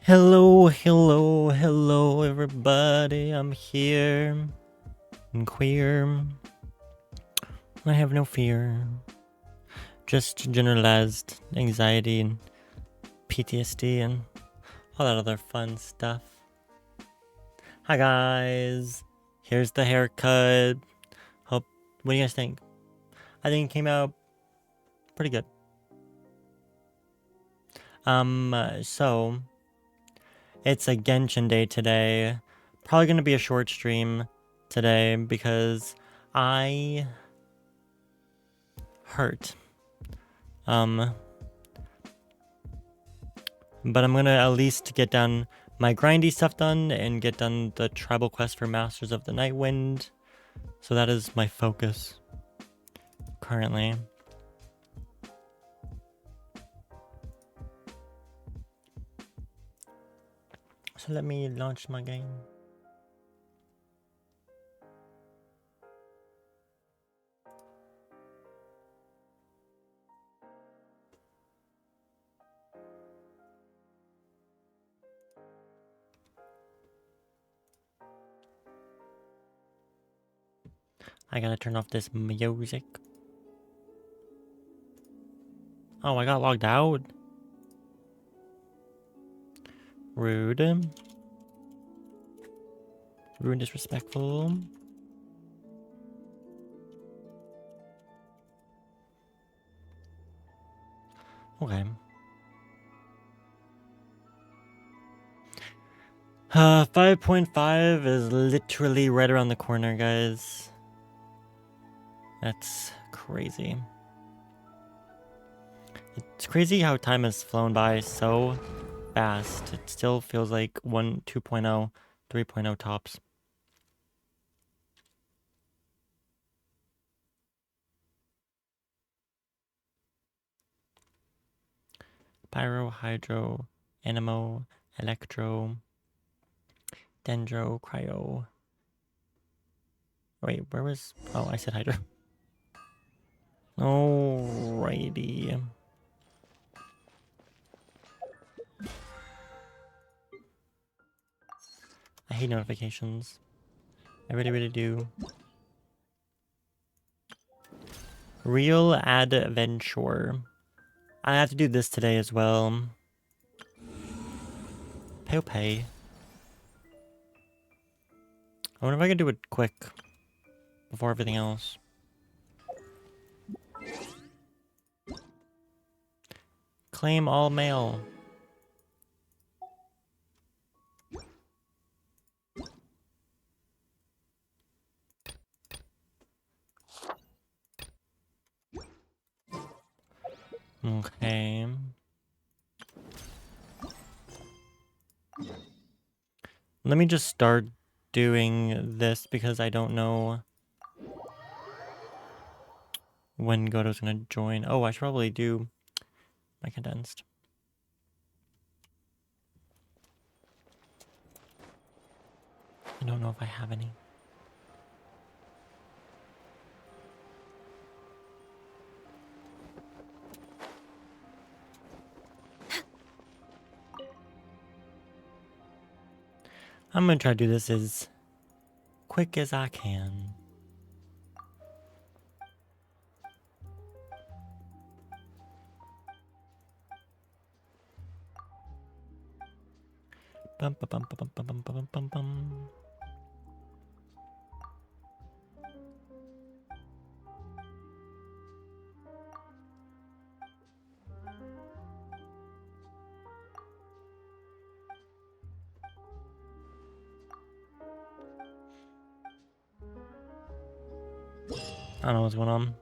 Hello, hello, hello, everybody. I'm here and queer. I have no fear, just generalized anxiety and PTSD and all that other fun stuff. Hi, guys. Here's the haircut. What do you guys think? I think it came out pretty good. So it's a Genshin day today. Probably gonna be a short stream today because I hurt. But I'm gonna at least get done my grindy stuff done and get done the tribal quest for Masters of the Nightwind. So that is my focus currently. So let me launch my game. I gotta turn off this music. Oh, I got logged out. Rude. Rude and disrespectful. Okay. 5.5 is literally right around the corner, guys. That's crazy. It's crazy how time has flown by so fast. It still feels like 2.0, 3.0 tops. Pyro, Hydro, Animo, Electro, Dendro, Cryo. Wait, where was... Oh, I said Hydro. Alrighty. I hate notifications. I really, really do. Real Adventure. I have to do this today as well. Pay. I wonder if I can do it quick before everything else. Claim all mail. Okay. Let me just start doing this because I don't know when Godo's gonna join. Oh, I should probably do my condensed. I don't know if I have any. I'm gonna try to do this as quick as I can. Bum, bum, bum, bum, bum, bum, bum, bum, bum. I don't know what's going on.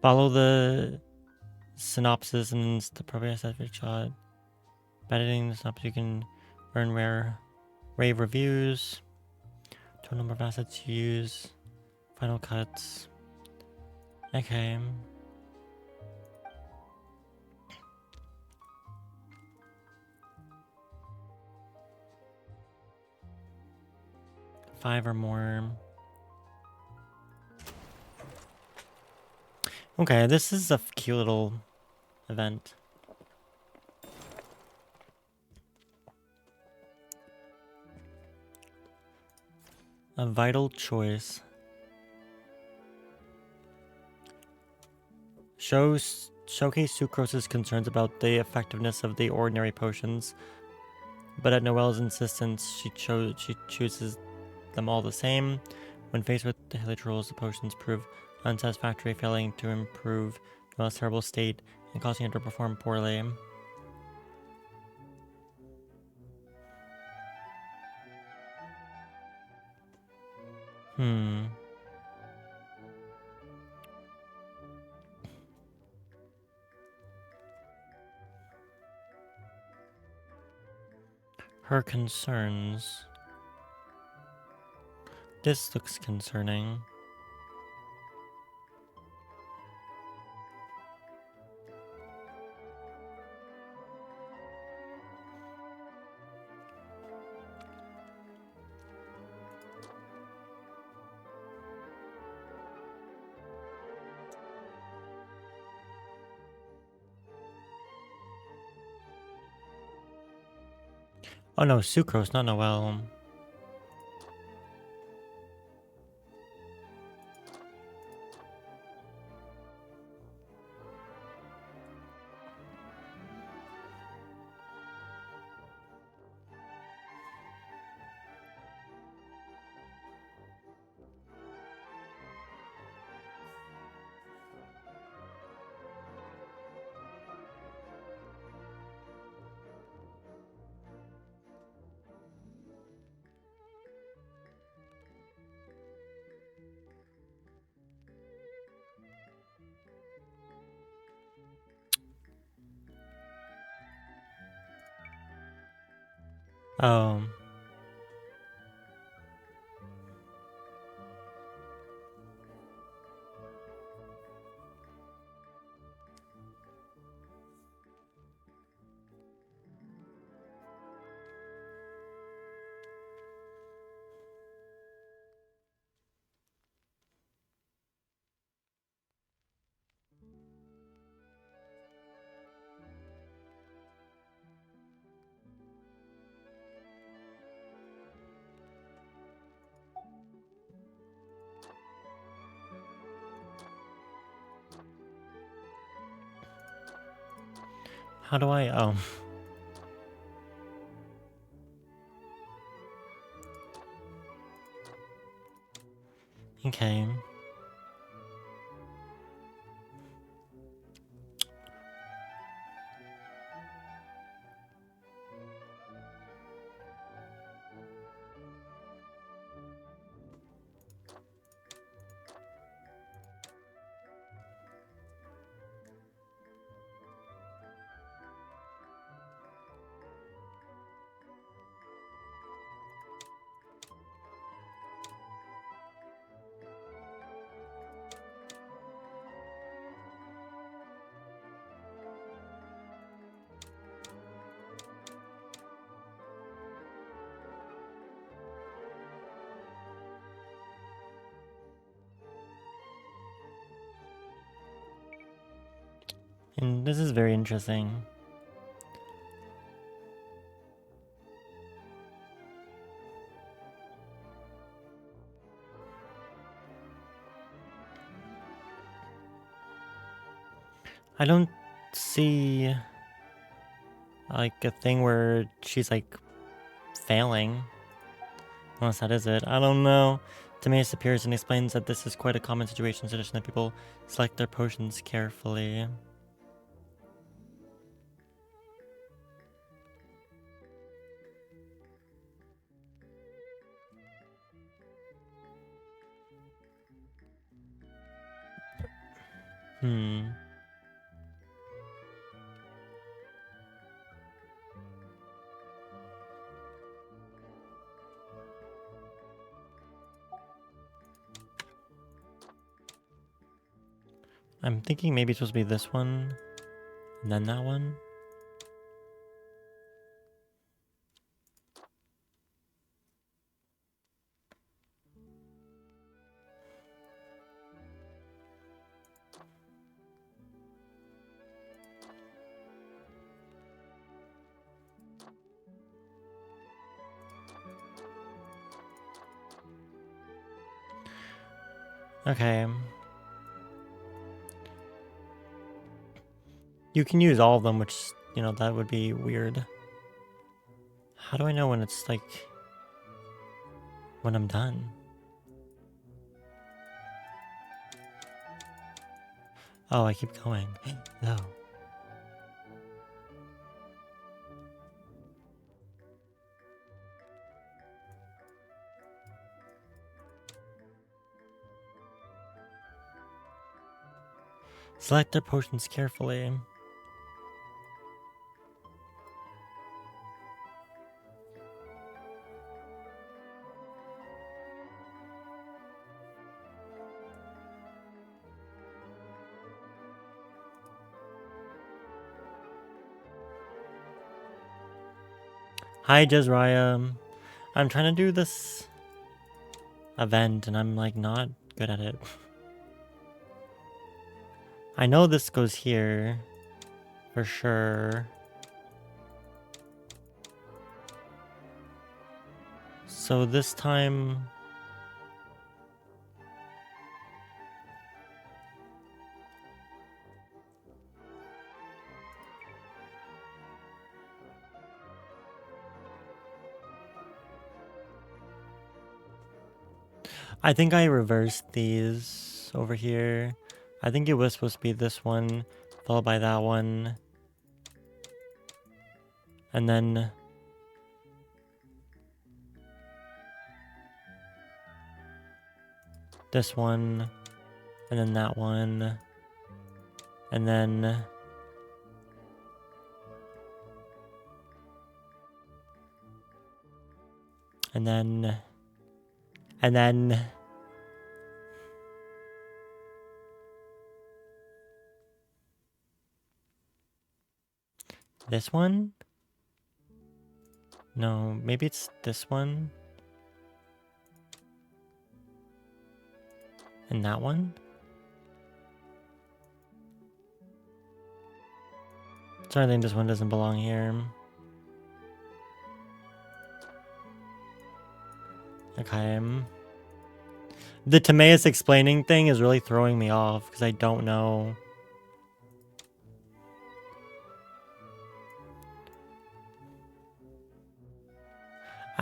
Follow the synopsis and the progress of each shot. By editing the synopsis, you can earn rave reviews. Total number of assets you use. Final cuts. Okay. Five or more. Okay, this is a cute little event. A vital choice. Showcase Sucrose's concerns about the effectiveness of the ordinary potions, but at Noelle's insistence, she chooses them all the same. When faced with the Hilichurls, the potions prove unsatisfactory, failing to improve Noelle's terrible state and causing her to perform poorly. Her concerns. This looks concerning. Oh no, Sucrose, not Noelle. Oh. How do I, oh. Okay. And this is very interesting. I don't see like a thing where she's like failing. Unless that is it. I don't know. Timaeus appears and explains that this is quite a common situation, suggesting that people select their potions carefully. I'm thinking maybe it's supposed to be this one, and then that one. Okay. You can use all of them, which, you know, that would be weird. How do I know when it's like... when I'm done? Oh, I keep going. No. Select their potions carefully. Hi, Jezraya. I'm trying to do this event and I'm like not good at it. I know this goes here for sure. So this time... I think I reversed these over here. I think it was supposed to be this one, followed by that one. And then... this one. And then that one. And then... and then... and then... this one? No, maybe it's this one. And that one? So I think this one doesn't belong here. Okay. The Timaeus explaining thing is really throwing me off because I don't know.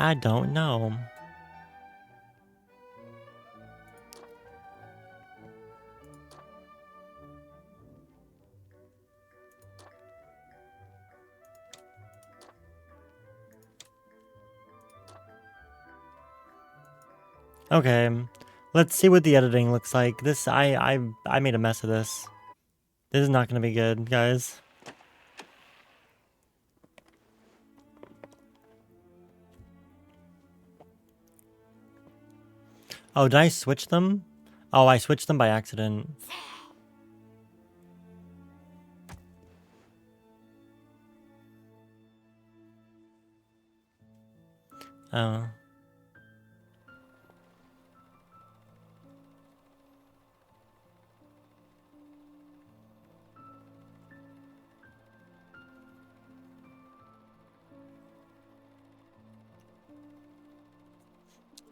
I don't know. Okay, let's see what the editing looks like. This, I made a mess of this. This is not gonna be good, guys. Oh, did I switch them? Oh, I switched them by accident. Oh.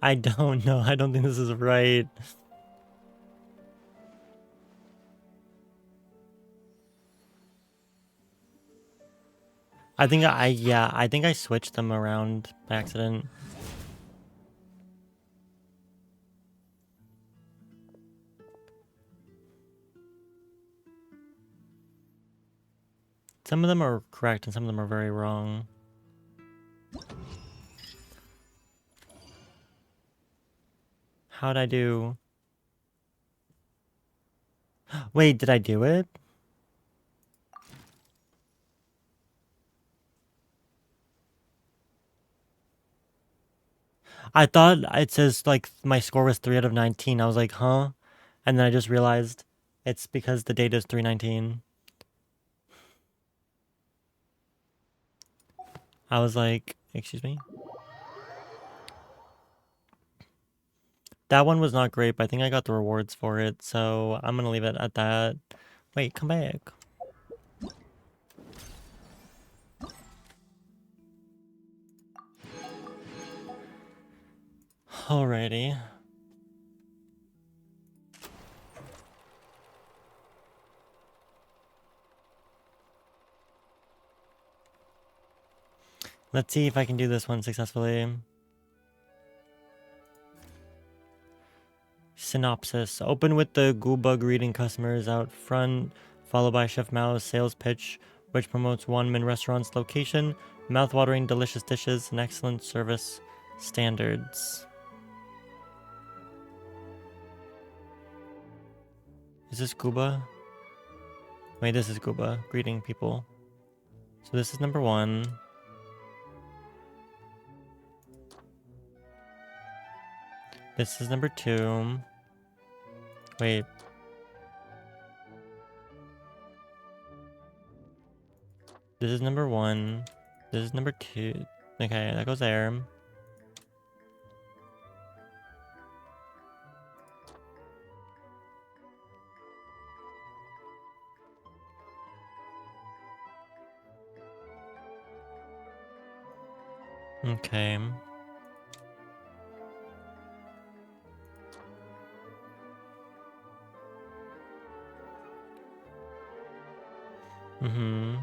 I don't know. I don't think this is right. I think I think I switched them around by accident. Some of them are correct and some of them are very wrong. How'd I do? Wait, did I do it? I thought it says like my score was 3 out of 19. I was like, huh? And then I just realized it's because the data is 319. I was like, excuse me? That one was not great, but I think I got the rewards for it, so I'm gonna leave it at that. Wait, come back. Alrighty. Let's see if I can do this one successfully. Synopsis. Open with the Gooba greeting customers out front, followed by Chef Mao's sales pitch, which promotes One Min Restaurant's location, mouth-watering delicious dishes, and excellent service standards. Is this Gooba? Wait, this is Gooba greeting people. So this is number 1. This is number 2. Wait. This is number 1. This is number 2. Okay, that goes there. Okay. Mm-hmm.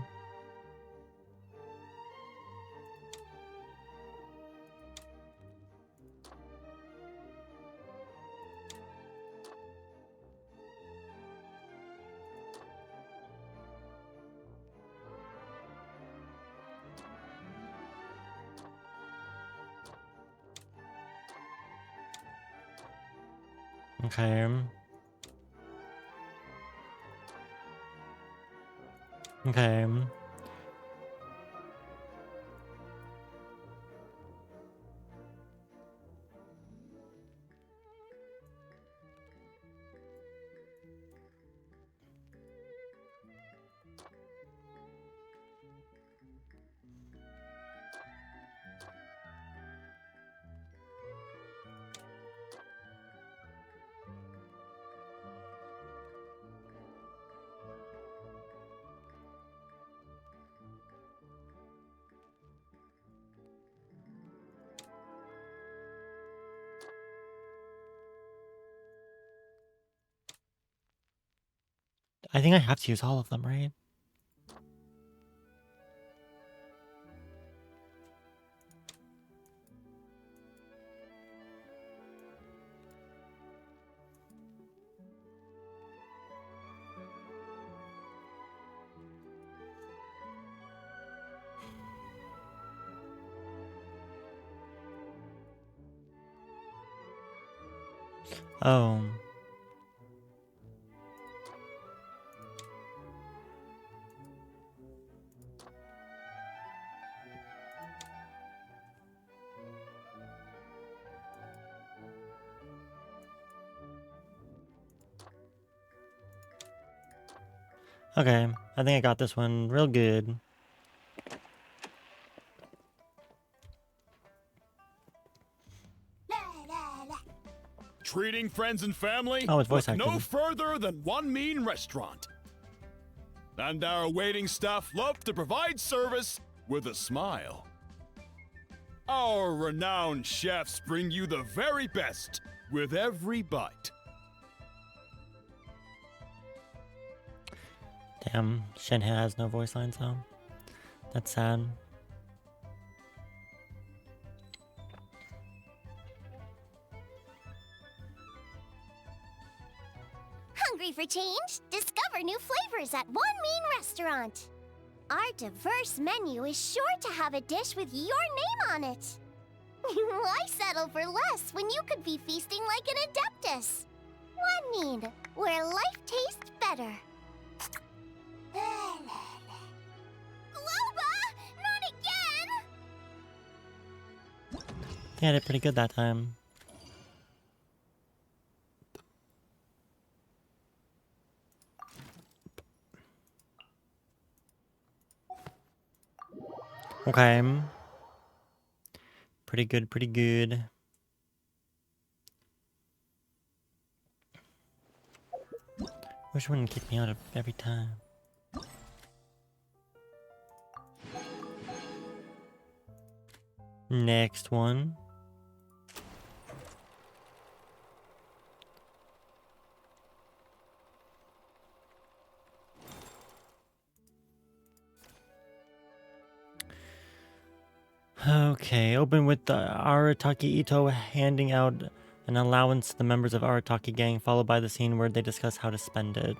Okay. Okay. I think I have to use all of them, right? Oh. Okay, I think I got this one real good. Treating friends and family? Oh, it's voice Look no acting. further than One Mean Restaurant. And our waiting staff love to provide service with a smile. Our renowned chefs bring you the very best with every bite. Damn, Shenhe has no voice lines though. That's sad. Hungry for change? Discover new flavors at One Mean Restaurant. Our diverse menu is sure to have a dish with your name on it. Why settle for less when you could be feasting like an adeptus? One Mean, where life tastes better. Globa! Not again! They had it pretty good that time. Okay. Pretty good, pretty good. Wish it wouldn't kick me out of every time. Next one. Okay, open with the Arataki Ito handing out an allowance to the members of Arataki gang, followed by the scene where they discuss how to spend it.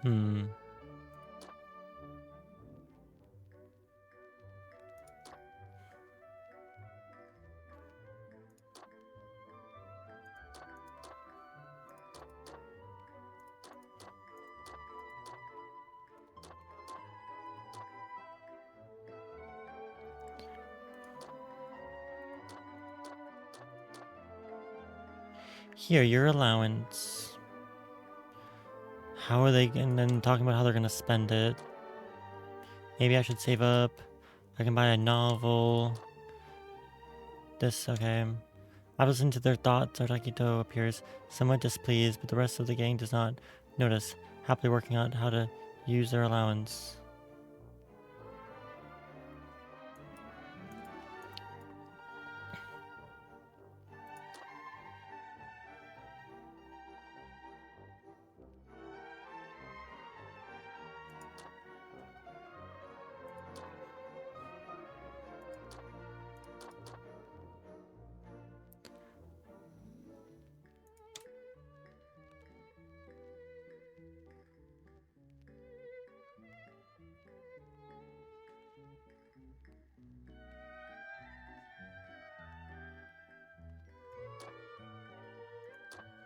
Hmm. Here, your allowance. How are they, and then talking about how they're gonna spend it. Maybe I should save up. I can buy a novel. This, okay. I listen to their thoughts. Arakito appears somewhat displeased, but the rest of the gang does not notice, happily working out how to use their allowance.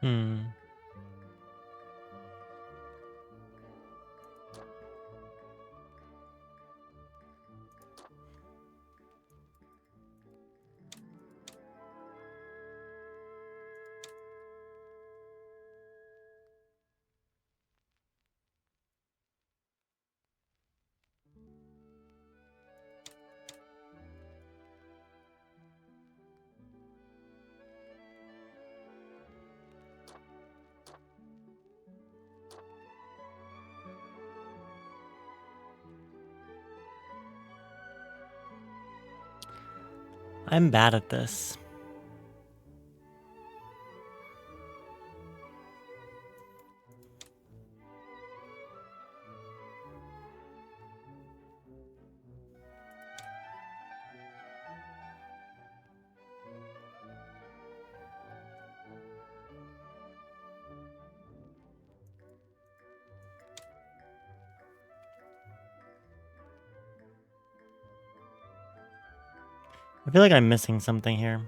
Hmm. I'm bad at this. I feel like I'm missing something here.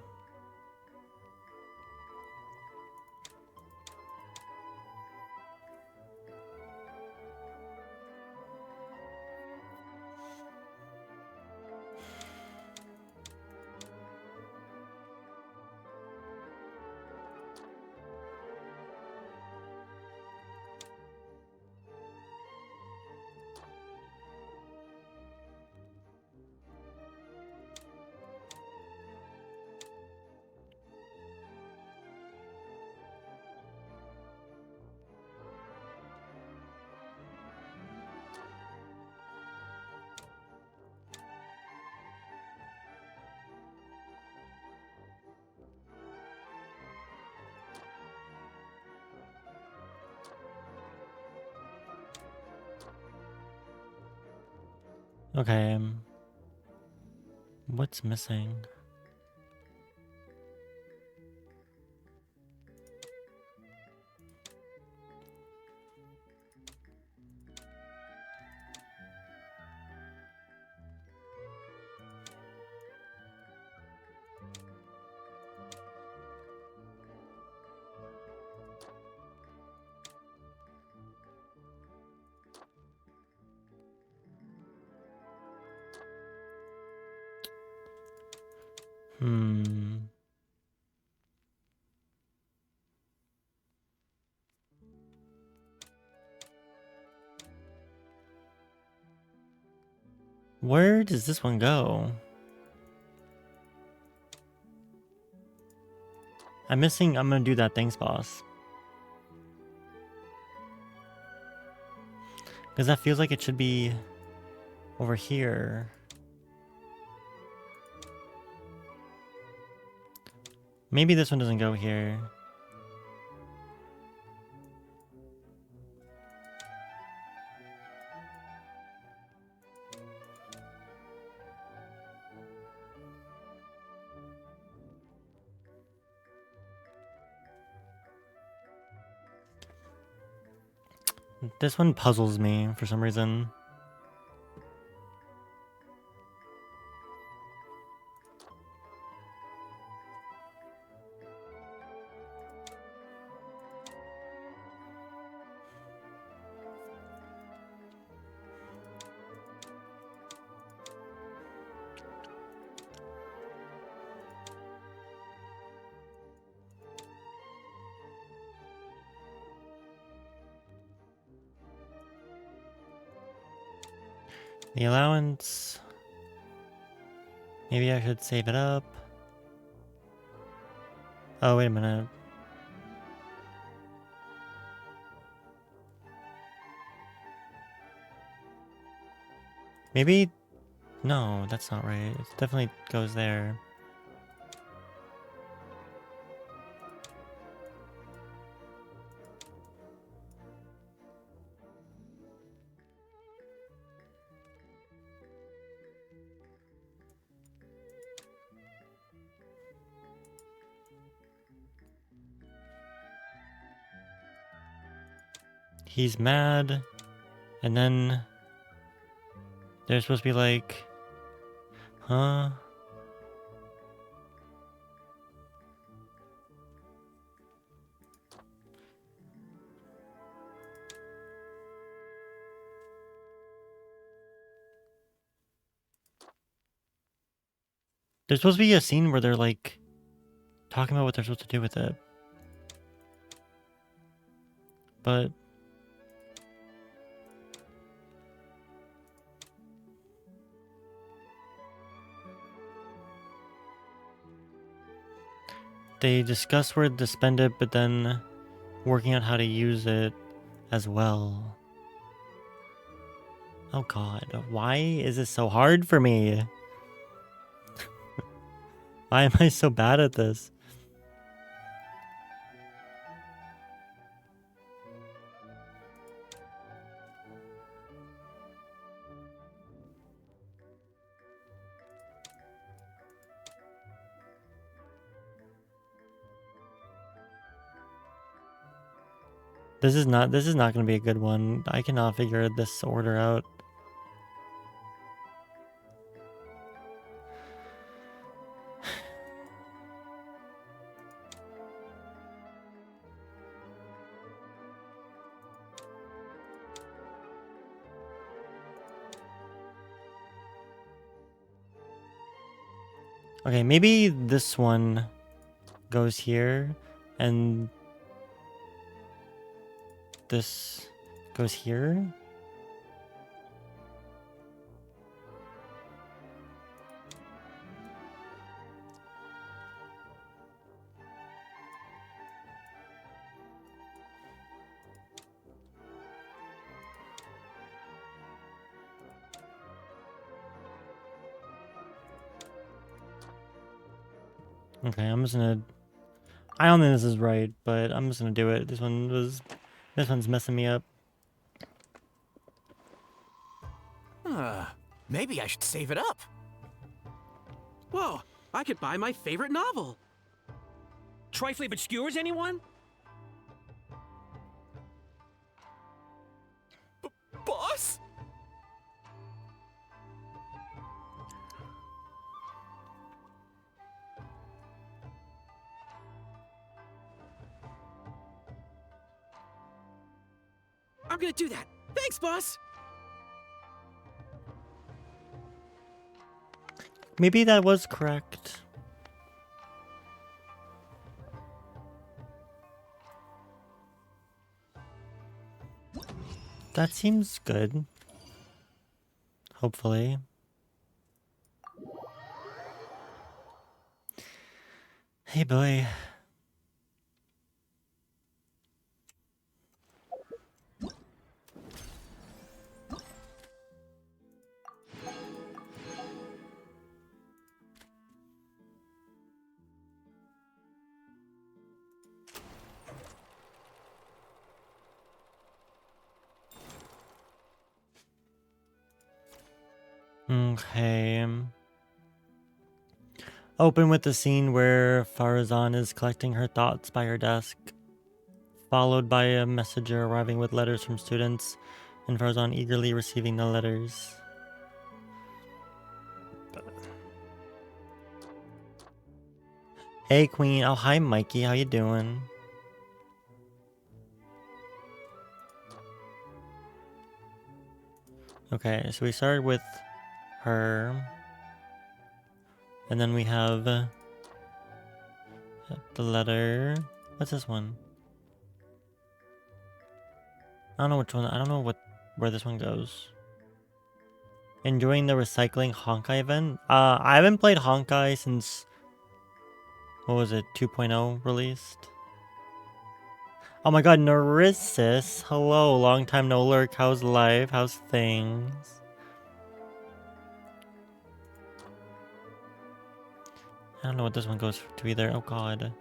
Okay. What's missing? Hmm. Where does this one go? I'm gonna do that. Thanks, boss. Because that feels like it should be over here. Maybe this one doesn't go here. This one puzzles me for some reason. The allowance. Maybe I should save it up. Oh, wait a minute. Maybe... No, that's not right. It definitely goes there. He's mad, and then they're supposed to be like, huh? There's supposed to be a scene where they're like talking about what they're supposed to do with it. But they discuss where to spend it, but then working out how to use it as well. Oh god, why is this so hard for me? Why am I so bad at this? This is not going to be a good one. I cannot figure this order out. Okay, maybe this one goes here and this goes here. Okay, I'm just gonna... I don't think this is right, but I'm just gonna do it. This one's messing me up. Maybe I should save it up. Whoa, I could buy my favorite novel. Trifle obscures, anyone? Boss? I'm gonna do that. Thanks, boss. Maybe that was correct. That seems good. Hopefully. Hey, boy. Okay. Open with the scene where Farazan is collecting her thoughts by her desk, followed by a messenger arriving with letters from students, and Farazan eagerly receiving the letters. Hey, Queen. Oh, hi, Mikey. How you doing? Okay, so we started with her. And then we have the letter. What's this one? I don't know which one. I don't know where this one goes. Enjoying the recycling Honkai event. I haven't played Honkai since, what was it, 2.0 released? Oh my god, Narissus. Hello, long time no lurk. How's life? How's things? I don't know what this one goes to either. Oh god.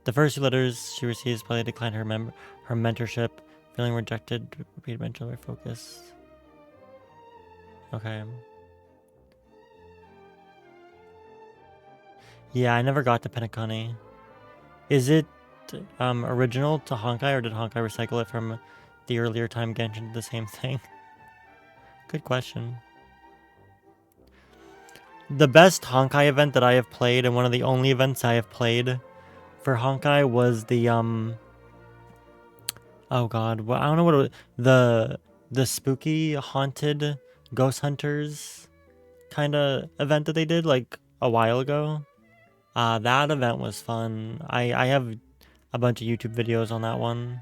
The first two letters she receives probably declined her mentorship, feeling rejected, repeat mental focus. Okay. Yeah, I never got to Penacony. Is it original to Honkai, or did Honkai recycle it from the earlier time Genshin did the same thing? Good question. The best Honkai event that I have played, and one of the only events I have played for Honkai, was the oh god, well, I don't know what it was, the spooky haunted ghost hunters kind of event that they did like a while ago. That event was fun. I have a bunch of YouTube videos on that one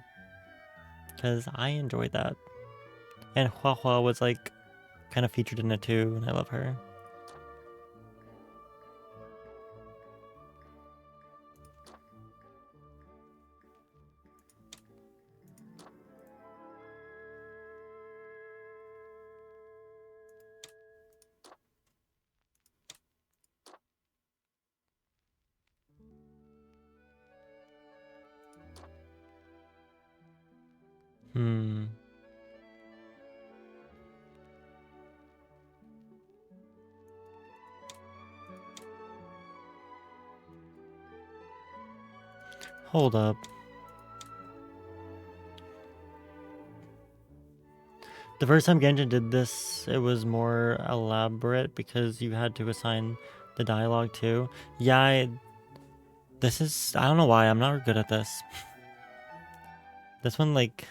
because I enjoyed that, and Hua Hua was like kind of featured in it too, and I love her. Hold up. The first time Genshin did this, it was more elaborate because you had to assign the dialogue too. Yeah, I don't know why, I'm not good at this. This one, like...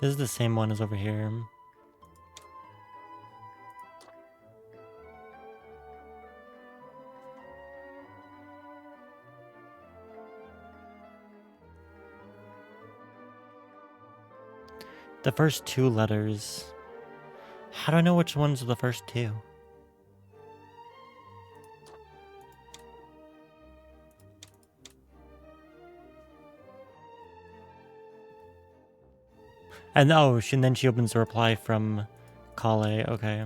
This is the same one as over here. The first two letters. How do I know which ones are the first two? And and then she opens the reply from Kale. Okay.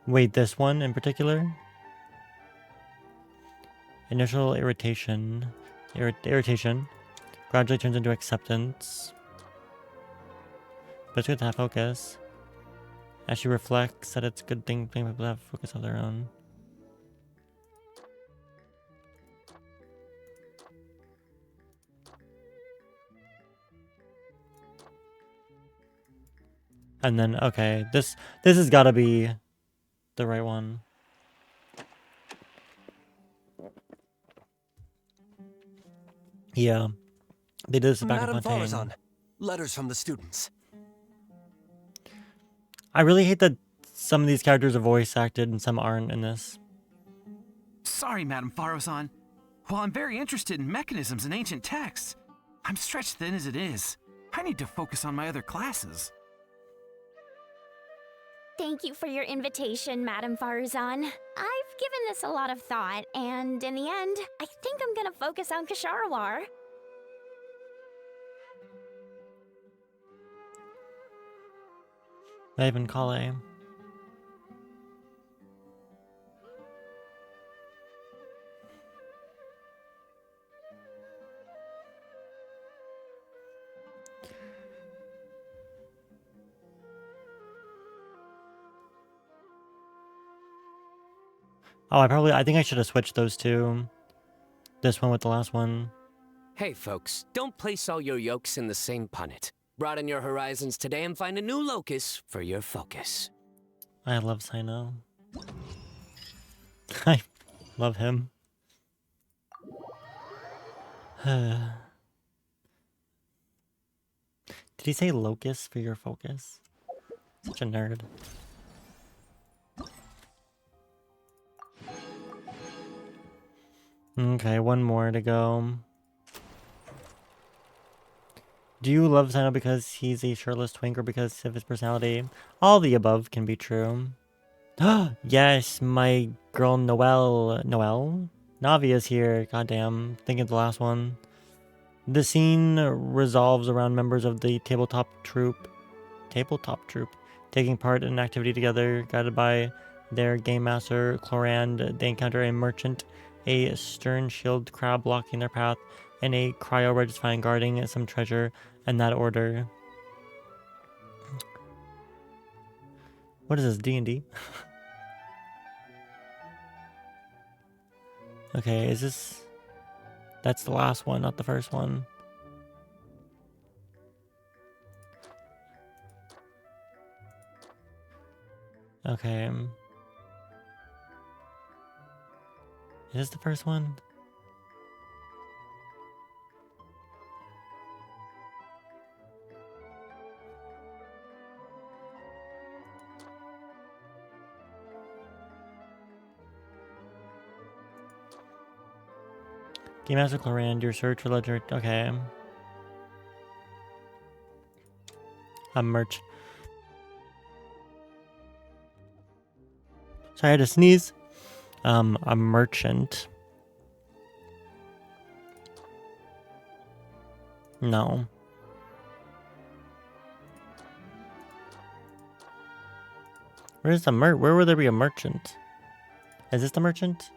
Wait, this one in particular? Initial irritation. Irritation gradually turns into acceptance. But it's good to have focus. As she reflects that it's a good thing people have focus on their own. And then, okay, this has got to be the right one. Yeah, they did this back in Madame Fontaine. Farazan, letters from the students. I really hate that some of these characters are voice acted and some aren't in this. Sorry, Madame Farazan. While I'm very interested in mechanisms and ancient texts, I'm stretched thin as it is. I need to focus on my other classes. Thank you for your invitation, Madame Farazan. I've given this a lot of thought, and in the end, I think I'm gonna focus on Ksharawar. Ravenclaw. Oh, I think I should have switched those two. This one with the last one. Hey folks, don't place all your yolks in the same punnet. Broaden your horizons today and find a new locus for your focus. I love Sino. I love him. Did he say locus for your focus? Such a nerd. Okay, one more to go. Do you love Sino because he's a shirtless twink or because of his personality? All the above can be true. Yes, my girl Noelle. Navi is here. Goddamn. Thinking of the last one. The scene revolves around members of the tabletop troupe, taking part in an activity together, guided by their game master, Clorand. They encounter a merchant, a stern shield crab blocking their path, and a cryo regifine guarding some treasure, in that order. What is this, D&D? Okay, is this... That's the last one, not the first one. Okay. Is this the first one? Game Master Clorand, your search for ledger. Okay. A merch. Sorry, I had to sneeze. A merchant. No. Where's the where would there be a merchant? Is this the merchant?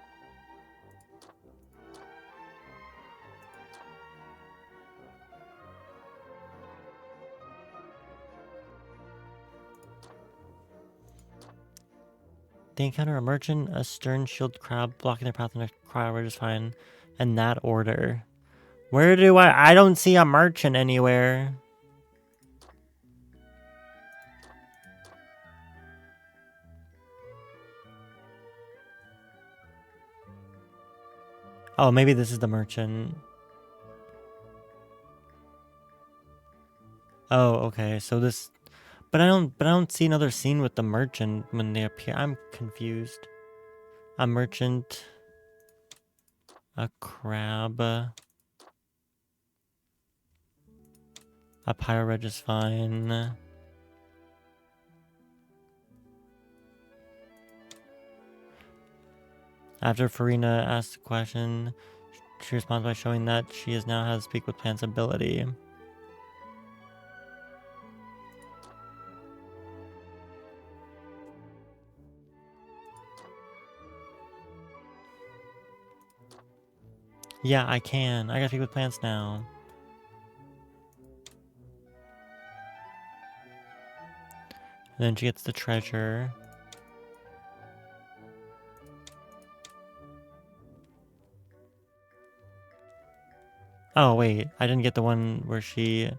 They encounter a merchant, a stern shield crab blocking their path, and a cryo regifine. In that order. Where do I don't see a merchant anywhere. Oh, maybe this is the merchant. Oh, okay. So this, but I don't see another scene with the merchant when they appear. I'm confused. A merchant, a crab, a pyro is fine. After Farina asks the question, she responds by showing that she now has Speak with Plants ability. Yeah, I can. I gotta Speak with Plants now. And then she gets the treasure. Oh, wait. I didn't get the one where she...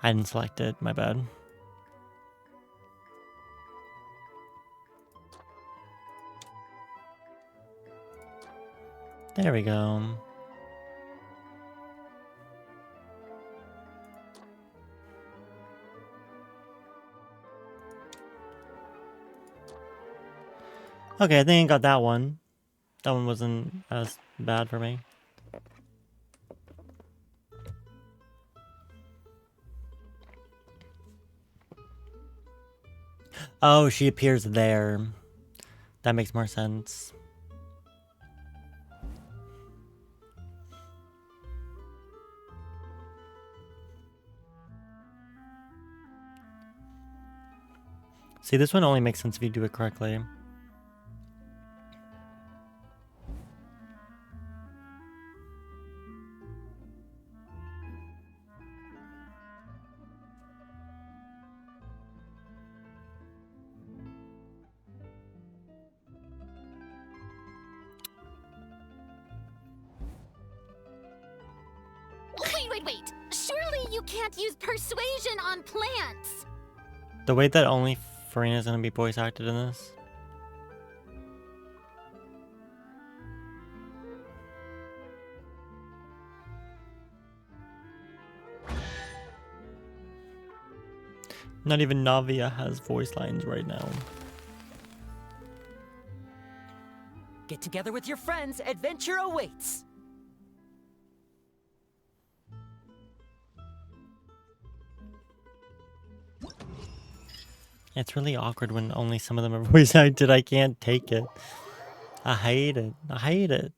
I didn't select it. My bad. There we go. Okay, I think I got that one. That one wasn't as bad for me. Oh, she appears there. That makes more sense. See, this one only makes sense if you do it correctly. Wait. Surely you can't use persuasion on plants. The way that only Farina's gonna be voice acted in this. Not even Navia has voice lines right now. Get together with your friends. Adventure awaits. It's really awkward when only some of them are voice acted. I can't take it. I hate it. I hate it.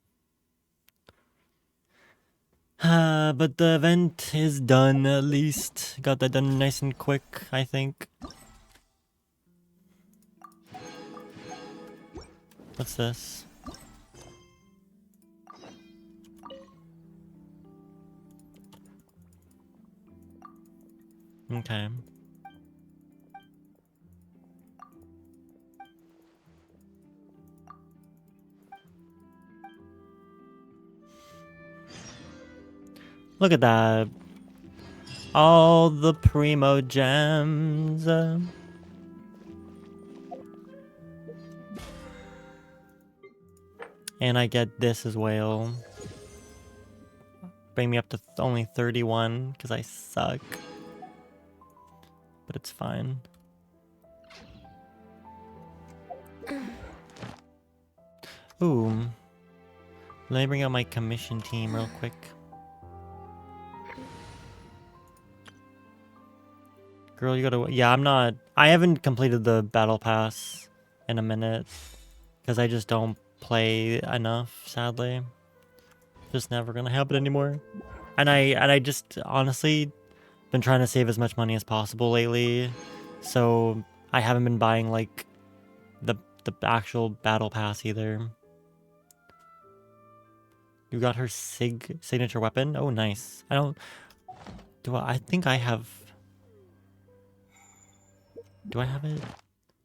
But the event is done at least. Got that done nice and quick, I think. What's this? Okay. Look at that. All the primo gems. And I get this as well. Bring me up to only 31 because I suck. But it's fine. Ooh. Let me bring out my commission team real quick. Girl, you gotta... Yeah, I'm not... I haven't completed the battle pass in a minute. Because I just don't play enough, sadly. Just never gonna happen anymore. And I just, honestly, been trying to save as much money as possible lately. So, I haven't been buying, like, the actual battle pass either. You got her signature weapon? Oh, nice. I don't... I think I have... Do I have it?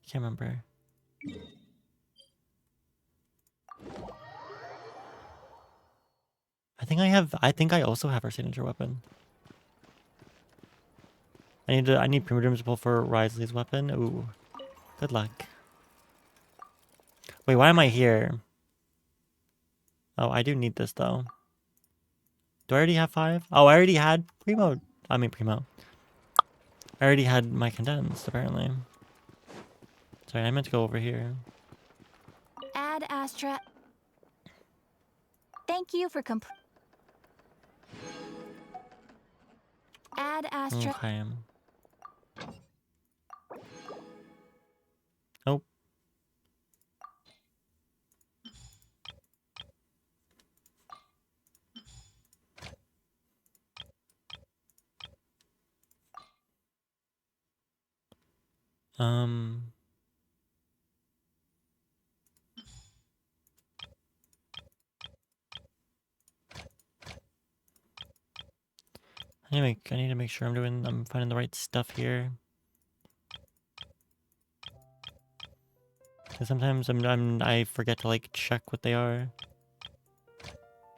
Can't remember. I think I also have her signature weapon. I need Primogems to pull for Risley's weapon. Ooh. Good luck. Wait, why am I here? Oh, I do need this though. Do I already have 5? Oh, I already had Primo. I already had my condensed, apparently. Sorry, I meant to go over here. Ad Astra. Thank you for Ad Astra. Okay. Oh. I need to make sure I'm finding the right stuff here. Cause sometimes I forget to like check what they are.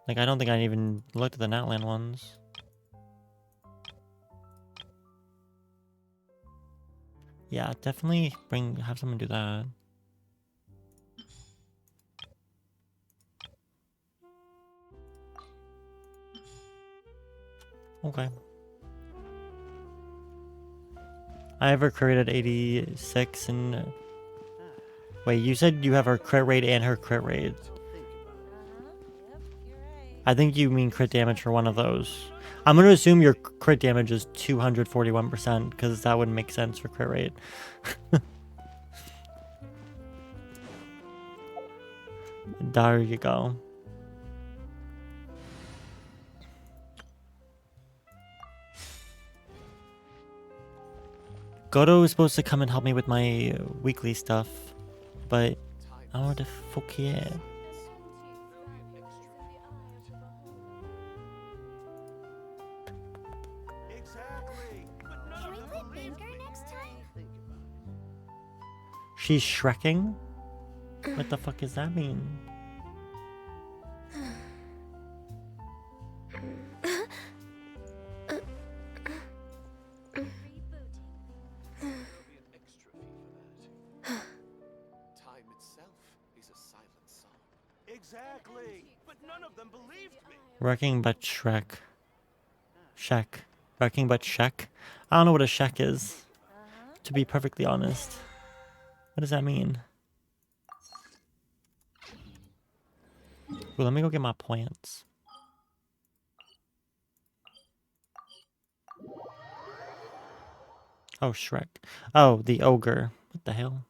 Like I don't think I even looked at the Natlan ones. Yeah, definitely have someone do that. Okay. I have her crit at 86 and... Wait, you said you have her crit rate and her crit rate. I think you mean crit damage for one of those. I'm going to assume your crit damage is 241% because that wouldn't make sense for crit rate. There you go. Godo is supposed to come and help me with my weekly stuff, but I don't know what the fuck he is. Can we play Banker next time? She's shrekking? What the fuck does that mean? Time itself is a silent song. Exactly. But none of them believed me. Wrecking but Shrek. Shek. Wrecking but Shek? I don't know what a Shek is, to be perfectly honest. What does that mean? Ooh, let me go get my plants. Oh, Shrek. Oh, the ogre. What the hell?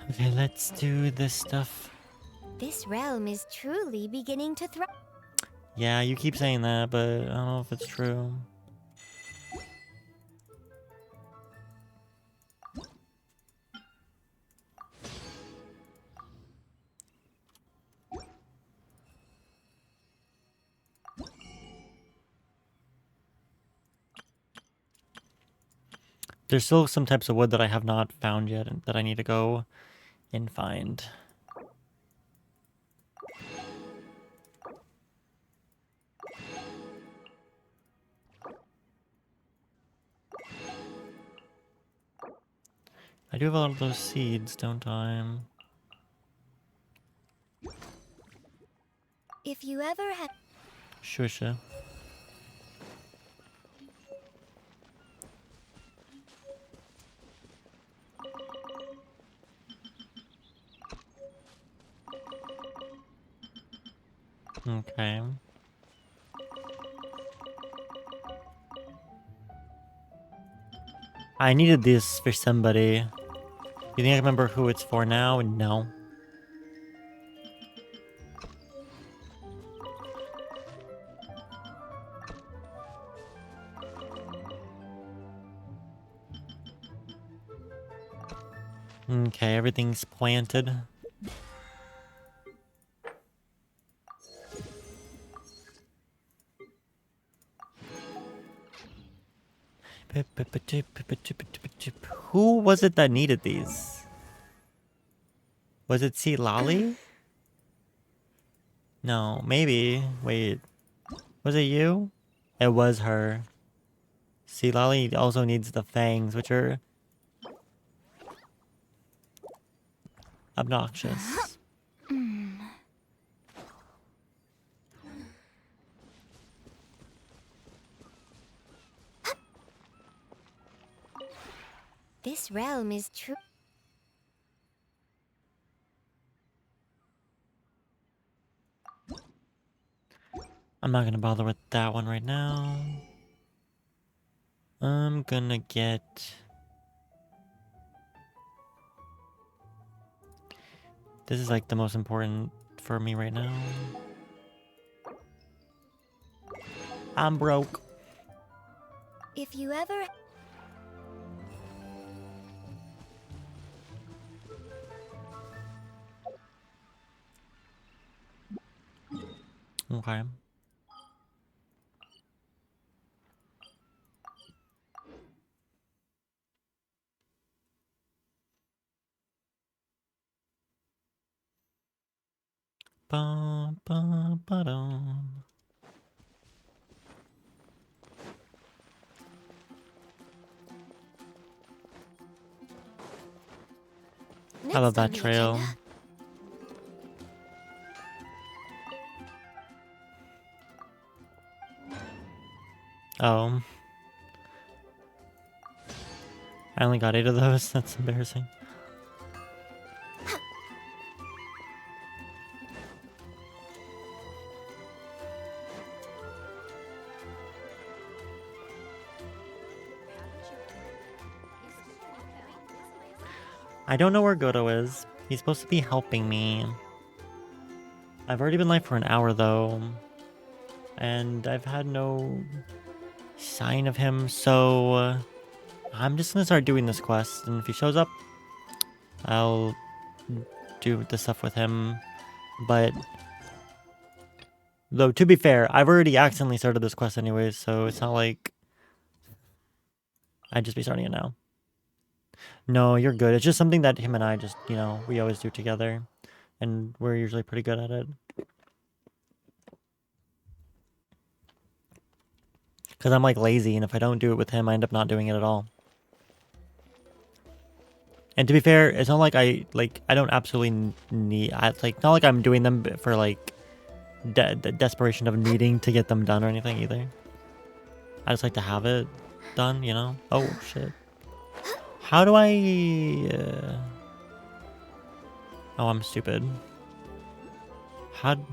Okay, let's do this stuff. This realm is truly beginning to thrive. Yeah, you keep saying that, but I don't know if it's true. There's still some types of wood that I have not found yet and that I need to go and find. I do have a lot of those seeds, don't I? If you ever have... Shusha. Okay. I needed this for somebody. You think I remember who it's for now? No. Okay, everything's planted. Who was it that needed these? Was it C. Lolly? No, maybe. Wait. Was it you? It was her. C. Lolly also needs the fangs, which are obnoxious. This realm is true. I'm not gonna bother with that one right now. I'm gonna get... This is like the most important for me right now. I'm broke. If you ever... Okay. Ba, ba, ba, dum. I love that trail. Oh. I only got 8 of those. That's embarrassing. I don't know where Goto is. He's supposed to be helping me. I've already been live for an hour though. And I've had no sign of him, so I'm just gonna start doing this quest, and if he shows up, I'll do the stuff with him. But though, to be fair, I've already accidentally started this quest anyways, so it's not like I'd just be starting it now. No, you're good. It's just something that him and I just, you know, we always do together, and we're usually pretty good at it. Because I'm like lazy, and if I don't do it with him, I end up not doing it at all. And to be fair, it's not like I don't absolutely need, not like I'm doing them for like the desperation of needing to get them done or anything either. I just like to have it done, you know? Oh, shit. How do I... Oh, I'm stupid. How do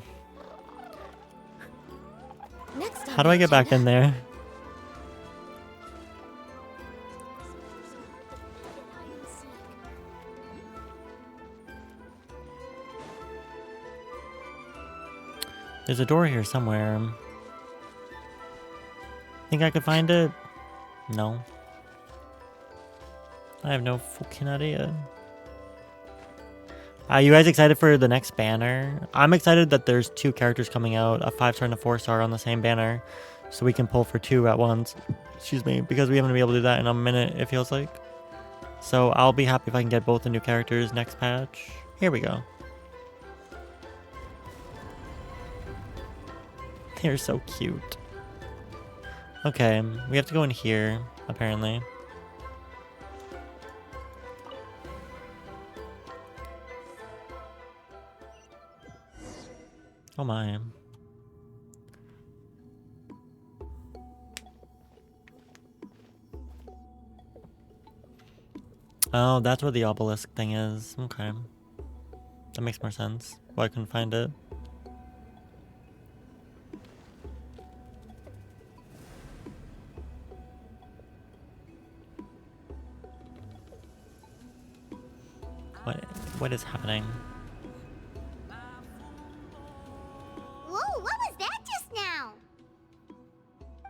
I get back in there? There's a door here somewhere. Think I could find it? No. I have no fucking idea. Are you guys excited for the next banner? I'm excited that there's 2 characters coming out, a 5-star and a 4-star on the same banner, so we can pull for 2 at once. Excuse me, because we haven't been able to do that in a minute, it feels like. So I'll be happy if I can get both the new characters next patch. Here we go. They're so cute. Okay, we have to go in here, apparently. Oh my. Oh, that's where the obelisk thing is. Okay. That makes more sense. Why I couldn't find it. What is happening? Whoa, what was that just now?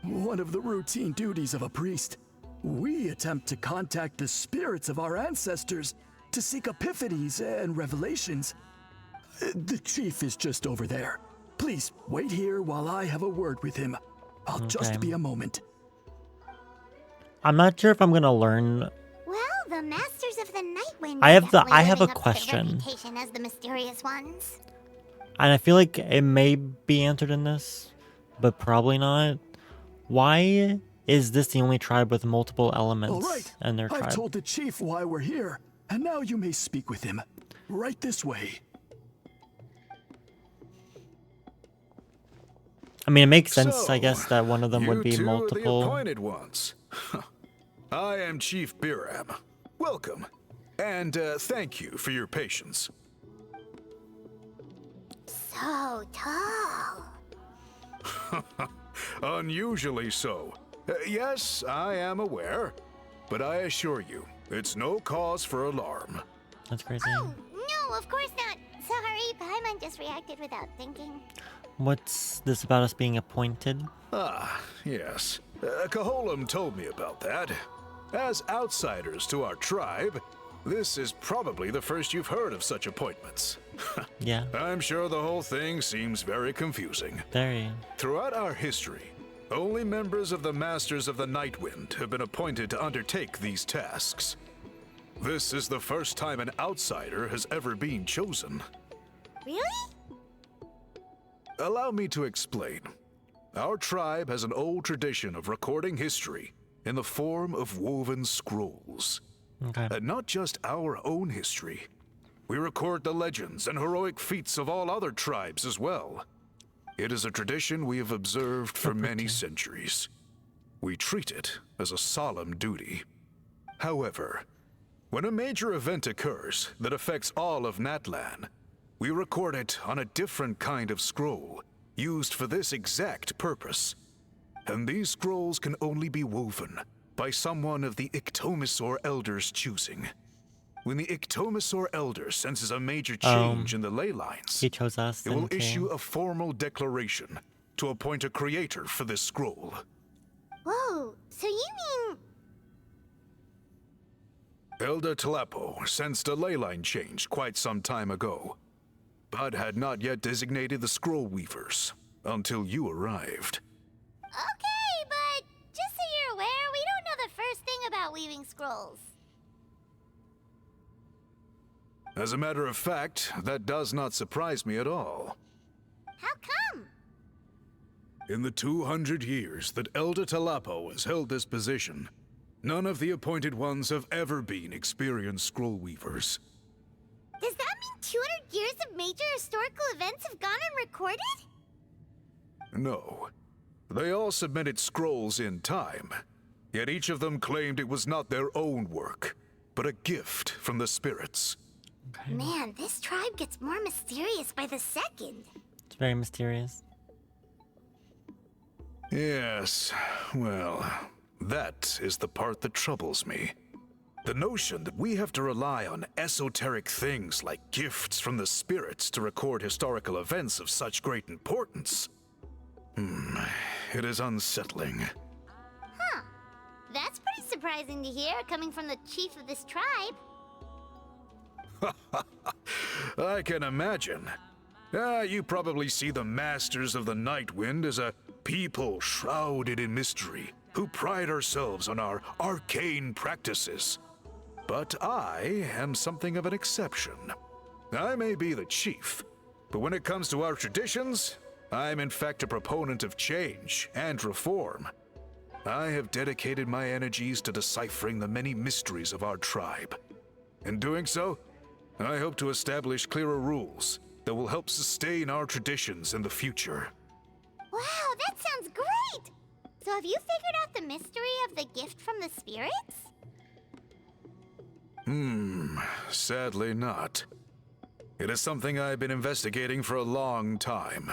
One of the routine duties of a priest. We attempt to contact the spirits of our ancestors to seek epiphanies and revelations. The chief is just over there. Please wait here while I have a word with him. I'll just be a moment. I'm not sure if I'm gonna learn. Well, the Masters of the Nightwind I have a living up to their question. reputation as the mysterious ones. And I feel like it may be answered in this, but probably not. Why is this the only tribe with multiple elements All right. in their tribe? I've told the chief why we're here, and now you may speak with him. Right this way. I mean, it makes sense, I guess, that one of them would be You two are multiple. the appointed ones. I am Chief Biram. Welcome, and thank you for your patience. So tall. Unusually so. Yes, I am aware, but I assure you, it's no cause for alarm. That's crazy. Oh, no, of course not. Sorry, Paimon just reacted without thinking. What's this about us being appointed? Ah, yes. Kaholam told me about that. As outsiders to our tribe, this is probably the first you've heard of such appointments. Yeah. I'm sure the whole thing seems very confusing. Very. Throughout our history, only members of the Masters of the Nightwind have been appointed to undertake these tasks. This is the first time an outsider has ever been chosen. Really? Allow me to explain. Our tribe has an old tradition of recording history in the form of woven scrolls. Okay. And not just our own history. We record the legends and heroic feats of all other tribes as well. It is a tradition we have observed for many centuries. We treat it as a solemn duty. However, when a major event occurs that affects all of Natlan, we record it on a different kind of scroll, used for this exact purpose. And these scrolls can only be woven by someone of the Iktomisor Elders' choosing. When the Ictomasaur Elder senses a major change in the ley lines, He chose us. it will okay. issue a formal declaration to appoint a creator for this scroll. Whoa, so you mean... Elder Talapo sensed a ley line change quite some time ago, but had not yet designated the Scroll Weavers until you arrived. Okay, but just so you're aware, we don't know the first thing about weaving scrolls. As a matter of fact, that does not surprise me at all. How come? In the 200 years that Elder Talapo has held this position, none of the appointed ones have ever been experienced scroll weavers. Does that mean 200 years of major historical events have gone unrecorded? No. They all submitted scrolls in time, yet each of them claimed it was not their own work, but a gift from the spirits. Man, this tribe gets more mysterious by the second. It's very mysterious. Yes, well, that is the part that troubles me. The notion that we have to rely on esoteric things like gifts from the spirits to record historical events of such great importance. It is unsettling. Huh. That's pretty surprising to hear, coming from the chief of this tribe. I can imagine. You probably see the Masters of the Night Wind as a people shrouded in mystery, who pride ourselves on our arcane practices. But I am something of an exception. I may be the chief, but when it comes to our traditions, I'm in fact a proponent of change and reform. I have dedicated my energies to deciphering the many mysteries of our tribe. In doing so, I hope to establish clearer rules that will help sustain our traditions in the future. Wow, that sounds great! So have you figured out the mystery of the gift from the spirits? Sadly not. It is something I've been investigating for a long time,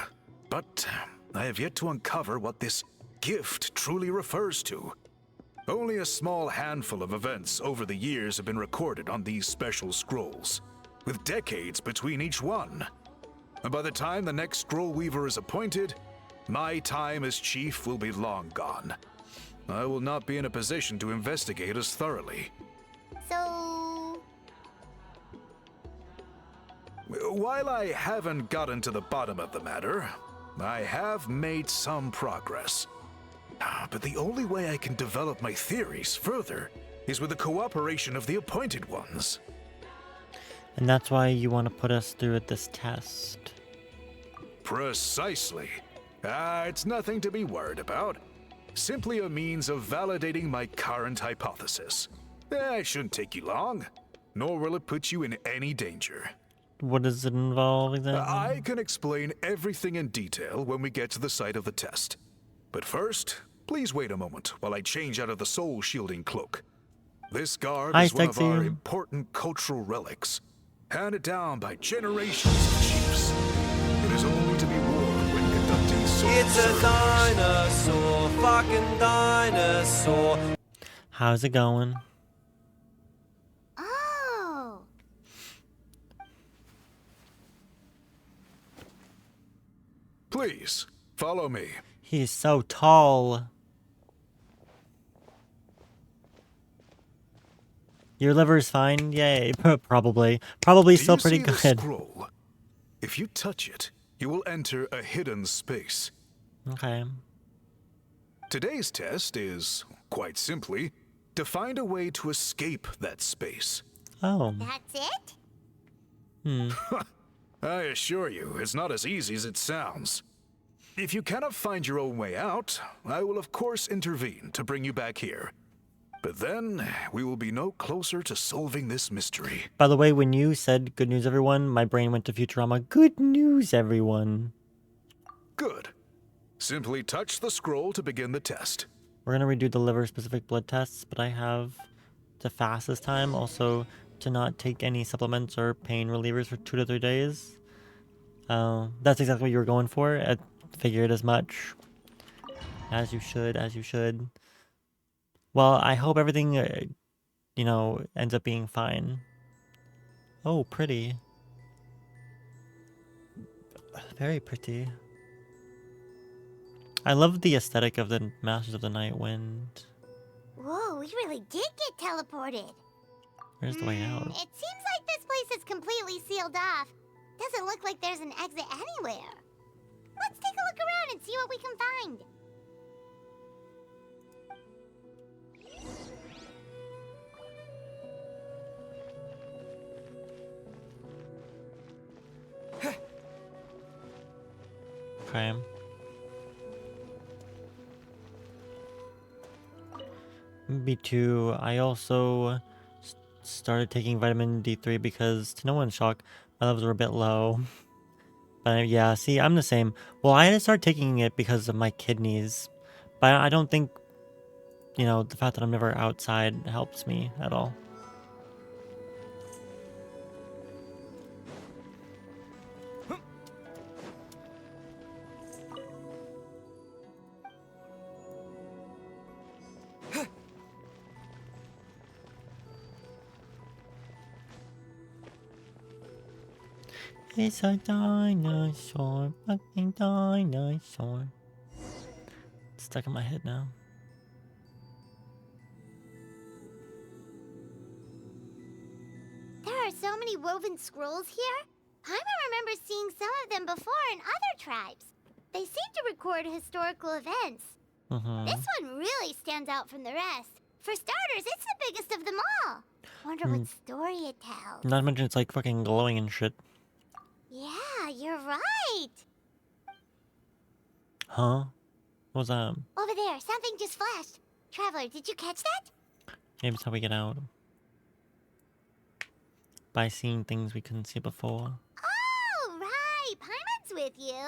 but I have yet to uncover what this gift truly refers to. Only a small handful of events over the years have been recorded on these special scrolls, with decades between each one. And by the time the next scroll weaver is appointed, my time as chief will be long gone. I will not be in a position to investigate as thoroughly. So... While I haven't gotten to the bottom of the matter, I have made some progress. But the only way I can develop my theories further is with the cooperation of the appointed ones. And that's why you want to put us through this test. Precisely. It's nothing to be worried about. Simply a means of validating my current hypothesis. It shouldn't take you long, nor will it put you in any danger. What does it involve exactly? I can explain everything in detail when we get to the site of the test. But first, please wait a moment while I change out of the soul shielding cloak. This garb is one of our important cultural relics, handed down by generations of chiefs. It is only to be worn when conducting soul It's a service. dinosaur, fucking dinosaur. How's it going? Oh. Please, follow me. He's so tall. Your liver's fine? Yay. Probably. Probably Do still you pretty see the good. scroll? If you touch it, you will enter a hidden space. Okay. Today's test is, quite simply, to find a way to escape that space. Oh. That's it? I assure you, it's not as easy as it sounds. If you cannot find your own way out, I will of course intervene to bring you back here. But then, we will be no closer to solving this mystery. By the way, when you said good news, everyone, my brain went to Futurama. Good news, everyone. Good. Simply touch the scroll to begin the test. We're going to redo the liver-specific blood tests, but I have to fast this time. Also, to not take any supplements or pain relievers for 2 to 3 days. That's exactly what you were going for. I figured as much. As you should, as you should. Well, I hope everything, ends up being fine. Oh, pretty. Very pretty. I love the aesthetic of the Masters of the Night Wind. Whoa, we really did get teleported. Where's the way out? It seems like this place is completely sealed off. Doesn't look like there's an exit anywhere. Let's take a look around and see what we can find. Okay. B2. I also started taking vitamin D3 because, to no one's shock, my levels were a bit low. But yeah, see, I'm the same. Well, I had to start taking it because of my kidneys. But I don't think, you know, the fact that I'm never outside helps me at all. It's a dinosaur, fucking dinosaur. It's stuck in my head now. There are so many woven scrolls here. Paimon remembers seeing some of them before in other tribes. They seem to record historical events. This one really stands out from the rest. For starters, it's the biggest of them all. Wonder what story it tells. Not to mention it's like fucking glowing and shit. Yeah, you're right. Huh? What was that? Over there, something just flashed. Traveler, did you catch that? Maybe it's how we get out. By seeing things we couldn't see before. Oh, right. Paimon's with you.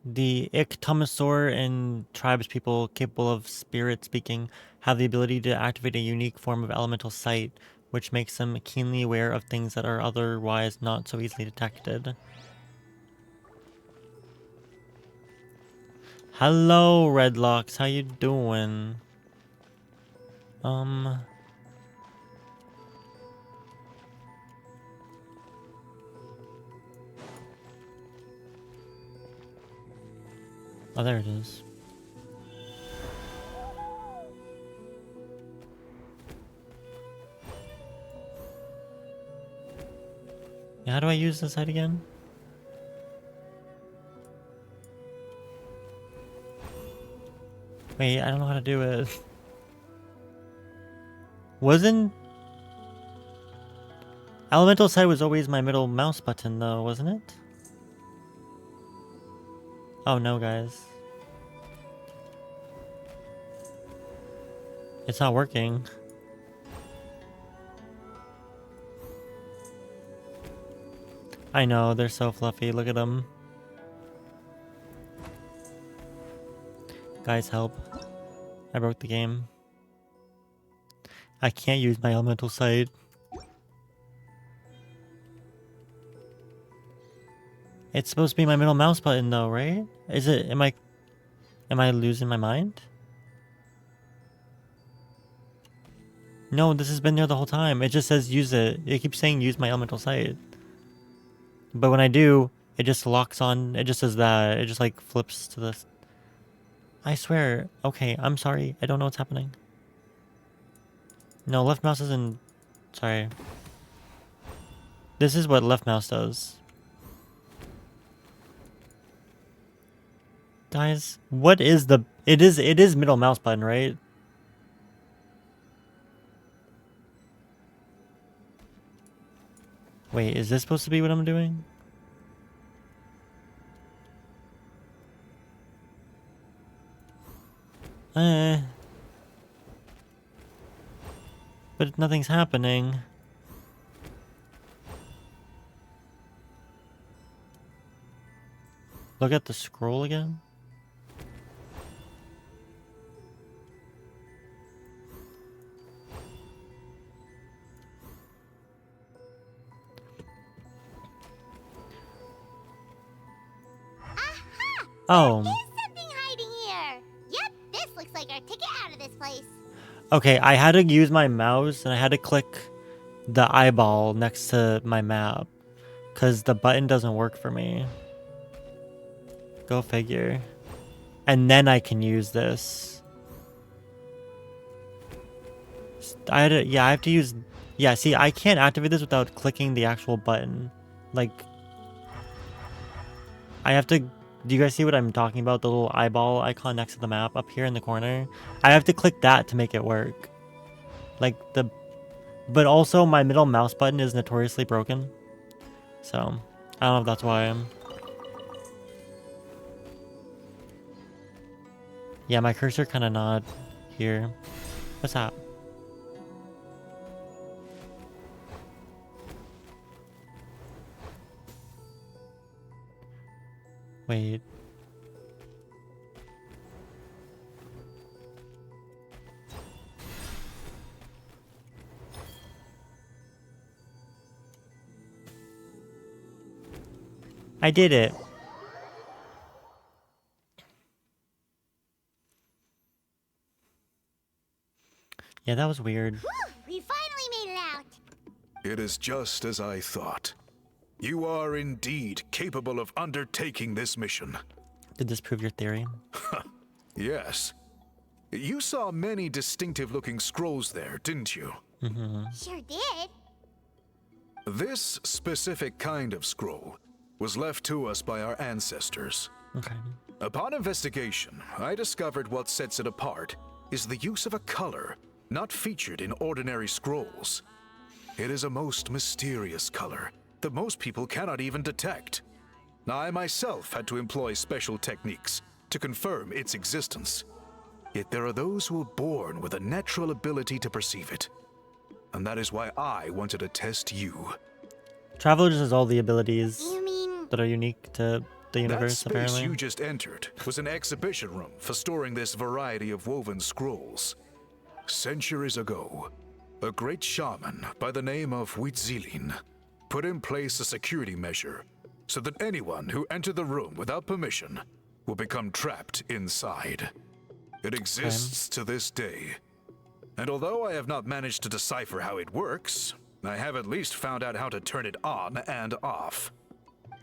The Iktomasaur and tribes people capable of spirit speaking have the ability to activate a unique form of elemental sight, which makes them keenly aware of things that are otherwise not so easily detected. Hello, Redlocks. How you doing? Oh, there it is. Yeah, how do I use this site again? Wait, I don't know how to do it. Wasn't... Elemental side was always my middle mouse button though, wasn't it? Oh no, guys. It's not working. I know, they're so fluffy. Look at them. Guys, help. I broke the game. I can't use my elemental sight. It's supposed to be my middle mouse button though, right? Is it? Am I losing my mind? No, this has been there the whole time. It just says use it. It keeps saying use my elemental sight. But when I do, it just locks on. It just says that. It just like flips to this. I swear. Okay, I'm sorry. I don't know what's happening. No, left mouse isn't... Sorry. This is what left mouse does. Guys, what is the... It is middle mouse button, right? Wait, is this supposed to be what I'm doing? But nothing's happening. Look at the scroll again. Aha! Oh. There's something hiding here. Yep, this looks like our ticket out of this place. Okay, I had to use my mouse and I had to click the eyeball next to my map because the button doesn't work for me. Go figure. And then I can use this. I have to use... Yeah, see, I can't activate this without clicking the actual button. Like, I have to... Do you guys see what I'm talking about? The little eyeball icon next to the map up here in the corner? I have to click that to make it work. Like, the... But also, my middle mouse button is notoriously broken. So, I don't know if that's why I'm... Yeah, my cursor kind of not here. What's that? Wait. I did it. Yeah, that was weird. Whew, we finally made it out. It is just as I thought. You are indeed capable of undertaking this mission. Did this prove your theory? Yes. You saw many distinctive-looking scrolls there, didn't you? Sure did. This specific kind of scroll was left to us by our ancestors. Okay. Upon investigation, I discovered what sets it apart is the use of a color not featured in ordinary scrolls. It is a most mysterious color that most people cannot even detect. I myself had to employ special techniques to confirm its existence. Yet there are those who are born with a natural ability to perceive it. And that is why I wanted to test you. Traveler just has all the abilities You mean... that are unique to the universe, That space apparently. you just entered was an exhibition room for storing this variety of woven scrolls. Centuries ago, a great shaman by the name of Huitzilin put in place a security measure so that anyone who entered the room without permission will become trapped inside. It exists to this day. And although I have not managed to decipher how it works, I have at least found out how to turn it on and off.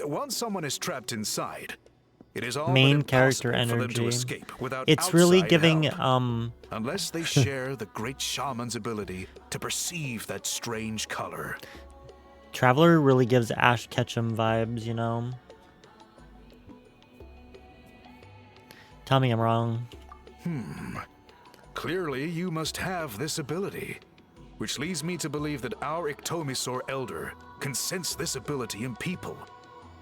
Once someone is trapped inside, it is all but Main impossible character for them to energy. escape without It's really outside giving help, unless they share the great shaman's ability to perceive that strange color. Traveler really gives Ash Ketchum vibes, you know? Tell me I'm wrong. Clearly, you must have this ability, which leads me to believe that our Iktomisor Elder can sense this ability in people,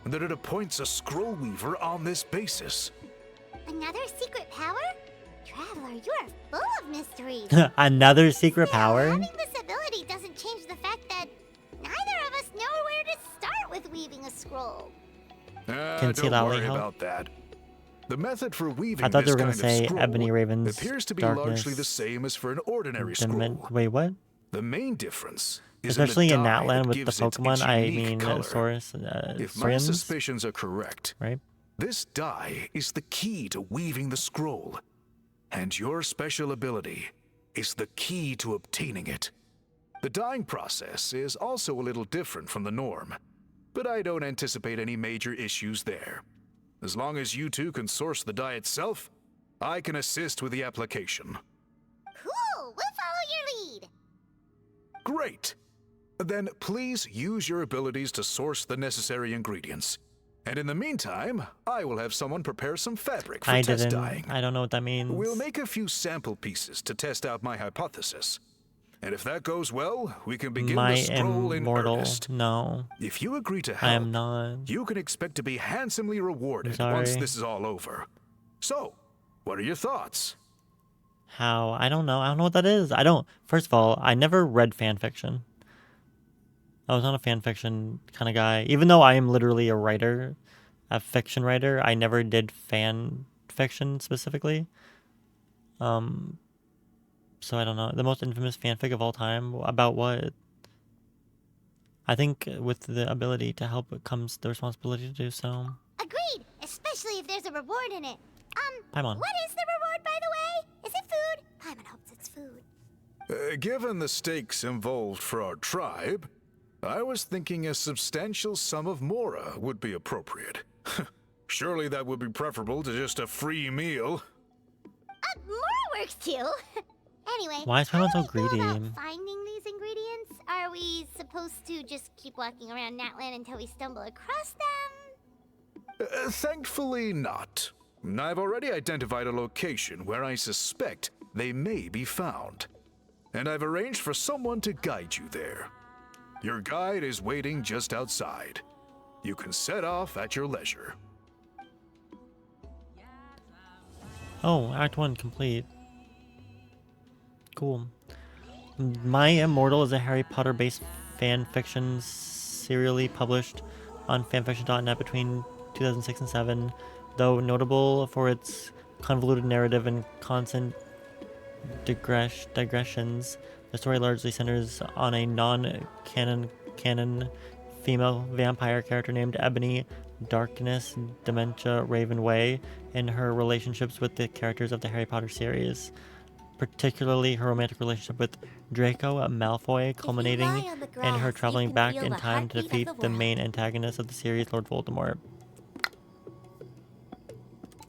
and that it appoints a scroll weaver on this basis. Another secret power? Traveler, you are full of mysteries. Another secret Still, power? having this ability doesn't change the fact that neither of us know where to start with weaving a scroll. Conceal Don't alley worry help? about that. The method for weaving I thought they this were gonna kind say of scroll Ebony Raven's appears to be darkness. largely the same as for an ordinary scroll. Wait, what? The main difference is Especially in the dye Natlan that with the gives it its Pokemon, I unique mean color. Saurus, If my Friends, suspicions are correct, right? this dye is the key to weaving the scroll, and your special ability is the key to obtaining it. The dyeing process is also a little different from the norm, but I don't anticipate any major issues there. As long as you two can source the dye itself, I can assist with the application. Cool, we'll follow your lead. Great! Then please use your abilities to source the necessary ingredients. And in the meantime, I will have someone prepare some fabric for I test didn't. dyeing. I don't know what that means. We'll make a few sample pieces to test out my hypothesis. And if that goes well, we can begin My the scroll in immortal. earnest. No, If you agree to I help, am not. you can expect to be handsomely rewarded Sorry. once this is all over. So, what are your thoughts? How? I don't know. I don't know what that is. I don't. First of all, I never read fan fiction. I was not a fan fiction kind of guy. Even though I am literally a writer, a fiction writer, I never did fan fiction specifically. So I don't know. The most infamous fanfic of all time? About what? I think with the ability to help comes the responsibility to do so. Agreed, especially if there's a reward in it. Paimon. What is the reward, by the way? Is it food? Paimon hopes it's food. Given the stakes involved for our tribe, I was thinking a substantial sum of mora would be appropriate. Surely that would be preferable to just a free meal. More works too. Anyway, Why is how everyone do so we go greedy? about finding these ingredients? Are we supposed to just keep walking around Natlan until we stumble across them? Thankfully not. I've already identified a location where I suspect they may be found. And I've arranged for someone to guide you there. Your guide is waiting just outside. You can set off at your leisure. Oh, Act 1 complete. Cool. My Immortal is a Harry Potter based fan fiction serially published on fanfiction.net between 2006 and 7, though notable for its convoluted narrative and constant digressions. The story largely centers on a non-canon female vampire character named Ebony Darkness Dementia Ravenway and her relationships with the characters of the Harry Potter series, particularly her romantic relationship with Draco Malfoy, culminating in her traveling back in time to defeat the main antagonist of the series, Lord Voldemort.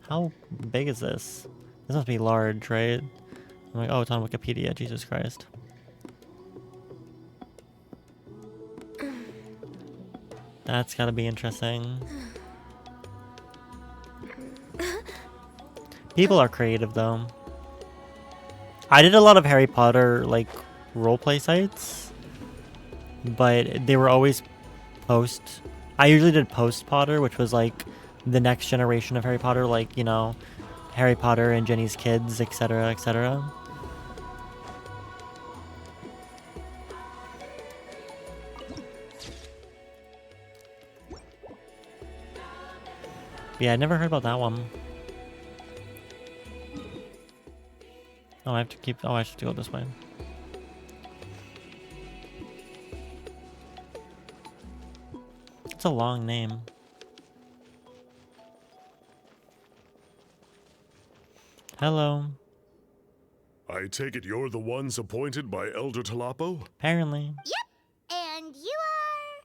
How big is this? This must be large, right? I'm like, oh, it's on Wikipedia. Jesus Christ. That's gotta be interesting. People are creative, though. I did a lot of Harry Potter, like, roleplay sites, but they were always post. I usually did post Potter, which was like the next generation of Harry Potter, like, you know, Harry Potter and Jenny's Kids, etc., etc. Yeah, I never heard about that one. Oh, I have to keep. Oh, I should go this way. It's a long name. Hello. I take it you're the ones appointed by Elder Talapo? Apparently. Yep. And you are?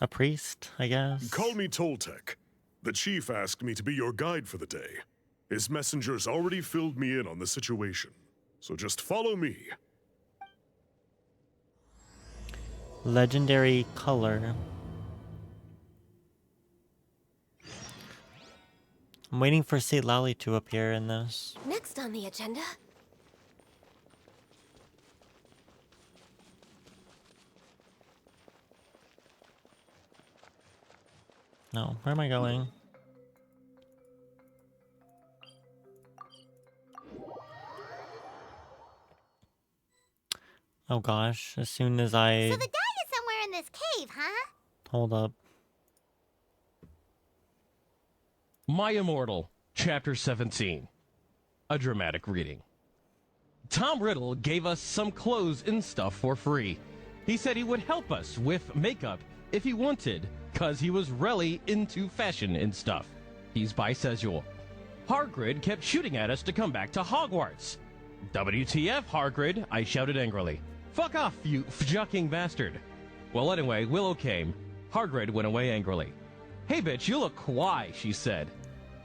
A priest, I guess. Call me Toltec. The chief asked me to be your guide for the day. His messengers already filled me in on the situation. So just follow me. Legendary color. I'm waiting for St. Lally to appear in this. Next on the agenda. No, where am I going? Oh gosh, as soon as I... So the guy is somewhere in this cave, huh? Hold up. My Immortal, Chapter 17. A dramatic reading. Tom Riddle gave us some clothes and stuff for free. He said he would help us with makeup if he wanted, cause he was really into fashion and stuff. He's bisexual. Hagrid kept shooting at us to come back to Hogwarts. WTF, Hagrid, I shouted angrily. Fuck off, you fucking bastard. Well, anyway, Willow came. Hagrid went away angrily. Hey, bitch, you look kawaii, she said.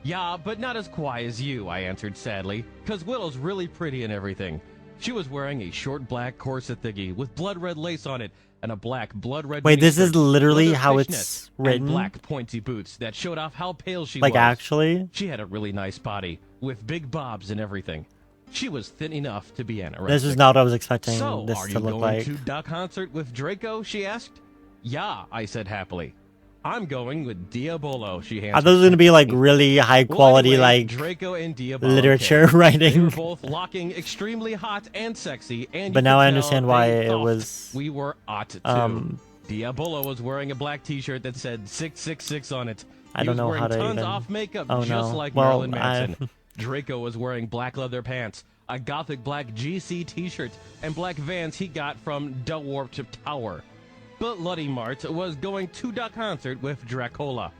Yeah, but not as kawaii as you, I answered sadly, cause Willow's really pretty and everything. She was wearing a short black corset thingy with blood red lace on it and a black blood red. Wait, this is literally leather how fishnets, it's written? and black pointy boots that showed off how pale she Like, was. actually? She had a really nice body with big bobs and everything. She was thin enough to be anorexic. This is not what I was expecting So, this are to you look going like. to the concert with Draco? She asked. Yeah, I said happily. I'm going with Diabolo, she answered. I thought it was going to be like really high quality, Well, anyway, like Draco and Diabolo literature came. writing. They were both looking extremely hot and sexy, and But you now could I tell understand why they it thought was, we were hot too. Diabolo was wearing a black T-shirt that said 666 on it. I He don't was know wearing how to tons even... off makeup, Oh, just no. like Well, Marilyn Manson. Draco was wearing black leather pants, a gothic black GC T-shirt, and black Vans he got from the Warped Tower. But Luddy Mart was going to the concert with Dracola.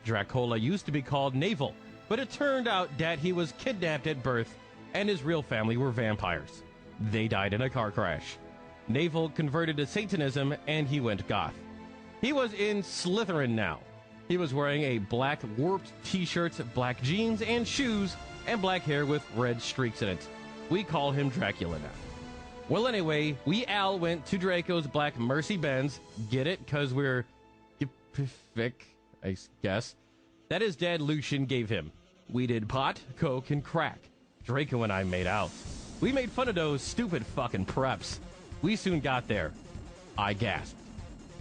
Dracola used to be called Navel, but it turned out that he was kidnapped at birth, and his real family were vampires. They died in a car crash. Navel converted to Satanism, and he went goth. He was in Slytherin now. He was wearing a black warped t-shirt, black jeans and shoes, and black hair with red streaks in it. We call him Dracula now. Well, anyway, we all went to Draco's Black Mercy Benz. Get it? Because we're Pacific, I guess. That his dad Lucian gave him. We did pot, coke, and crack. Draco and I made out. We made fun of those stupid fucking preps. We soon got there. I gasped.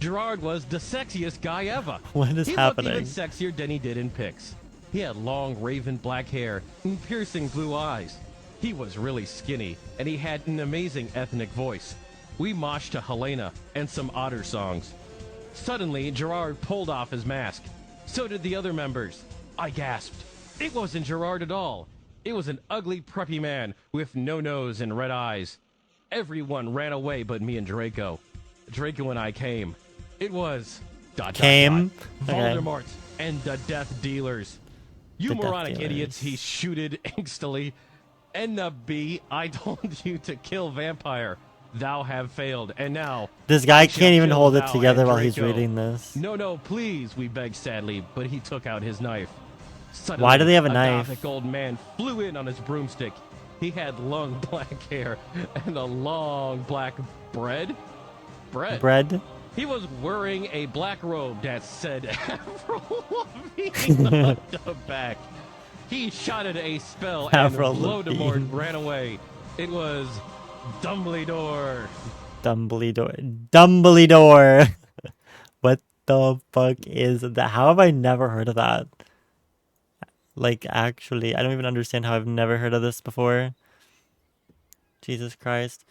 Gerard was the sexiest guy ever. What is happening? He looked even sexier than he did in pics. He had long raven black hair and piercing blue eyes. He was really skinny, and he had an amazing ethnic voice. We moshed to Helena and some Otter songs. Suddenly, Gerard pulled off his mask. So did the other members. I gasped. It wasn't Gerard at all. It was an ugly, preppy man with no nose and red eyes. Everyone ran away but me and Draco. Draco and I came. It was... Came? Okay. Voldemort and the Death Dealers. You The Death moronic Dealers. idiots, he shooted angstily. NB, I told you to kill vampire. Thou have failed, and now... This guy I shall can't even kill hold it thou together and while he's Draco. reading this. No, please, we begged sadly, but he took out his knife. Suddenly, Why do they have a knife? gothic old man flew in on his broomstick. He had long black hair and a long black bread. Bread? He was wearing a black robe that said Avril Lavigne on the back. He shouted a spell and Avril Voldemort Lavigne. ran away. It was Dumbledore. Dumbledore. What the fuck is that? How have I never heard of that? Like, actually, I don't even understand how I've never heard of this before. Jesus Christ.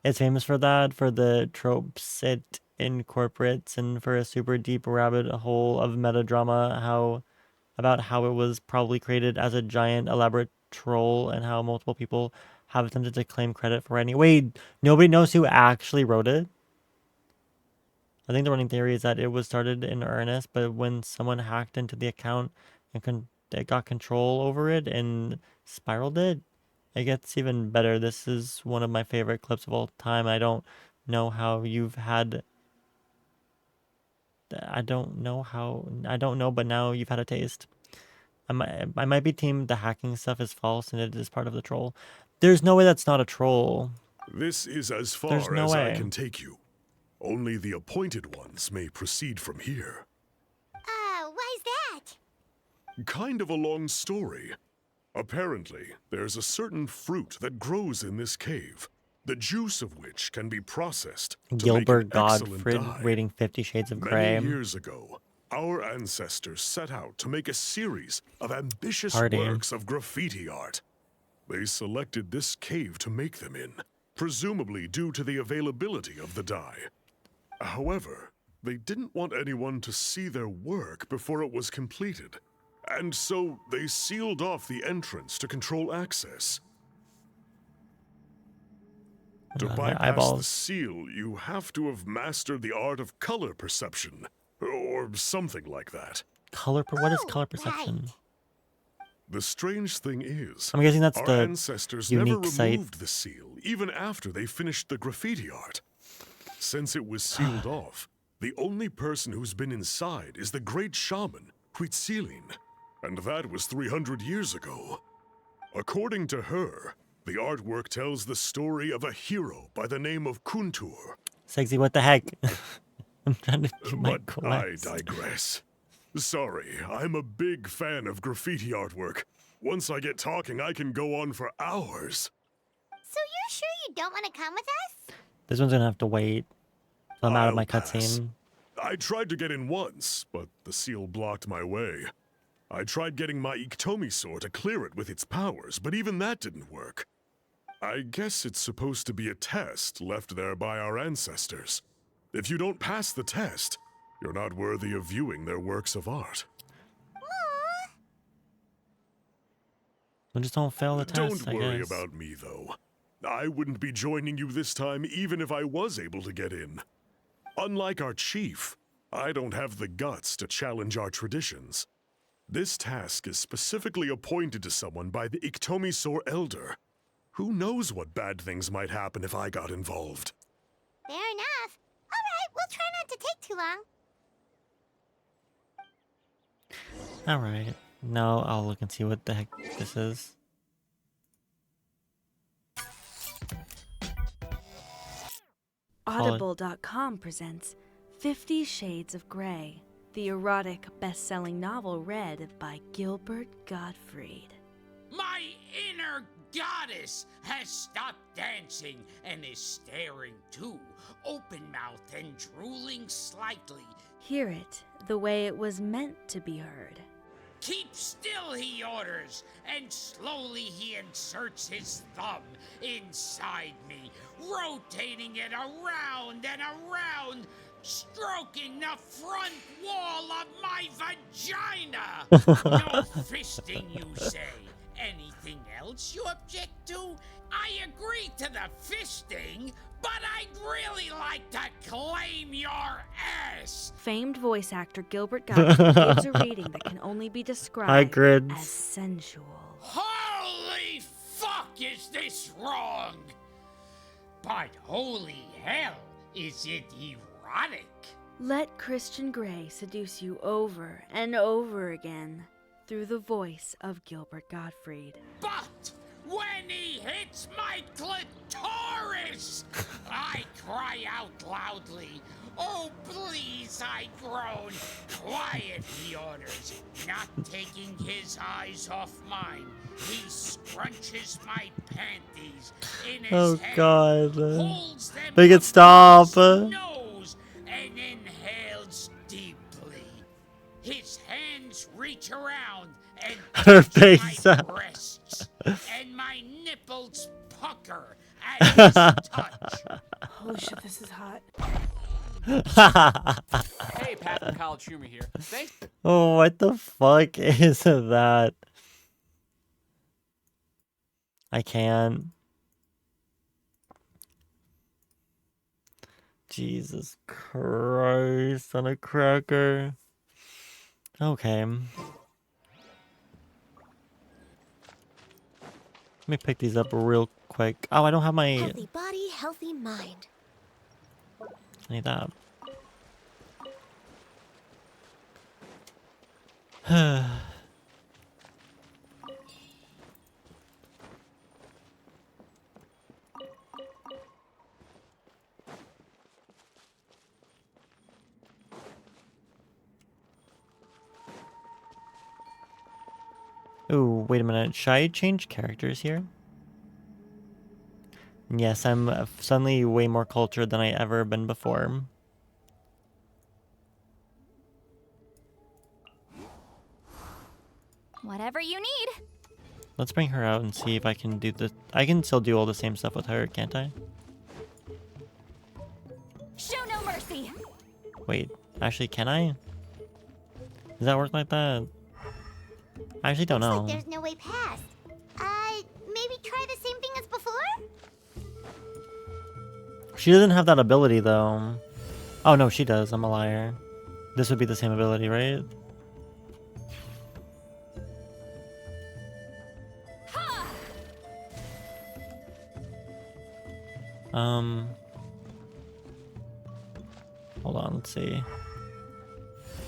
It's famous for that, for the tropes it incorporates, and for a super deep rabbit hole of metadrama about how it was probably created as a giant elaborate troll, and how multiple people have attempted to claim credit for writing it. Wait, nobody knows who actually wrote it? I think the running theory is that it was started in earnest, but when someone hacked into the account and they got control over it and spiraled it, it gets even better. This is one of my favorite clips of all time. I don't know how you've had... I don't know, but now you've had a taste. I might be team the hacking stuff is false and it is part of the troll. There's no way that's not a troll. This is as far There's no as way. I can take you. Only the appointed ones may proceed from here. Why's that? Kind of a long story. Apparently, there's a certain fruit that grows in this cave, the juice of which can be processed to Gilbert make an excellent Gottfried dye. reading 50 Shades of Grey. Many years ago, our ancestors set out to make a series of ambitious Party. works of graffiti art. They selected this cave to make them in, presumably due to the availability of the dye. However, they didn't want anyone to see their work before it was completed, and so they sealed off the entrance to control access. To my bypass the eyeballs. seal, you have to have mastered the art of color perception, or something like that. What is color perception? The strange thing is, I'm guessing that's our the ancestors never unique site. removed the seal, even after they finished the graffiti art. Since it was sealed off, the only person who's been inside is the great shaman, Huitzilin, and that was 300 years ago. According to her, the artwork tells the story of a hero by the name of Kuntur. Sexy, what the heck? I'm trying to do my But quest. I digress. Sorry, I'm a big fan of graffiti artwork. Once I get talking, I can go on for hours. So you're sure you don't want to come with us? This one's gonna have to wait. So I'm out of my I'll pass. cutscene. I tried to get in once, but the seal blocked my way. I tried getting my Iktomi to clear it with its powers, but even that didn't work. I guess it's supposed to be a test left there by our ancestors. If you don't pass the test, you're not worthy of viewing their works of art. I just don't fail the test, Don't worry I guess. about me, though. I wouldn't be joining you this time even if I was able to get in. Unlike our chief, I don't have the guts to challenge our traditions. This task is specifically appointed to someone by the Iktomi Elder. Who knows what bad things might happen if I got involved? Fair enough. Alright, we'll try not to take too long. Alright. Now I'll look and see what the heck this is. Audible.com presents 50 Shades of Grey, the erotic best-selling novel read by Gilbert Gottfried. My inner goddess has stopped dancing and is staring too, open-mouthed and drooling slightly. Hear it the way it was meant to be heard. Keep still, he orders, and slowly he inserts his thumb inside me, rotating it around and around, stroking the front wall of my vagina. No fisting, you say? Anything else you object to? I agree to the fisting, but I'd really like to claim your ass. Famed voice actor Gilbert Gottfried gives a reading that can only be described as sensual. Holy fuck, is this wrong? But holy hell, is it erotic? Let Christian Grey seduce you over and over again through the voice of Gilbert Gottfried. But when he hits my clitoris, I cry out loudly. Oh, please, I groan. Quiet, he orders, not taking his eyes off mine. He scrunches my panties in his hand, holds them Make it up stop. to his nose, and inhales deeply. His hands reach around and Her touch face. my breasts, and my nipples pucker at his touch. Holy shit, this is hot. Hey, Patrick Kyle Schumer here. Thanks. Oh, what the fuck is that? I can't. Jesus Christ on a cracker. Okay. Let me pick these up real quick. Oh, I don't have my... Healthy body, healthy mind. I need that. Ooh, wait a minute. Should I change characters here? Yes, I'm suddenly way more cultured than I ever been before. Whatever you need. Let's bring her out and see if I can do the... I can still do all the same stuff with her, can't I? Show no mercy. Wait, actually, can I? Does that work like that? I actually don't know. Looks like there's no way past. Maybe try the same thing as before? She doesn't have that ability, though. Oh, no, she does. I'm a liar. This would be the same ability, right? Hold on, let's see.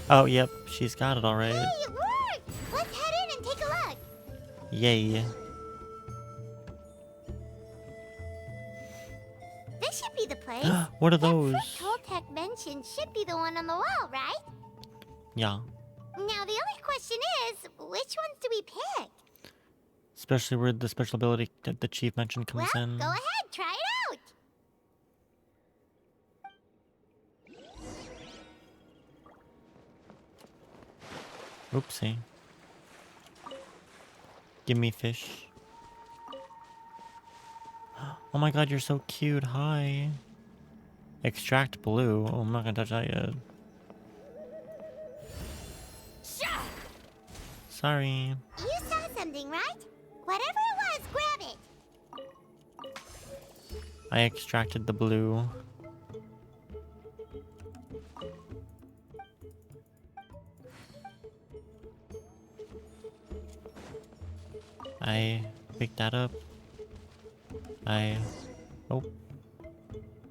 Oh, yep, she's got it all right. Hey, it worked! Let's head in and take a look. Yay. This should be the place. What are That those? first Toltec mentioned should be the one on the wall, right? Yeah. Now the only question is, which ones do we pick? Especially where the special ability that the chief mentioned comes Well, in. go ahead, try it out. Oopsie. Give me fish. Oh my god, you're so cute. Hi. Extract blue. Oh, I'm not gonna touch that yet. Sorry. You saw something, right? Whatever it was, grab it. I extracted the blue. I picked that up. Oh.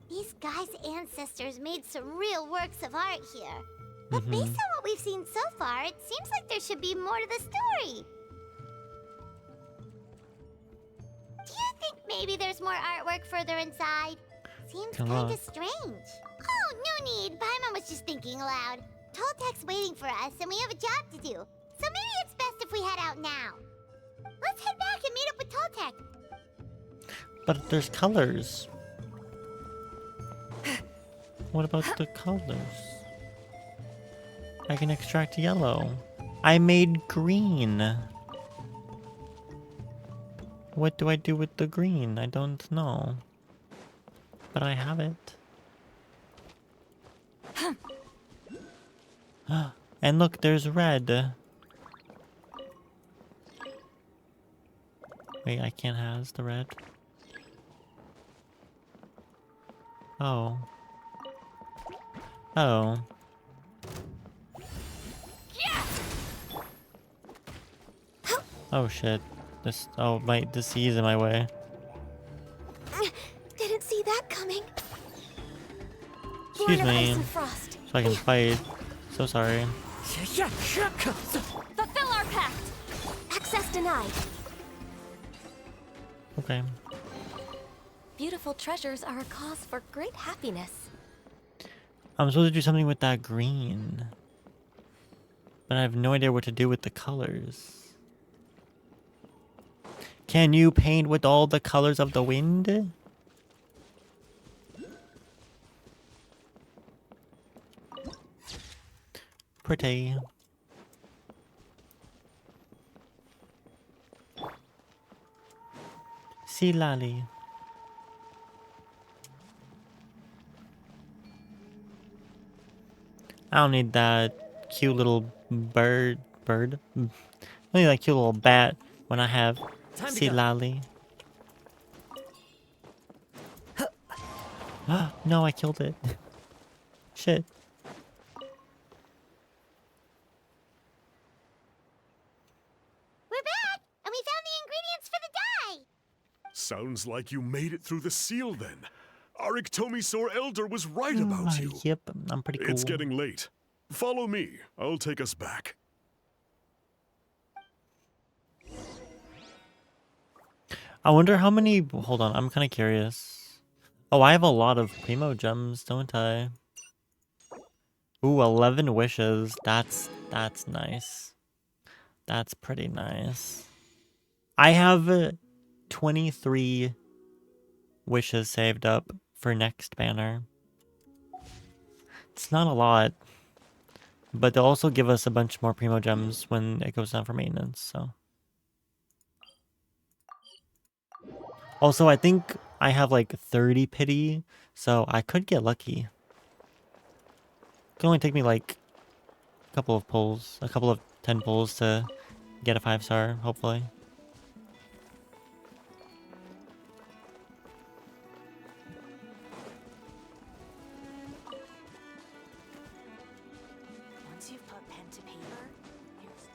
These guys' ancestors made some real works of art here. But based on what we've seen so far, it seems like there should be more to the story. Do you think maybe there's more artwork further inside? Seems Come kinda on. strange. Oh, no need. Paimon was just thinking aloud. Toltek's waiting for us, and we have a job to do. So maybe it's best if we head out now. Let's head back and meet up with Toltek. But there's colors. What about the colors? I can extract yellow. I made green. What do I do with the green? I don't know. But I have it. And look, there's red. Wait, I can't have the red. Oh. Oh. Oh shit. This, oh, the sea's in my way. Didn't see that coming. Excuse Born of ice me. and frost. So I can fight. So sorry. Fulfill our pact. Access denied. Okay. Beautiful treasures are a cause for great happiness. I'm supposed to do something with that green. But I have no idea what to do with the colors. Can you paint with all the colors of the wind? Pretty. Sea lally. I don't need that cute little bird. I need that cute little bat when I have sea lally. No, I killed it. Shit. We're back, and we found the ingredients for the dye. Sounds like you made it through the seal then. Our Iktomi Elder was right about you. Yep, I'm pretty cool. It's getting late. Follow me. I'll take us back. I wonder how many... Hold on, I'm kind of curious. Oh, I have a lot of Primo gems, don't I? Ooh, 11 wishes. That's nice. That's pretty nice. I have 23 wishes saved up for next banner. It's not a lot. But they'll also give us a bunch more Primo gems when it goes down for maintenance, so... Also, I think I have like 30 pity, so I could get lucky. It could only take me like a couple of pulls, a couple of 10 pulls to get a 5-star, hopefully. Once you've put pen to paper, here's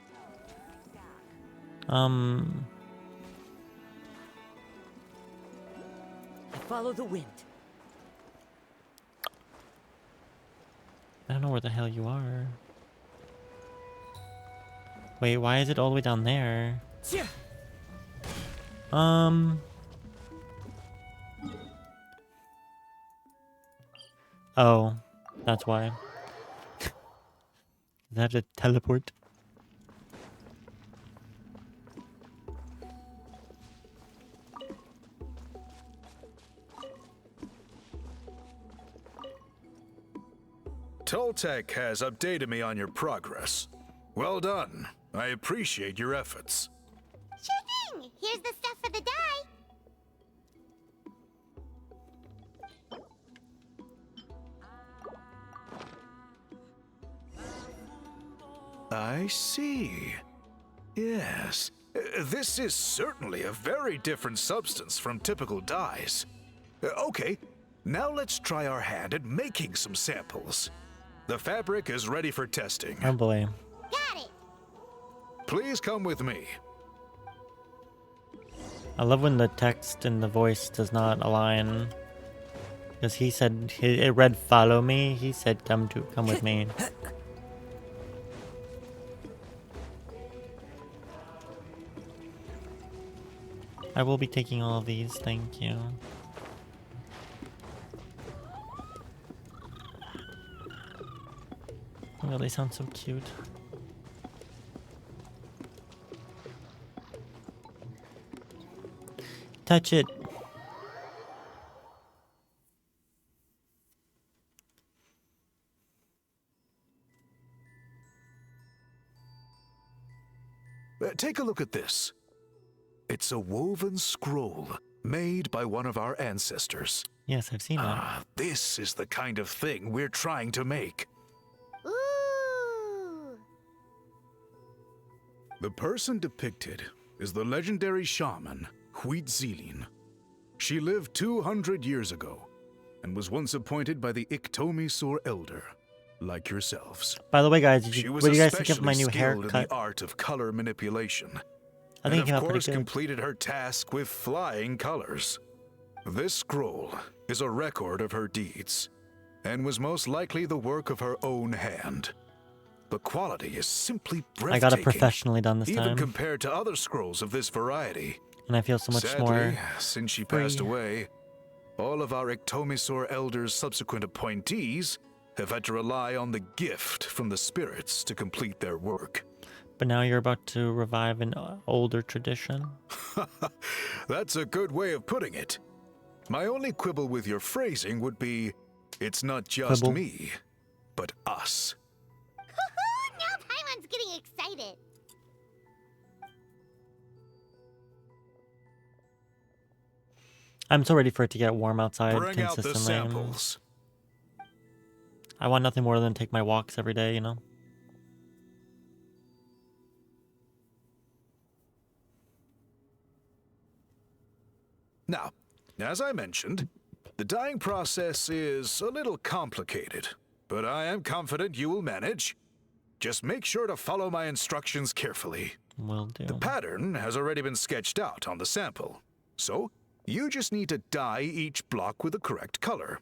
Follow the wind. I don't know where the hell you are. Wait, why is it all the way down there? Oh, that's why. Is that a teleport? Toltek has updated me on your progress. Well done. I appreciate your efforts. Sure thing. Here's the stuff for the dye. I see. Yes. This is certainly a very different substance from typical dyes. Okay, now let's try our hand at making some samples. The fabric is ready for testing. Oh boy. Got it. Please come with me. I love when the text and the voice does not align. Because he said, it read follow me, he said come with me. I will be taking all of these, thank you. Oh, they sound so cute. Touch it. Take a look at this. It's a woven scroll made by one of our ancestors. Yes, I've seen that. This is the kind of thing we're trying to make. Ooh. The person depicted is the legendary shaman, Huitzilin. She lived 200 years ago and was once appointed by the Iktomi-Sur Elder, like yourselves. By the way, guys, She what was do you guys think of especially my new skilled in haircut? the art of color manipulation. I think it and came of out pretty course good. completed her task with flying colors. This scroll is a record of her deeds, and was most likely the work of her own hand. The quality is simply breathtaking. I got it professionally done this even time. compared to other scrolls of this variety. And I feel so much Sadly, more since she free. passed away, all of our Iktomi-Sur Elders' subsequent appointees have had to rely on the gift from the spirits to complete their work. But now you're about to revive an older tradition. That's a good way of putting it. My only quibble with your phrasing would be, it's not just Quibble? me, but us. Now Paimon's getting excited. I'm so ready for it to get warm outside Bring out the consistently. samples. I want nothing more than to take my walks every day, you know? Now, as I mentioned, the dyeing process is a little complicated, but I am confident you will manage. Just make sure to follow my instructions carefully. Will do. The pattern has already been sketched out on the sample, so you just need to dye each block with the correct color.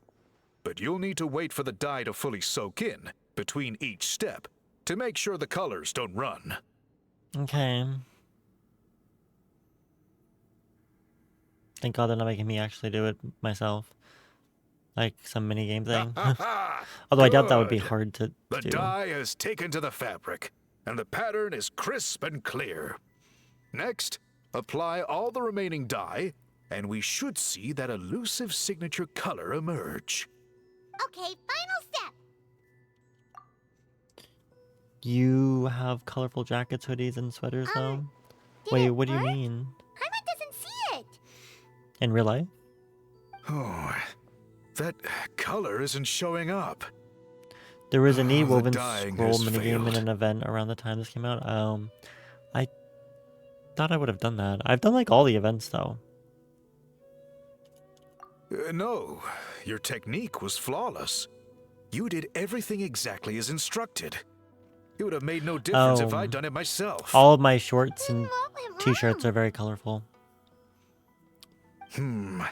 But you'll need to wait for the dye to fully soak in between each step to make sure the colors don't run. Okay. Thank God they're not making me actually do it myself. Like some minigame thing. Although I doubt that would be Good. hard to The do. dye is taken to the fabric, and the pattern is crisp and clear. Next, apply all the remaining dye, and we should see that elusive signature color emerge. Okay, final step. You have colorful jackets, hoodies, and sweaters, though? Wait, what do you mean? Paimon doesn't see it. In real life? Oh, that color isn't showing up. There was a neat The woven dyeing scroll has minigame in failed. an event around the time this came out. I thought I would have done that. I've done like all the events though. No, your technique was flawless. You did everything exactly as instructed. It would have made no difference if I'd done it myself. All of my shorts and t-shirts are very colorful. Hmm.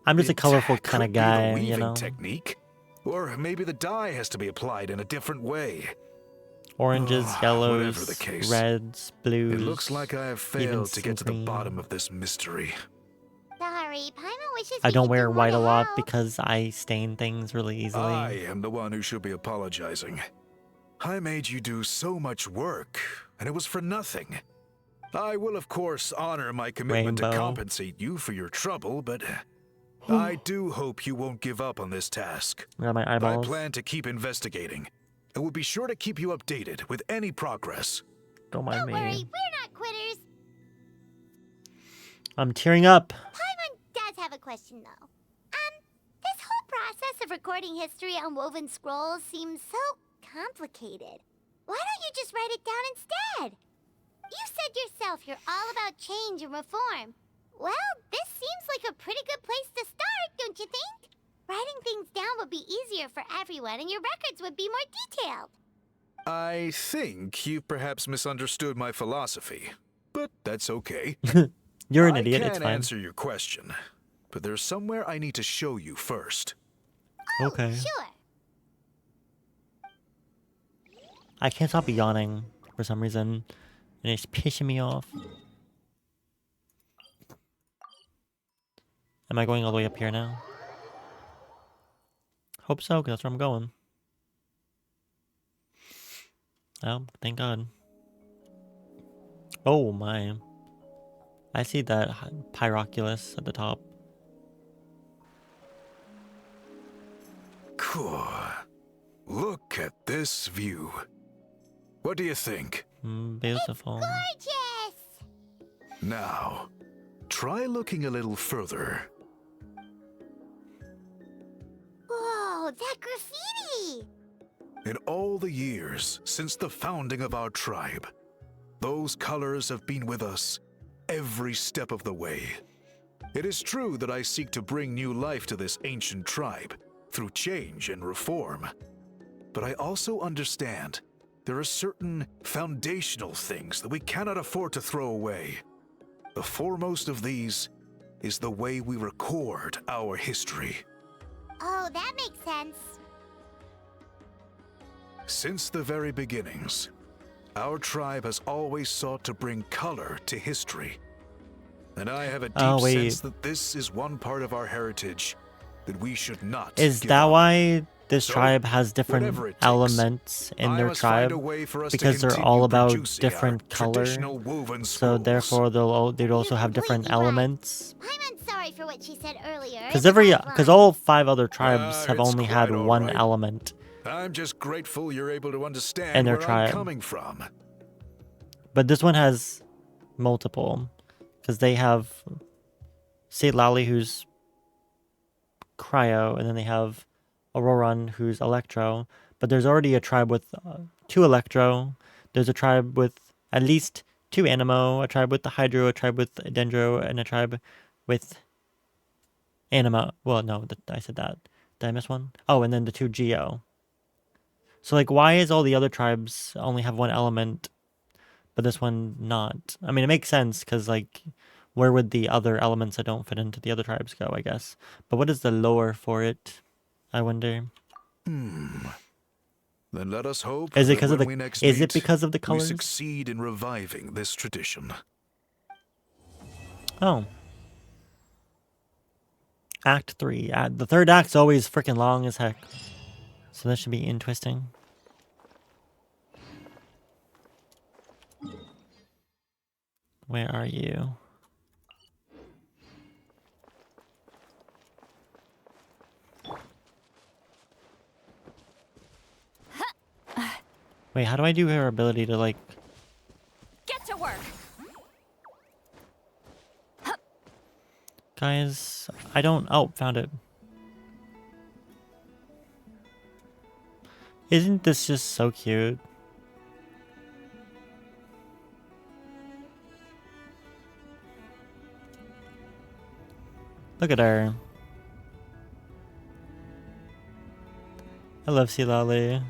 I'm just a It colorful kind could of be the guy, you weaving know. technique. Or maybe the dye has to be applied in a different way. Oranges, Whatever yellows, the case, reds, blues. It looks like I have even failed to get to the some bottom of this mystery. Sorry, Paimon wishes I we don't could wear do more white to a lot help. because I stain things really easily. I am the one who should be apologizing. I made you do so much work, and it was for nothing. I will, of course, honor my commitment Rainbow. to compensate you for your trouble, but I do hope you won't give up on this task. Got my I eyeballs. plan to keep investigating, and will be sure to keep you updated with any progress. Don't mind Don't me. worry, we're not quitters. I'm tearing up. Paimon does have a question, though. This whole process of recording history on woven scrolls seems so complicated. Why don't you just write it down instead? You said yourself you're all about change and reform. Well, this seems like a pretty good place to start, don't you think? Writing things down would be easier for everyone, and your records would be more detailed. I think you've perhaps misunderstood my philosophy, but that's okay. You're an idiot, I it's can fine. answer your question, but there's somewhere I need to show you first. Okay. Sure. I can't stop yawning for some reason, and it's pissing me off. Am I going all the way up here now? Hope so, because that's where I'm going. Oh, thank God. Oh my. I see that Pyroculus at the top. Cool. Look at this view. What do you think? Beautiful. Gorgeous! Now, try looking a little further. Whoa, that graffiti! In all the years since the founding of our tribe, those colors have been with us every step of the way. It is true that I seek to bring new life to this ancient tribe through change and reform. But I also understand there are certain foundational things that we cannot afford to throw away. The foremost of these is the way we record our history. Oh, that makes sense. Since the very beginnings, our tribe has always sought to bring color to history. And I have a deep sense that this is one part of our heritage that we should not Is give that up. why this So, tribe has different whatever it takes, elements in I their must find tribe? a way for us to Because they're continue all about producing our different color. traditional woven So scrolls. therefore they'd also have different elements. I'm sorry for what she said earlier. Because all 5 other tribes have it's only had quite all one right. element I'm just grateful you're able to understand in their where tribe. I'm coming from. But this one has multiple. Because they have Seilali, who's Cryo, and then they have Auroran, who's Electro. But there's already a tribe with 2 Electro. There's a tribe with at least 2 Animo, a tribe with the Hydro, a tribe with Dendro, and a tribe with Animo. Well, no, I said that. Did I miss one? Oh, and then the 2 Geo. So, like, why is all the other tribes only have 1 element, but this one not? I mean, it makes sense, because, like, where would the other elements that don't fit into the other tribes go, I guess? But what is the lore for it, I wonder? Then let us hope Is it that because of when the- we next is it meet, because of the we colors? succeed in reviving this tradition. Oh. Act 3. The third act's always freaking long as heck. So this should be interesting. Where are you? Wait, how do I do her ability to, like... Get to work. Guys, I don't... Oh, found it. Isn't this just so cute? Look at her. I love Seilali.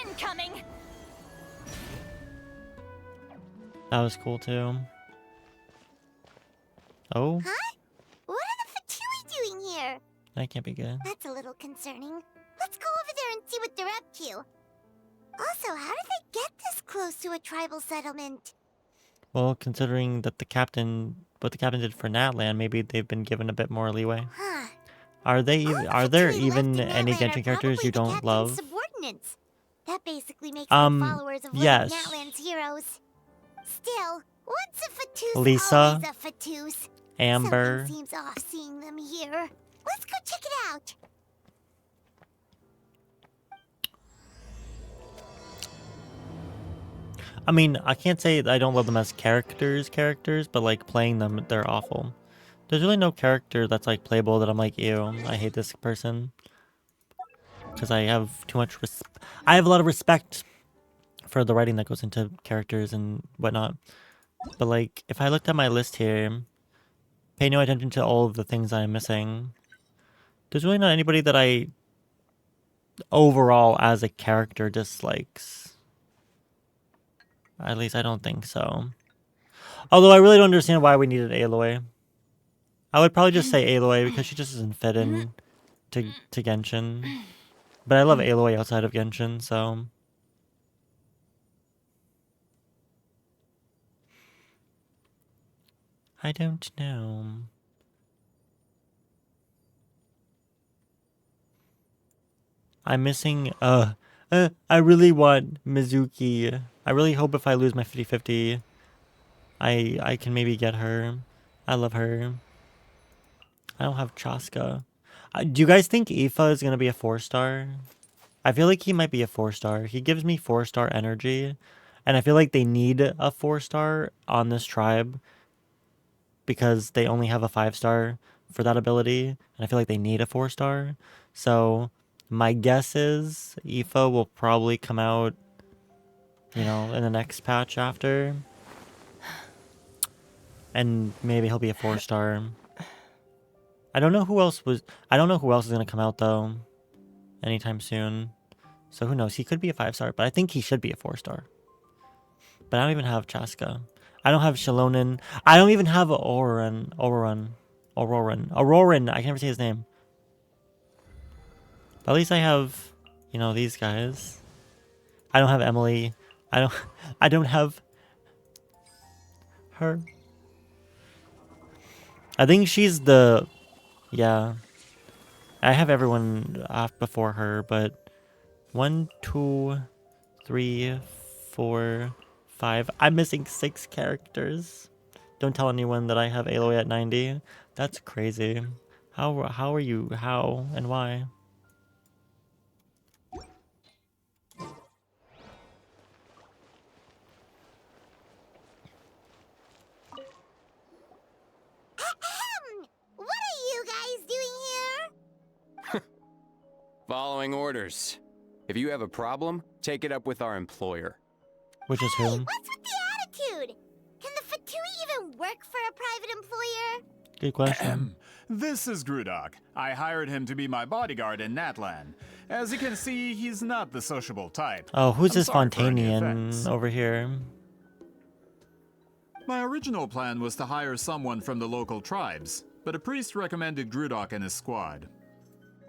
Incoming. That was cool too. Oh, Huh? What are the Fatui doing here? that can't be good. That's a little concerning. Let's go over there and see what they're up to. Also, how did they get this close to a tribal settlement? Well, considering that what the captain did for Natlan, maybe they've been given a bit more leeway. Huh. Are there even any Natlan Genshin are characters you probably the don't captain's love? subordinates. That basically makes them followers of one yes. of Natlan's heroes. Still, once a Fatus, Lisa, always a Fatus. Amber. Something seems off seeing them here. Let's go check it out. I mean, I can't say I don't love them as characters, but like playing them, they're awful. There's really no character that's like playable that I'm like, ew, I hate this person. Because I have too much I have a lot of respect for the writing that goes into characters and whatnot. But like, if I looked at my list here, pay no attention to all of the things I'm missing, there's really not anybody that I overall as a character dislikes. At least I don't think so. Although I really don't understand why we needed Aloy. I would probably just say Aloy because she just doesn't fit in to Genshin. But I love Aloy outside of Genshin, so... I don't know. I'm missing, I really want Mizuki. I really hope if I lose my 50-50, I can maybe get her. I love her. I don't have Chaska. Do you guys think Aoife is going to be a 4-star? I feel like he might be a 4-star. He gives me 4-star energy. And I feel like they need a 4-star on this tribe. Because they only have a 5-star for that ability. And I feel like they need a 4-star. So my guess is Aoife will probably come out, you know, in the next patch after. And maybe he'll be a 4-star. I don't know who else is gonna come out though anytime soon. So who knows? He could be a 5-star, but I think he should be a 4-star. But I don't even have Chaska. I don't have Shalonen. I don't even have Auroran. I can never say his name. But at least I have, you know, these guys. I don't have Emily. I don't have her. I think she's the... Yeah. I have everyone off before her, but 1, 2, 3, 4, 5. I'm missing 6 characters. Don't tell anyone that I have Aloy at 90. That's crazy. How are you? How and why? What are you guys doing here? Following orders. If you have a problem, take it up with our employer. Which is whom? What's with the attitude? Can the Fatui even work for a private employer? Good question. This is Grudock. I hired him to be my bodyguard in Natlan. As you can see, he's not the sociable type. Oh, who's I'm this sorry for any Fontanian offense. over here? My original plan was to hire someone from the local tribes, but a priest recommended Grudock and his squad.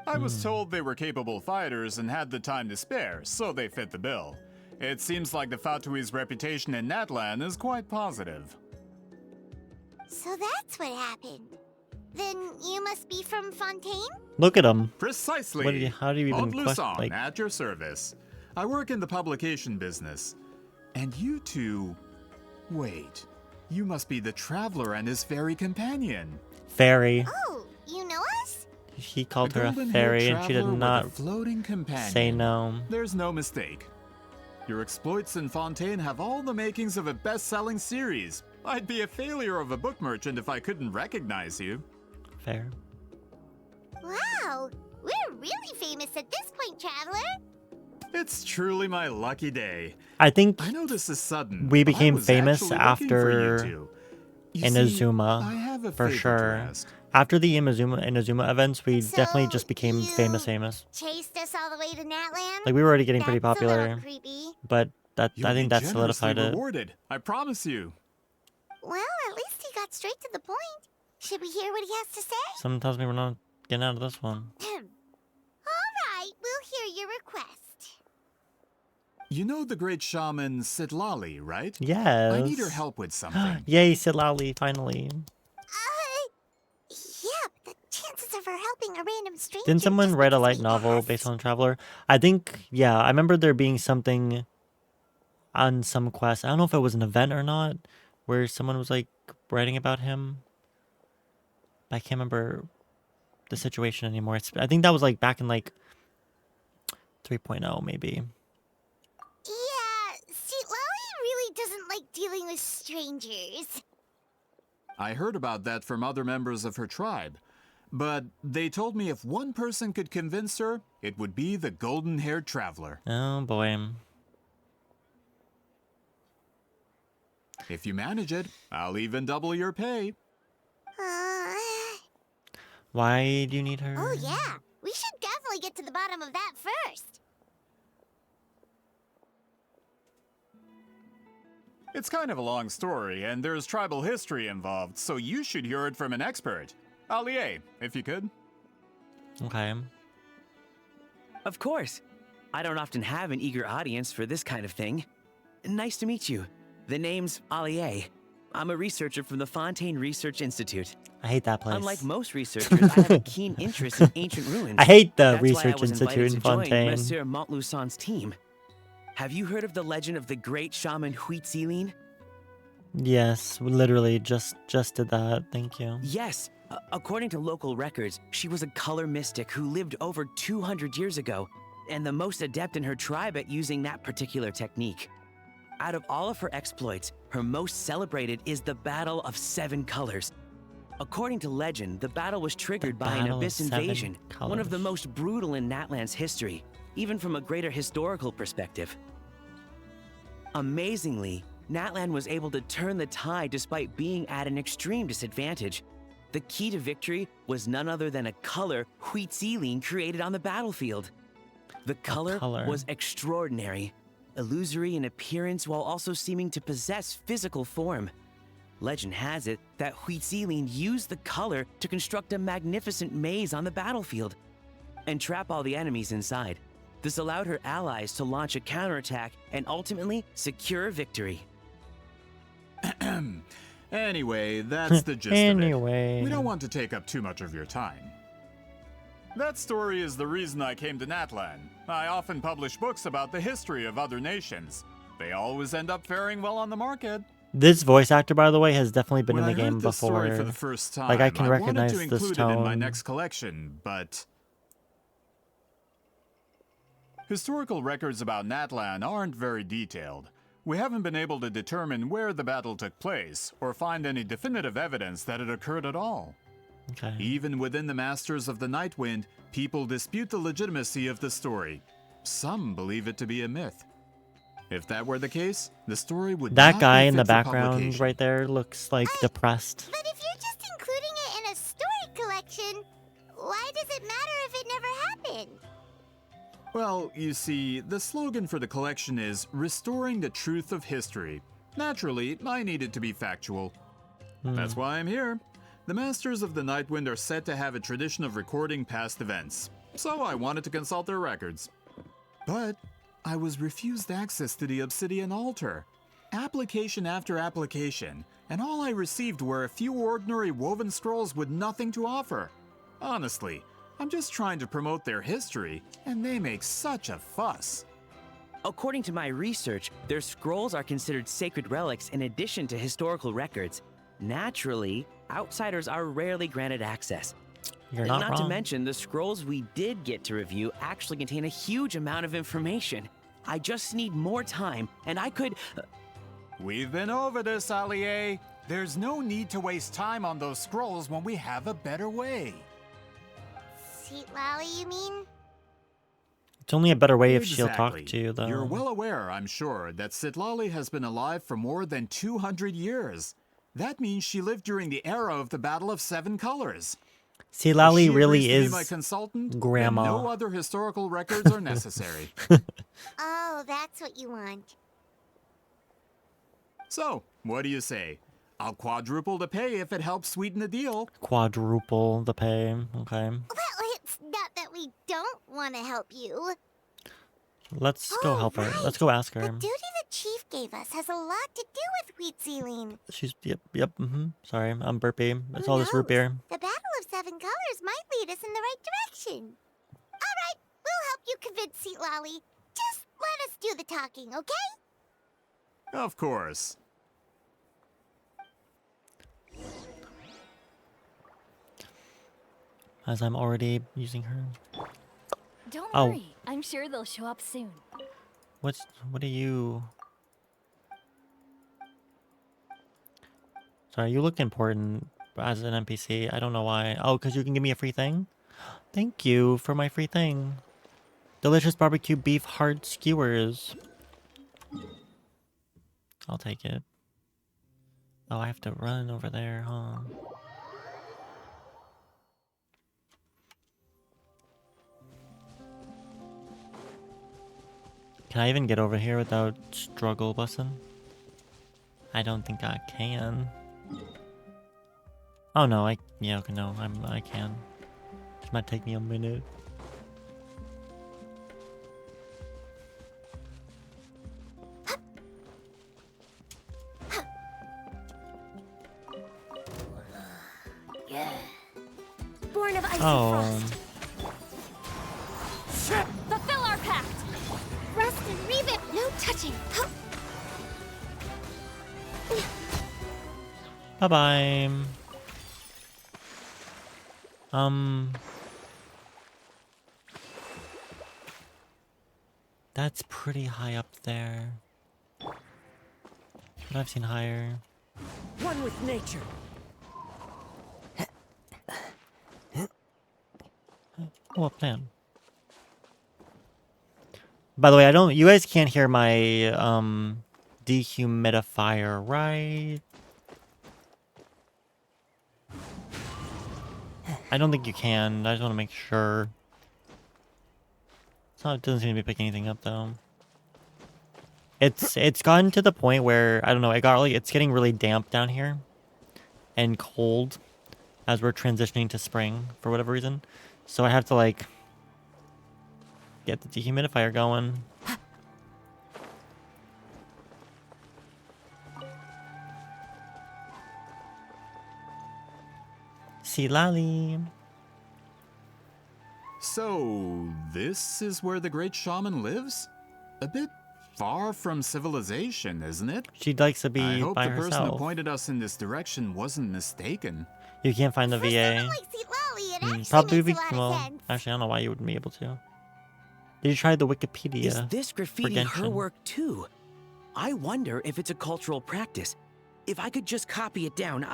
I was told they were capable fighters and had the time to spare, so they fit the bill. It seems like the Fatui's reputation in Natlan is quite positive. So that's what happened. Then you must be from Fontaine? Look at him. Precisely. How do you even Old Lusong, like? at your service. I work in the publication business. And you two... Wait. You must be the traveler and his fairy companion. Fairy. Oh, you know us? He called The her a golden-haired fairy, and she did traveler with a not floating companion. say no. There's no mistake. Your exploits in Fontaine have all the makings of a best-selling series. I'd be a failure of a book merchant if I couldn't recognize you. Fair. Wow, we're really famous at this point, Traveler. It's truly my lucky day. I think I know this is sudden. we but I became was famous actually looking for you after two. You see, I Inazuma, have a for favor to sure. ask. After the Inazuma events, we definitely just became famous. Chased us all the way to Natlan? Like we were already getting pretty That's a popular, little creepy. but I You'll think be that generously solidified it. rewarded. I promise you. Well, at least he got straight to the point. Should we hear what he has to say? Someone tells me we're not getting out of this one. All right, we'll hear your request. You know the great shaman Sidlali, right? Yes. I need her help with something. Yay, Sidlali, finally. Yeah, but the chances of her helping a random stranger... Didn't someone write a light novel based on Traveler? I think, yeah, I remember there being something on some quest. I don't know if it was an event or not, where someone was like writing about him. I can't remember the situation anymore. I think that was like back in like 3.0 maybe. Yeah, see, Lally really doesn't like dealing with strangers. I heard about that from other members of her tribe. But they told me if one person could convince her, it would be the golden-haired traveler. Oh boy. If you manage it, I'll even double your pay. Why do you need her? Oh yeah, we should definitely get to the bottom of that first. It's kind of a long story, and there's tribal history involved, so you should hear it from an expert. Allier, if you could. Okay. Of course. I don't often have an eager audience for this kind of thing. Nice to meet you. The name's Allier. I'm a researcher from the Fontaine Research Institute. I hate that place. Unlike most researchers, I have a keen interest in ancient ruins. I hate the That's Research why I was Institute invited in to join Fontaine. Monsieur Montluçon's team. Have you heard of the legend of the great shaman Huitzilin? Yes, literally just did that. Thank you. Yes. According to local records, she was a color mystic who lived over 200 years ago, and the most adept in her tribe at using that particular technique. Out of all of her exploits, her most celebrated is the Battle of Seven Colors. According to legend, the battle was triggered by an Battle of abyss Seven invasion, one of the Colors. most brutal in Natlan's history, even from a greater historical perspective. Amazingly, Natlan was able to turn the tide despite being at an extreme disadvantage. The key to victory was none other than a color Huitzilin created on the battlefield. The color was extraordinary, illusory in appearance while also seeming to possess physical form. Legend has it that Huitzilin used the color to construct a magnificent maze on the battlefield and trap all the enemies inside. This allowed her allies to launch a counterattack and ultimately secure victory. Anyway, that's the gist of it. We don't want to take up too much of your time. That story is the reason I came to Natlan. I often publish books about the history of other nations. They always end up faring well on the market. This voice actor, by the way, has definitely been When in the I game heard this before. story for the first time, Like I can recognize wanted to this include it in my tone. next collection, but historical records about Natlan aren't very detailed. We haven't been able to determine where the battle took place or find any definitive evidence that it occurred at all. Okay. Even within the Masters of the Nightwind, people dispute the legitimacy of the story. Some believe it to be a myth. If that were the case, the story would That not guy be in the fit for background publication. right there looks like depressed. But if you're just including it in a story collection, why does it matter if it never happened? Well, you see, the slogan for the collection is Restoring the Truth of History. Naturally, I need it to be factual. That's why I'm here. The Masters of the Nightwind are said to have a tradition of recording past events, so I wanted to consult their records. But I was refused access to the Obsidian Altar. Application after application, and all I received were a few ordinary woven scrolls with nothing to offer. Honestly, I'm just trying to promote their history, and they make such a fuss. According to my research, their scrolls are considered sacred relics in addition to historical records. Naturally, outsiders are rarely granted access. You're not to wrong. mention, the scrolls we did get to review actually contain a huge amount of information. I just need more time, and I could... We've been over this, Allier. There's no need to waste time on those scrolls when we have a better way. Seat Lally, you mean? It's only a better way if she'll talk Exactly. to you, though. You're well aware, I'm sure, that Sitlali has been alive for more than 200 years. That means she lived during the era of the Battle of Seven Colors. See, Lally If she really agrees to be is my consultant, then grandma. no other historical records are necessary. Oh, that's what you want. So, what do you say? I'll quadruple the pay if it helps sweeten the deal. Quadruple the pay. Okay. Well, it's not that we don't want to help you. Let's go help her. Let's go ask her. The duty the chief gave us has a lot to do with Huitzilin. She's yep. Sorry, I'm burpy. It's all this root beer. The Battle of Seven Colors might lead us in the right direction. All right, we'll help you convince Seat Lally. Just let us do the talking, okay? Of course. As I'm already using her. Don't Oh. worry. I'm sure they'll show up soon. What are you? Sorry, you look important as an NPC. I don't know why. Oh, because you can give me a free thing? Thank you for my free thing. Delicious barbecue beef hard skewers. I'll take it. Oh, I have to run over there, huh? Can I even get over here without struggle busting? I don't think I can. Oh no, yeah, okay, no, I can. This might take me a minute. Born of icy Oh. frost. Fulfill our pact. Rust and revamp, no touching. Bye bye. That's pretty high up there. But I've seen higher. One with nature. Oh, a plan. By the way, you guys can't hear my dehumidifier, right? I don't think you can. I just want to make sure. It doesn't seem to be picking anything up though. It's gotten to the point where I don't know. It's getting really damp down here, and cold, as we're transitioning to spring for whatever reason. So I have to like get the dehumidifier going. Sealali. So, this is where the great shaman lives? A bit far from civilization, isn't it? She likes to be I hope by the person who herself. pointed us in this direction wasn't mistaken. You can't find the VA. Probably well, actually, I don't know why you wouldn't be able to. Did you try the Wikipedia? Is this graffiti for her Genshin? work too? I wonder if it's a cultural practice. If I could just copy it down,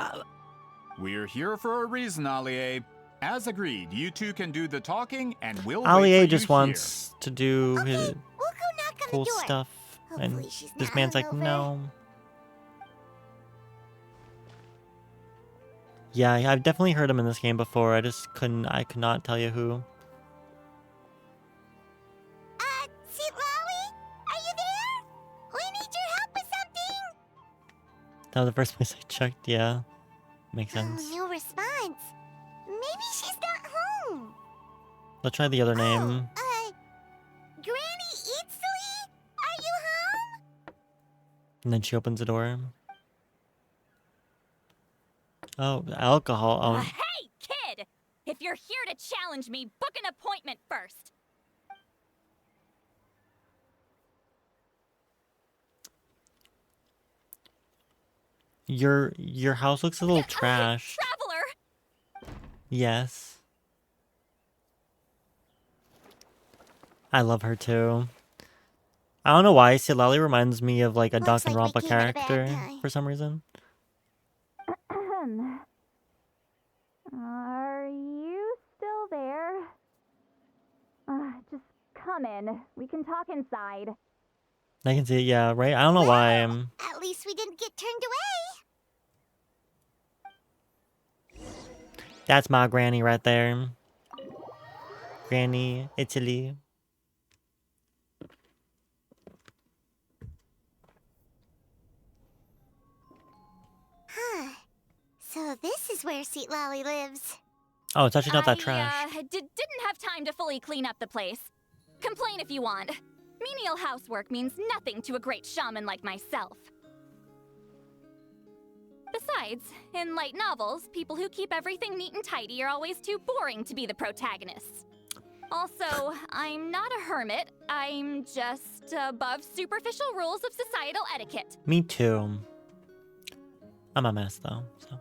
We're here for a reason, Allie. As agreed, you two can do the talking, and we'll Ali wait A for just you here. wants to do his cool door. stuff, and Hopefully she's this not man's like, hungover. no. Yeah, I've definitely heard him in this game before. I could not tell you who. Silawi, are you there? We need your help with something. That was the first place I checked. Yeah, makes sense. No response. Maybe she's not home. Let's try the other name. Granny Itzli, are you home? And then she opens the door. Oh, alcohol. Oh, Hey, kid! If you're here to challenge me, book an appointment first. your house looks a little trash. Traveler! Yes. I love her too. I don't know why Silali reminds me of like a Danganronpa character for some reason. Are you still there? Just come in. We can talk inside. I can see it, yeah, right? I don't know why I'm... At least we didn't get turned away. That's my granny right there. Granny Italy. Huh. So this is where Sitlali lives. Oh, it's actually not that I trash. didn't have time to fully clean up the place. Complain if you want. Menial housework means nothing to a great shaman like myself. Besides, in light novels, people who keep everything neat and tidy are always too boring to be the protagonists. Also, I'm not a hermit. I'm just above superficial rules of societal etiquette. Me too. I'm a mess though, so.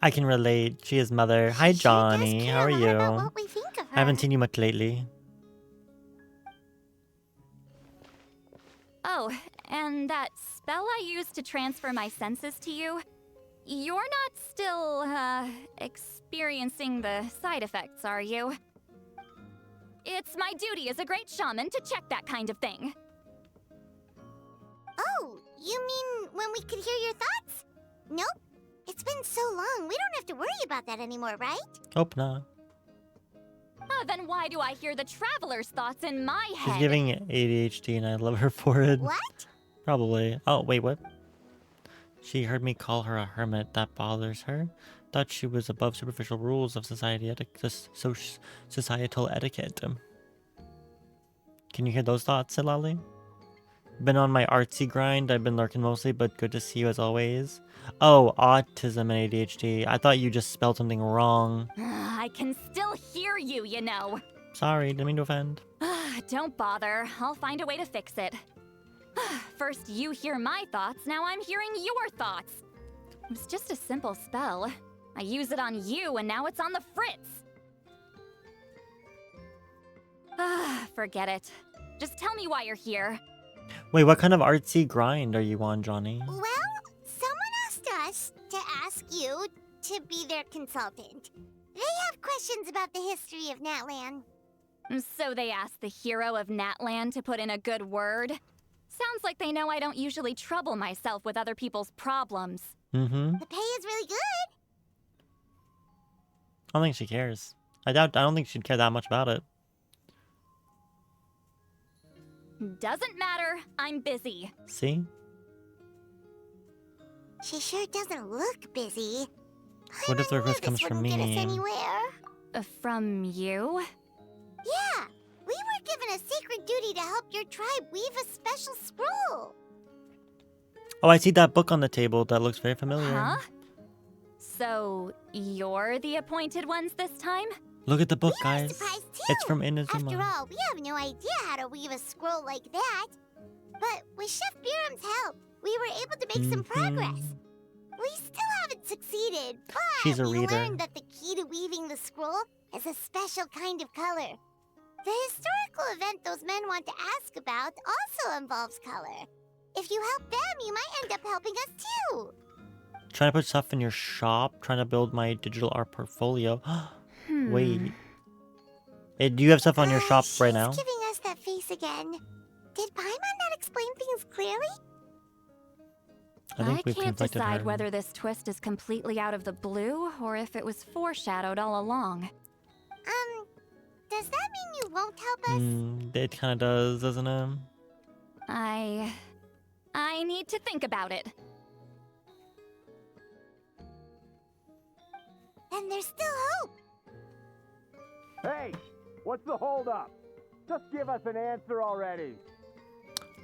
I can relate. She is mother. Hi, Johnny. How are you? What we think of her. I haven't seen you much lately. Oh, and that spell I used to transfer my senses to you, you're not still, experiencing the side effects, are you? It's my duty as a great shaman to check that kind of thing. Oh, you mean when we could hear your thoughts? Nope. It's been so long, we don't have to worry about that anymore, right? Hope not. Then why do I hear the traveler's thoughts in my head? She's giving ADHD and I love her for it. What? Probably. Oh, wait, what? She heard me call her a hermit. That bothers her. Thought she was above superficial rules of societal etiquette. Can you hear those thoughts, said Lolly? Been on my artsy grind. I've been lurking mostly, but good to see you as always. Oh, autism and ADHD. I thought you just spelled something wrong. I can still hear you, you know. Sorry, didn't mean to offend. Don't bother. I'll find a way to fix it. First you hear my thoughts, now I'm hearing your thoughts. It was just a simple spell. I use it on you, and now it's on the Fritz. Forget it. Just tell me why you're here. Wait, what kind of artsy grind are you on, Johnny? Well, someone asked us to ask you to be their consultant. They have questions about the history of Natlan. So they asked the hero of Natlan to put in a good word? Sounds like they know I don't usually trouble myself with other people's problems. Mm-hmm. The pay is really good. I don't think she cares. I don't think she'd care that much about it. Doesn't matter. I'm busy. See? She sure doesn't look busy. What if the request comes from Get us me? anywhere. From you? Yeah, we were given a sacred duty to help your tribe weave a special scroll. Oh, I see that book on the table. That looks very familiar. Huh? So, you're the appointed ones this time? Look at the book, We were guys. surprised too. It's from Inazuma. After all, we have no idea how to weave a scroll like that. But with Chef Biram's help, we were able to make some progress. We still haven't succeeded, but She's a we reader. learned that the key to weaving the scroll is a special kind of color. The historical event those men want to ask about also involves color. If you help them, you might end up helping us too. Trying to put stuff in your shop. Trying to build my digital art portfolio. Wait. Hey, do you have stuff on your shop right now? She's giving us that face again. Did Paimon not explain things clearly? I think we've can't conflicted decide her. whether this twist is completely out of the blue or if it was foreshadowed all along. Does that mean you won't help us? It kind of does, doesn't it? I need to think about it. Then there's still hope. Hey, what's the holdup? Just give us an answer already.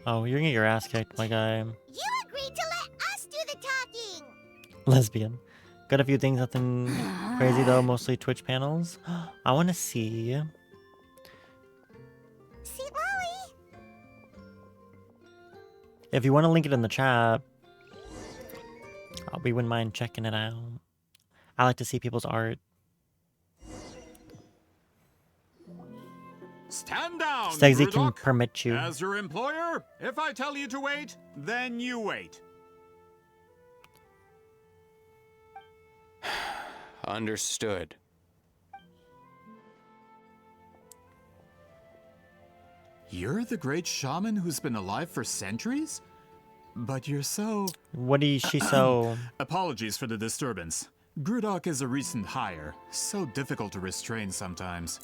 Oh, you're gonna get your ass kicked, my guy. You agreed to let us do the talking. Lesbian. Got a few things, nothing crazy though, mostly Twitch panels. I want to see. See, Lolly? If you want to link it in the chat, we wouldn't mind checking it out. I like to see people's art. Stand down, Stegsy can Grudok. permit you. As your employer, if I tell you to wait, then you wait. Understood. You're the great shaman who's been alive for centuries? But you're so... What is she so... Apologies for the disturbance. Grudok is a recent hire, so difficult to restrain sometimes.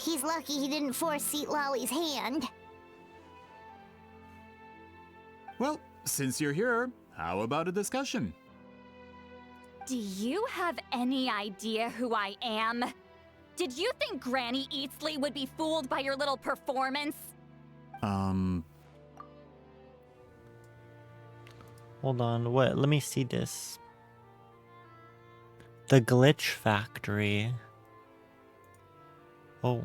He's lucky he didn't force Seat Lolly's hand. Well, since you're here, how about a discussion? Do you have any idea who I am? Did you think Granny Eatsley would be fooled by your little performance? Hold on, what? Let me see this. The Glitch Factory. Oh.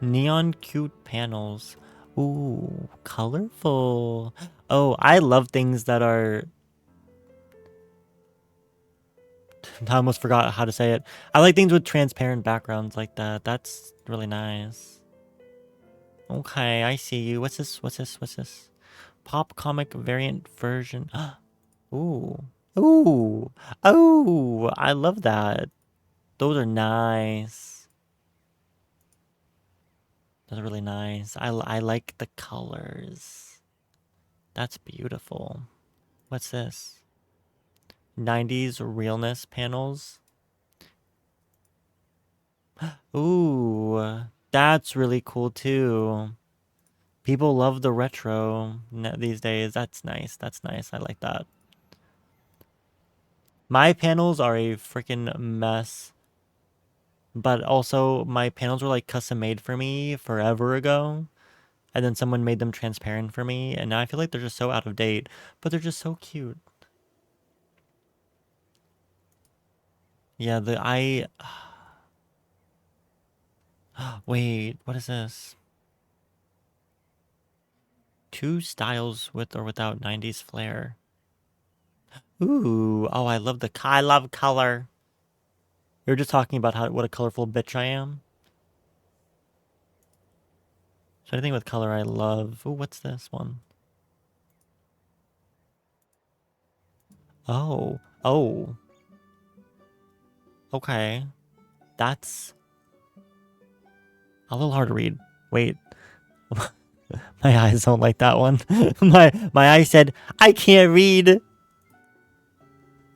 Neon cute panels. Ooh, colorful. Oh, I love things that are... I almost forgot how to say it. I like things with transparent backgrounds like that. That's really nice. Okay, I see you. What's this? What's this? What's this? Pop comic variant version. Ooh. Ooh. Oh, I love that. Those are nice. Those are really nice. I like the colors. That's beautiful. What's this? 90s realness panels. Ooh, that's really cool too. People love the retro these days. That's nice. That's nice. I like that. My panels are a freaking mess. But also, my panels were like custom made for me forever ago. And then someone made them transparent for me. And now I feel like they're just so out of date. But they're just so cute. Yeah, wait, what is this? 2 styles with or without 90s flair. Ooh, oh, I love color. You're just talking about what a colorful bitch I am. So anything with color I love. Ooh, what's this one? Oh, okay. That's a little hard to read. Wait. My eyes don't like that one. my eyes said, I can't read.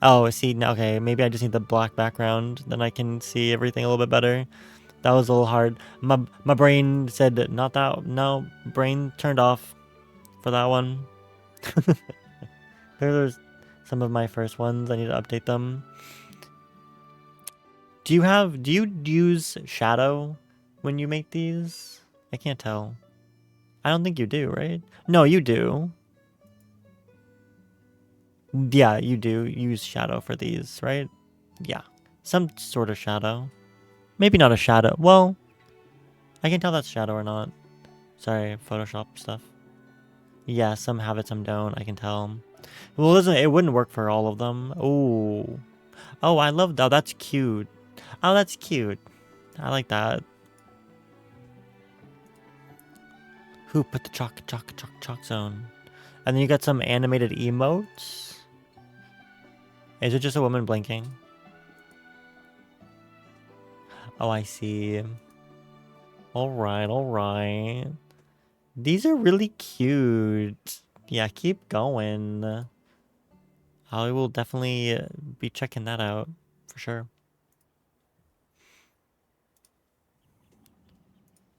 Oh, see, okay, maybe I just need the black background. Then I can see everything a little bit better. That was a little hard. My brain said, not that. No, brain turned off for that one. There's some of my first ones. I need to update them. Do you use shadow when you make these? I can't tell. I don't think you do, right? No, you do. Yeah, you do use shadow for these, right? Yeah. Some sort of shadow. Maybe not a shadow. Well, I can tell that's shadow or not. Sorry, Photoshop stuff. Yeah, some have it, some don't. I can tell. Well, it wouldn't work for all of them. Oh. Oh, I love that. Oh, that's cute. Oh, that's cute. I like that. Who put the chalk zone? And then you got some animated emotes. Is it just a woman blinking? Oh, I see. Alright. These are really cute. Yeah, keep going. I will definitely be checking that out for sure.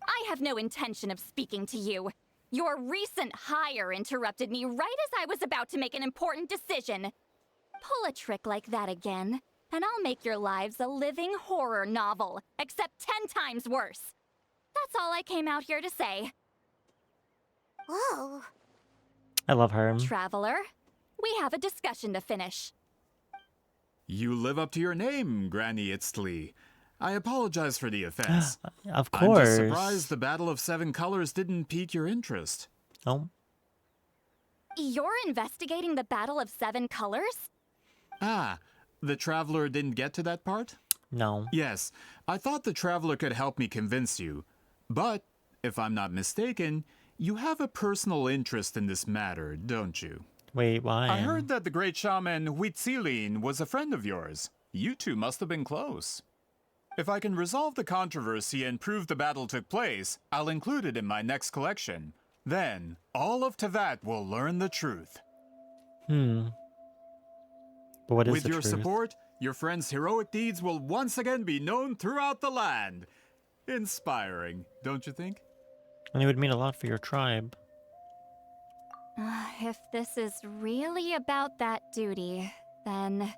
I have no intention of speaking to you. Your recent hire interrupted me right as I was about to make an important decision. Pull a trick like that again, and I'll make your lives a living horror novel, except 10 times worse. That's all I came out here to say. Whoa. I love her. Traveler, we have a discussion to finish. You live up to your name, Granny Itztli. I apologize for the offense. Of course. I'm just surprised the Battle of Seven Colors didn't pique your interest. Oh. You're investigating the Battle of Seven Colors? Ah, the Traveler didn't get to that part? No. Yes, I thought the Traveler could help me convince you. But, if I'm not mistaken, you have a personal interest in this matter, don't you? Wait, why? I heard that the great shaman Huitzilin was a friend of yours. You two must have been close. If I can resolve the controversy and prove the battle took place, I'll include it in my next collection. Then, all of Teyvat will learn the truth. But what is With the your truth? support, your friend's heroic deeds will once again be known throughout the land. Inspiring, don't you think? And it would mean a lot for your tribe. If this is really about that duty, then...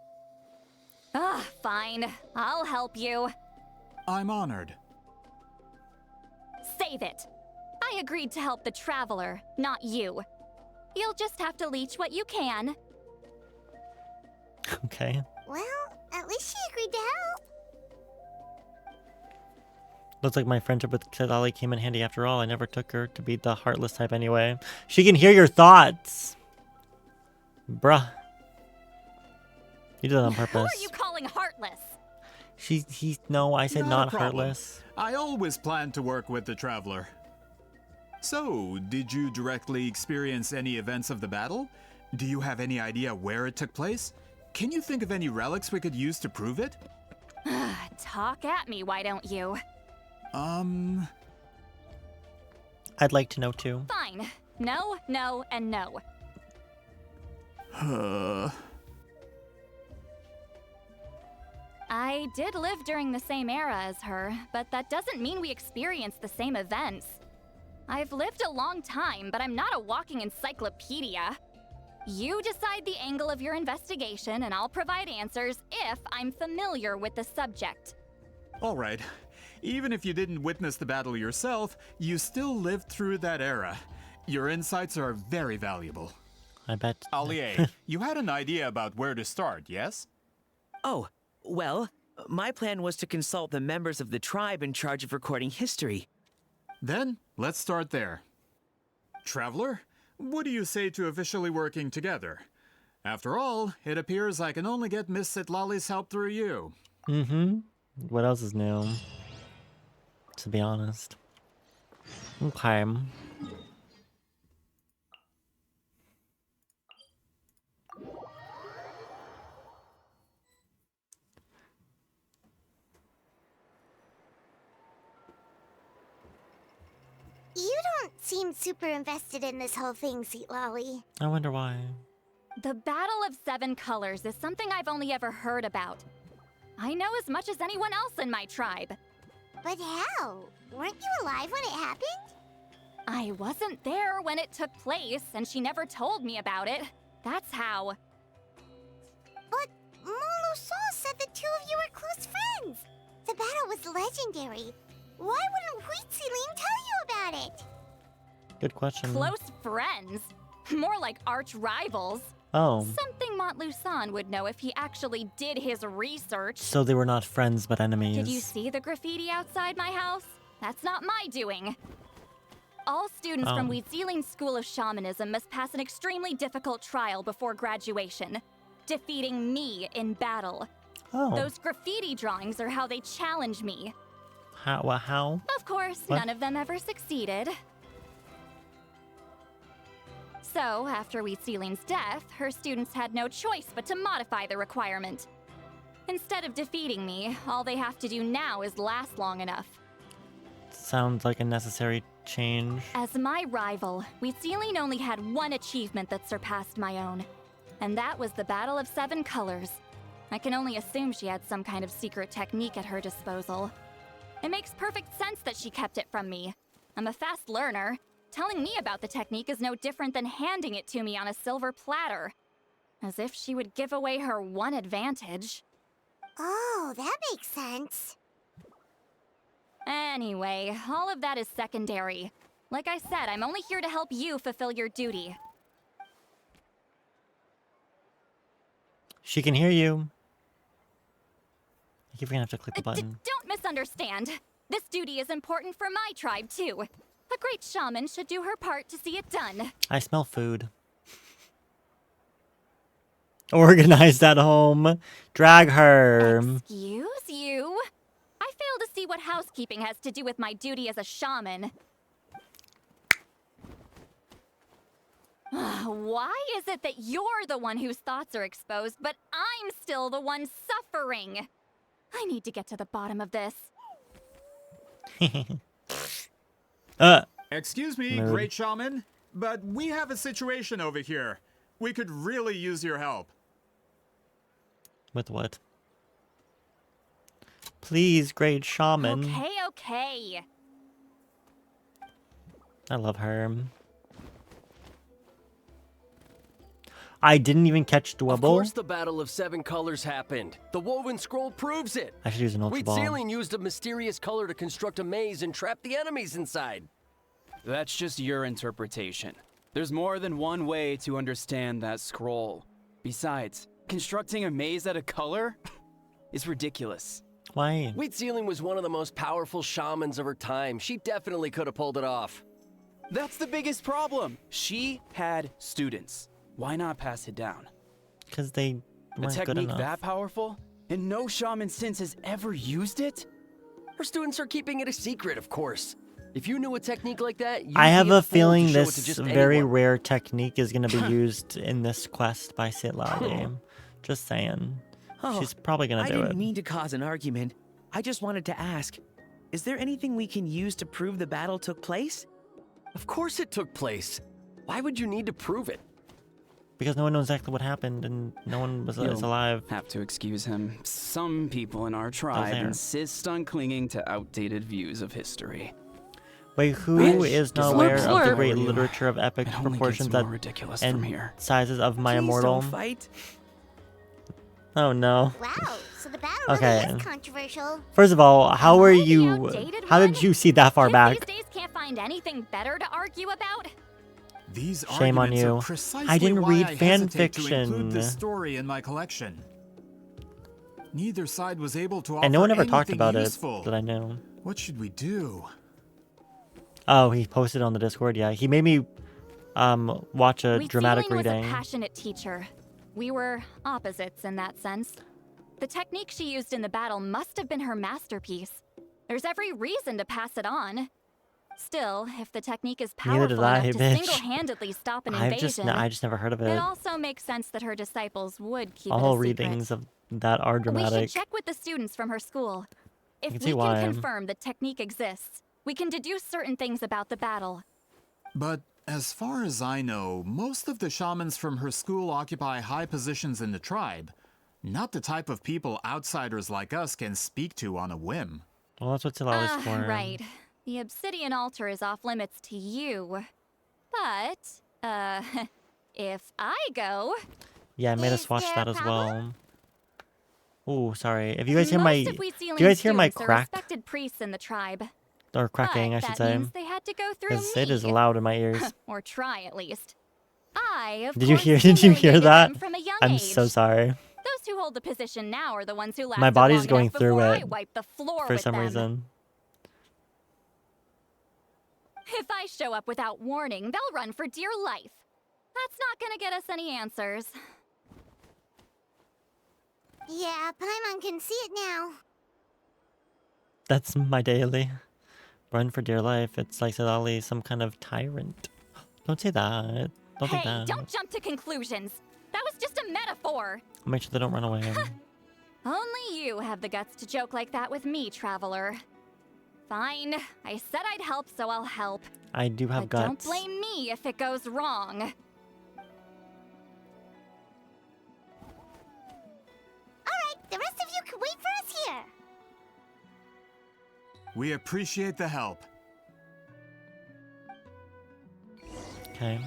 fine. I'll help you. I'm honored. Save it. I agreed to help the Traveler, not you. You'll just have to leech what you can. Okay. Well, at least she agreed to help. Looks like my friendship with Cedali came in handy after all. I never took her to be the heartless type anyway. She can hear your thoughts. Bruh. You did that on purpose. Who are you calling heartless? No, I said not a problem. heartless. I always planned to work with the Traveler. So, did you directly experience any events of the battle? Do you have any idea where it took place? Can you think of any relics we could use to prove it? Talk at me, why don't you? I'd like to know too. Fine. No, no, and no. I did live during the same era as her, but that doesn't mean we experienced the same events. I've lived a long time, but I'm not a walking encyclopedia. You decide the angle of your investigation, and I'll provide answers if I'm familiar with the subject. All right. Even if you didn't witness the battle yourself, you still lived through that era. Your insights are very valuable. I bet. Allie, you had an idea about where to start, yes? Oh, well, my plan was to consult the members of the tribe in charge of recording history. Then, let's start there. Traveler, what do you say to officially working together? After all, it appears I can only get Miss Citlali's help through you. Mm-hmm. What else is new? To be honest. Okay. You don't seem super invested in this whole thing, Citlali. I wonder why. The Battle of Seven Colors is something I've only ever heard about. I know as much as anyone else in my tribe. But how? Weren't you alive when it happened? I wasn't there when it took place, and she never told me about it. That's how. But Molusan said the two of you were close friends. The battle was legendary. Why wouldn't Huitzilin tell you about it? Good question. Close friends? More like arch rivals. Oh. Something Montlusan would know if he actually did his research. So they were not friends, but enemies. Did you see the graffiti outside my house? That's not my doing. All students from Huitzilin's School of Shamanism must pass an extremely difficult trial before graduation, defeating me in battle. Oh. Those graffiti drawings are how they challenge me. How? Of course, What? none of them ever succeeded. So, after Huitzilin's death, her students had no choice but to modify the requirement. Instead of defeating me, all they have to do now is last long enough. Sounds like a necessary change. As my rival, Huitzilin only had one achievement that surpassed my own, and that was the Battle of Seven Colors. I can only assume she had some kind of secret technique at her disposal. It makes perfect sense that she kept it from me. I'm a fast learner. Telling me about the technique is no different than handing it to me on a silver platter. As if she would give away her one advantage. Oh, that makes sense. Anyway, all of that is secondary. Like I said, I'm only here to help you fulfill your duty. She can hear you. I keep gonna have to click the button. Don't misunderstand. This duty is important for my tribe, too. A great shaman should do her part to see it done. I smell food. Organized at home. Drag her. Excuse you? I fail to see what housekeeping has to do with my duty as a shaman. Why is it that you're the one whose thoughts are exposed, but I'm still the one suffering? I need to get to the bottom of this. Excuse me, Nerd. great shaman, but we have a situation over here. We could really use your help. With what? Please, great shaman. Okay. I love her. I didn't even catch Dwebble. Of course the Battle of Seven Colors happened. The woven scroll proves it. I should use an Ultra Ball. Huitzilin used a mysterious color to construct a maze and trap the enemies inside. That's just your interpretation. There's more than one way to understand that scroll. Besides, constructing a maze out of color is ridiculous. Why? Huitzilin was one of the most powerful shamans of her time. She definitely could have pulled it off. That's the biggest problem. She had students. Why not pass it down? Because they A weren't good technique enough. that powerful? And no shaman since has ever used it? Her students are keeping it a secret, of course. If you knew a technique like that, you'd I have be a a fool to feeling show it this to just very anyone. rare technique is going to be used in this quest by Citlali. Just saying. She's probably going I to do didn't it. mean to cause an argument. I just wanted to ask, is there anything we can use to prove the battle took place? Of course it took place. Why would you need to prove it? because no one knows exactly what happened and no one is You'll alive. have to excuse him. Some people in our tribe there. insist on clinging to outdated views of history. Wait, who Which is not is aware of the absurd. great literature of epic It only gets proportions more that ridiculous and from here. sizes of my Please immortal? don't fight. Oh no. Wow, so the battle Okay. really is controversial. First of all, how are you? outdated How did you see that far Kids back? these days can't find anything better to argue about. These Shame on arguments you. are precisely I didn't why read I fan hesitate to include fiction. this story in my collection. Neither side was able to offer And no one ever talked anything about useful. it that I know. What should we do? Oh, he posted on the Discord. Yeah, he made me watch a dramatic Wheat Ceiling reading. was a passionate teacher. We were opposites in that sense. The technique she used in the battle must have been her masterpiece. There's every reason to pass it on. Still, if the technique is Neither did powerful I, enough to bitch. single-handedly stop an I invasion, just never heard of it. it also makes sense that her disciples would keep it All a secret. readings of that are We dramatic. should check with the students from her school. If can we see can why. confirm the technique exists, we can deduce certain things about the battle. But as far as I know, most of the shamans from her school occupy high positions in the tribe. Not the type of people outsiders like us can speak to on a whim. Well, that's what Tilal is for. Right. The obsidian altar is off limits to you. But, if I go... Yeah, I made us watch that as well. Oh, sorry. If you guys hear Most my, of Wheat do you guys hear my students are crack respected priests in the tribe. or cracking? I should that say, means they had to go through because me. it is loud in my ears. Or try, at least. I, of Did you course, hear? Did you hear humiliated that? them from a young I'm age. so sorry. Those who hold the position now are the ones who lasted My body's long going enough through before it I wipe the floor for with some them. reason. If I show up without warning, they'll run for dear life. That's not gonna get us any answers. Yeah, Paimon can see it now. That's my daily. Run for dear life. It's like Zidali, some kind of tyrant. Don't say that. Don't think Hey, that. don't jump to conclusions. That was just a metaphor. I'll make sure they don't run away. Only you have the guts to joke like that with me, traveler. Fine. I said I'd help, so I'll help. I do have But guts. don't blame me if it goes wrong. Alright, the rest of you can wait for us here. We appreciate the help. Okay.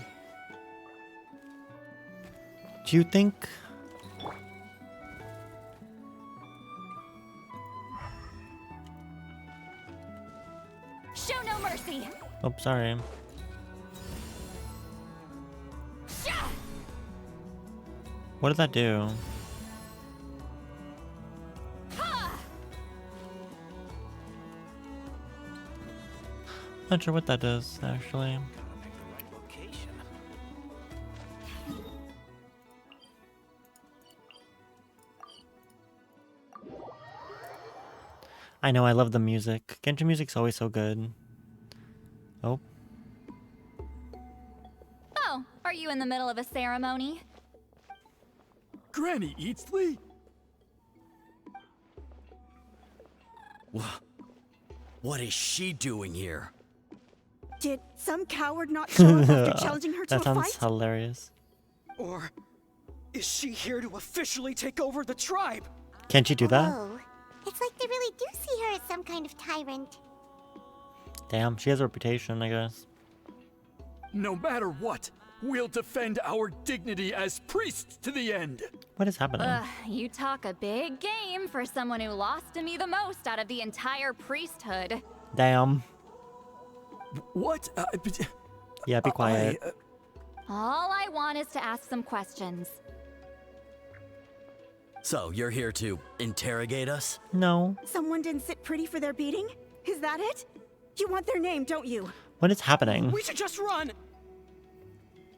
Do you think? Show no mercy. Oh, sorry. What did that do? Not sure what that does, actually. I know, I love the music. Genshin music's always so good. Oh. Oh, are you in the middle of a ceremony? Granny Eatsley? What is she doing here? Did some coward not show up after challenging her to That a sounds fight? hilarious. Or is she here to officially take over the tribe? Can't you do that? Whoa. It's like they really do see her as some kind of tyrant. Damn, she has a reputation, I guess. No matter what, we'll defend our dignity as priests to the end. What is happening? You talk a big game for someone who lost to me the most out of the entire priesthood. Damn. What? Yeah, be quiet. All I want is to ask some questions. So, you're here to interrogate us? No. Someone didn't sit pretty for their beating? Is that it? You want their name, don't you? What is happening? We should just run.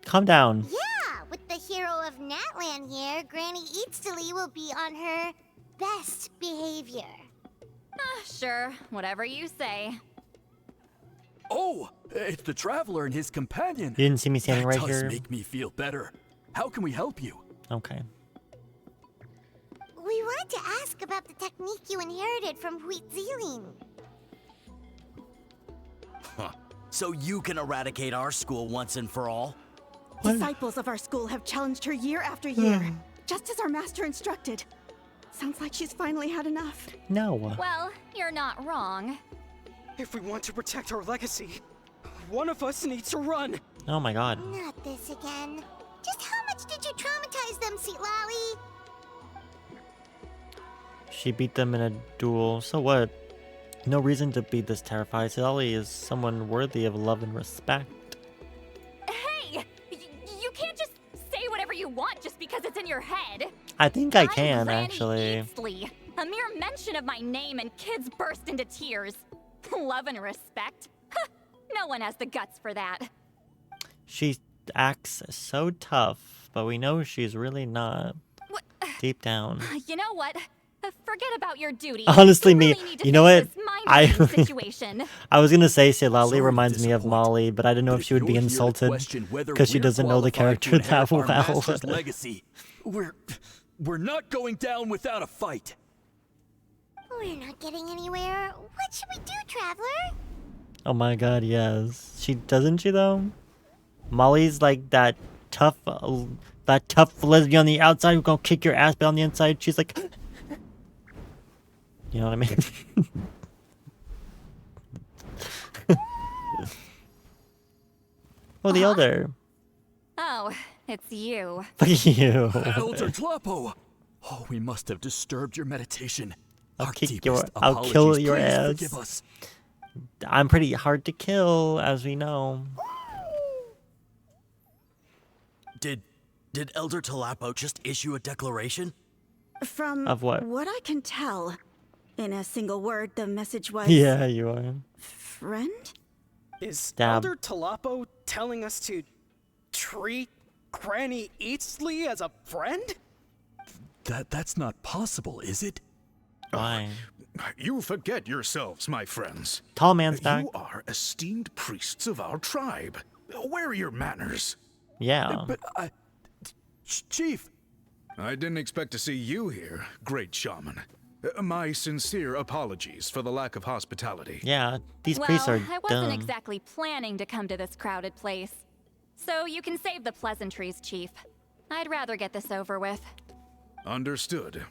Calm down. Yeah, with the hero of Natlan here, Granny Eatsley will be on her best behavior. Sure, whatever you say. Oh, it's the traveler and his companion. You didn't see me standing That right does here? make me feel better. How can we help you? Okay. We wanted to ask about the technique you inherited from Wheat Ceiling. Huh. So you can eradicate our school once and for all? Disciples of our school have challenged her year after year, just as our master instructed. Sounds like she's finally had enough. No. Well, you're not wrong. If we want to protect our legacy, one of us needs to run. Oh my god. Not this again. Just how much did you traumatize them, Sweet Lolly? She beat them in a duel. So what? No reason to be this terrified. Sally is someone worthy of love and respect. Hey! You can't just say whatever you want just because it's in your head. I think I I'm can, Granny actually. Eastly. A mere mention of my name and kids burst into tears. Love and respect? Huh, no one has the guts for that. She acts so tough, but we know she's really not. What? Deep down. You know what? Forget about your duty. Honestly, really me, need to you know what? fix this mind-bending situation. I was gonna say Silali reminds me of Molly, but I didn't know if she would be insulted because she doesn't know the character that well. Legacy. We're not going down without a fight. We're not getting anywhere. What should we do, Traveler? Oh my god, yes. She doesn't she though? Molly's like that tough lesbian on the outside who gonna kick your ass, but on the inside she's like, you know what I mean? Oh, the Elder. Oh, it's you. Fuck you. Elder Tlapo! Oh, we must have disturbed your meditation. I'll kill your please ass. forgive us. I'm pretty hard to kill, as we know. Did Elder Tlapo just issue a declaration? From Of what? I can tell, in a single word, the message was... Yeah, you are. Friend? Is Stab. Elder Tlapo telling us to treat Granny Eastly as a friend? That's not possible, is it? Why? You forget yourselves, my friends. Tall man's back. You are esteemed priests of our tribe. Where are your manners? Yeah. But Chief. I didn't expect to see you here, great shaman. My sincere apologies for the lack of hospitality. Yeah, these priests are I wasn't dumb. exactly planning to come to this crowded place. So you can save the pleasantries, Chief. I'd rather get this over with. Understood.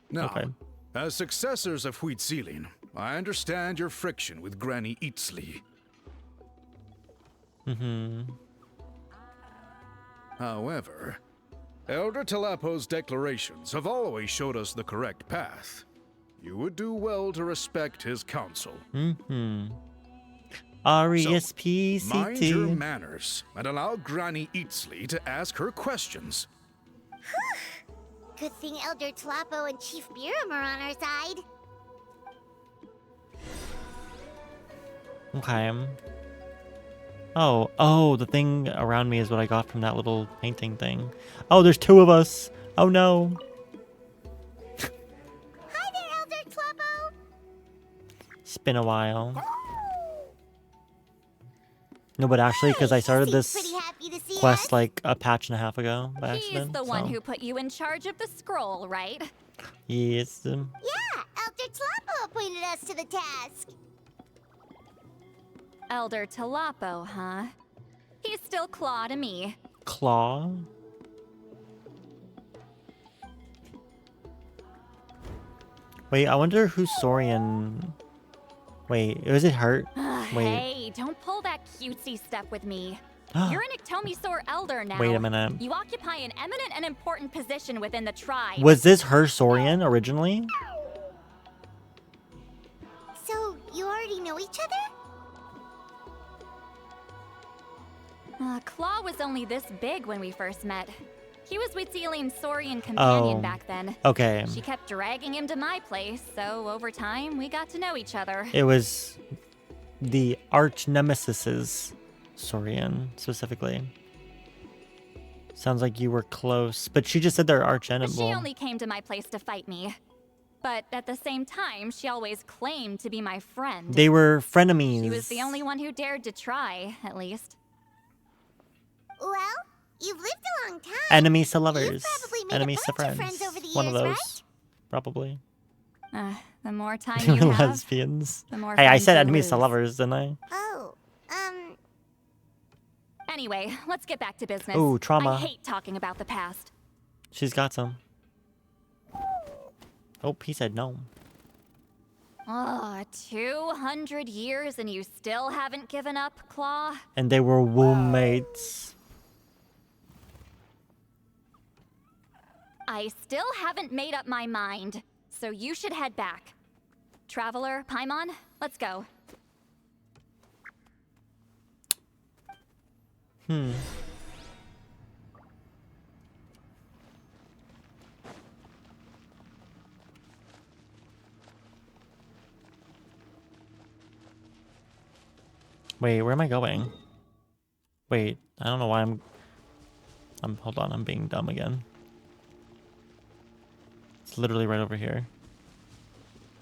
Now, as successors of Huitzilin, I understand your friction with Granny Eastly. However, Elder Tlapo's declarations have always showed us the correct path. You would do well to respect his counsel. R-E-S-P-C-T. Mind your manners and allow Granny Eastly to ask her questions. Good thing Elder Tlapo and Chief Biram are on our side. Okay. Oh, the thing around me is what I got from that little painting thing. Oh, there's two of us. Oh no. Hi there, Elder Tlapo. It's been a while. No, but actually, because I started this quest like a patch and a half ago by He's accident. the one who put you in charge of the scroll, right? Yes. Yeah, Elder Tlapo appointed us to the task. Elder Tlapo, huh? He's still Claw to me. Claw? Wait, I wonder who Saurian... Wait, was it Hurt? Wait. Hey, don't pull that cutesy stuff with me. You're an Iktomi Elder now. Wait a minute. You occupy an eminent and important position within the tribe. Was this her Saurian originally? So, you already know each other? Claw was only this big when we first met. He was Huitzilin's Saurian companion back then. Okay. She kept dragging him to my place, so over time, we got to know each other. It was the arch nemesis's Saurian, specifically. Sounds like you were close, but she just said they're arch enemy. She only came to my place to fight me. But at the same time, she always claimed to be my friend. They were frenemies. She was the only one who dared to try, at least. Well, you've lived a long time. Enemies to lovers. You've probably made Enemies a to bunch friends. of friends over the One of years, those. right? Probably. The more time you have, Lesbians. the more Hey, I friends said you enemies to lose. lovers, didn't I? Oh, Anyway, let's get back to business. Ooh, trauma. I hate talking about the past. She's got some. Oh, he said no. Oh, 200 years and you still haven't given up, Claw? And they were womb mates. I still haven't made up my mind, so you should head back. Traveler, Paimon, let's go. Wait, where am I going? Wait, I don't know why I'm hold on, I'm being dumb again. It's literally right over here.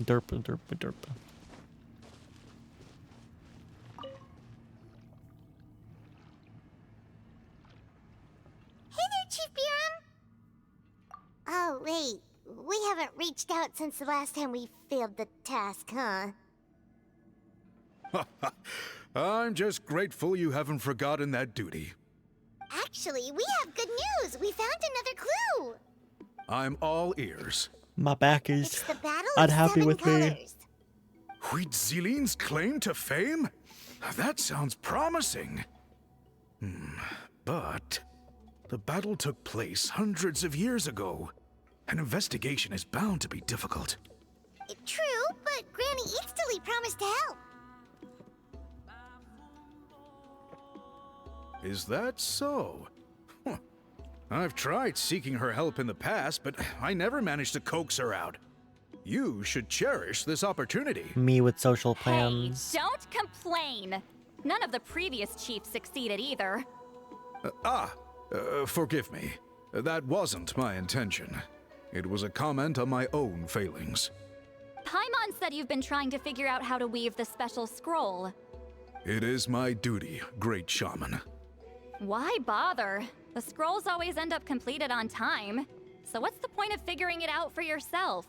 Derpa, derpa, derpa. Hey there, Chief Biram. Oh, wait. We haven't reached out since the last time we failed the task, huh? I'm just grateful you haven't forgotten that duty. Actually, we have good news. We found another clue. I'm all ears. My back is It's the Battle unhappy of with Seven me. Colors. Huitzilin's claim to fame? That sounds promising. But the battle took place hundreds of years ago. An investigation is bound to be difficult. True, but Granny Eatsterly promised to help. Is that so? Huh. I've tried seeking her help in the past, but I never managed to coax her out. You should cherish this opportunity. Me with social plans. Hey, don't complain. None of the previous chiefs succeeded either. Forgive me. That wasn't my intention. It was a comment on my own failings. Paimon said you've been trying to figure out how to weave the special scroll. It is my duty, great shaman. Why bother? The scrolls always end up completed on time. So what's the point of figuring it out for yourself?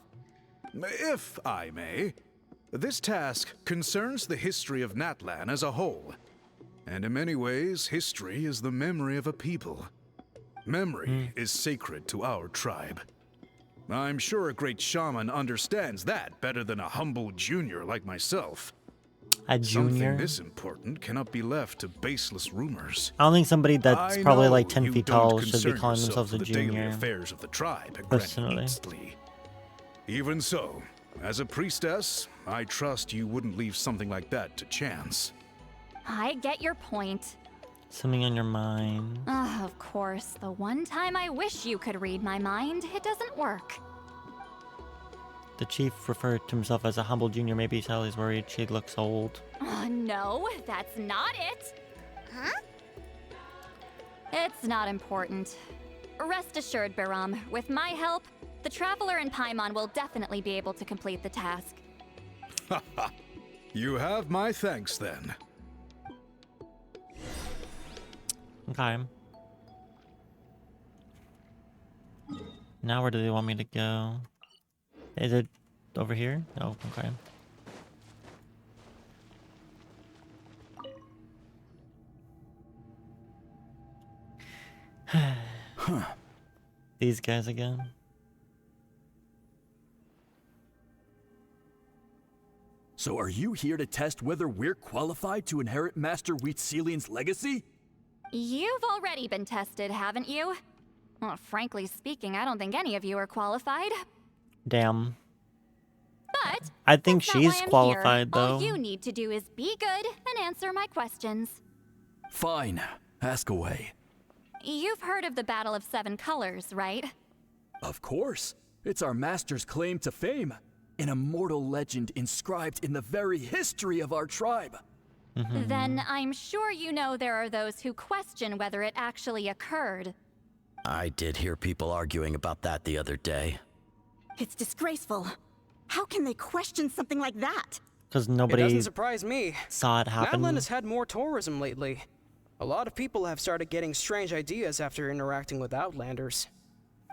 If I may, this task concerns the history of Natlan as a whole. And in many ways, history is the memory of a people. Memory is sacred to our tribe. I'm sure a great shaman understands that better than a humble junior like myself. A junior? Something this important cannot be left to baseless rumors. I don't think somebody that's I probably know like 10 you feet don't tall should be concern calling yourself themselves a with the daily junior. affairs of the tribe at Personally. Granny Eastleigh. Even so, as a priestess, I trust you wouldn't leave something like that to chance. I get your point. Something on your mind. Of course, the one time I wish you could read my mind, it doesn't work. The chief referred to himself as a humble junior. Maybe Sally's worried she looks old. No, that's not it. Huh? It's not important. Rest assured, Biram, with my help, the Traveler and Paimon will definitely be able to complete the task. You have my thanks then. Okay. Now where do they want me to go? Is it over here? Oh, okay. These guys again. So are you here to test whether we're qualified to inherit Master Huitzilin's legacy? You've already been tested, haven't you? Well, frankly speaking, I don't think any of you are qualified. Damn. But I think that's not she's why I'm qualified, here. though. All you need to do is be good and answer my questions. Fine. Ask away. You've heard of the Battle of Seven Colors, right? Of course. It's our master's claim to fame. An immortal legend inscribed in the very history of our tribe. Then I'm sure you know there are those who question whether it actually occurred. I did hear people arguing about that the other day. It's disgraceful. How can they question something like that? Because It nobody doesn't surprise me. saw it happen. Natlan has had more tourism lately. A lot of people have started getting strange ideas after interacting with Outlanders.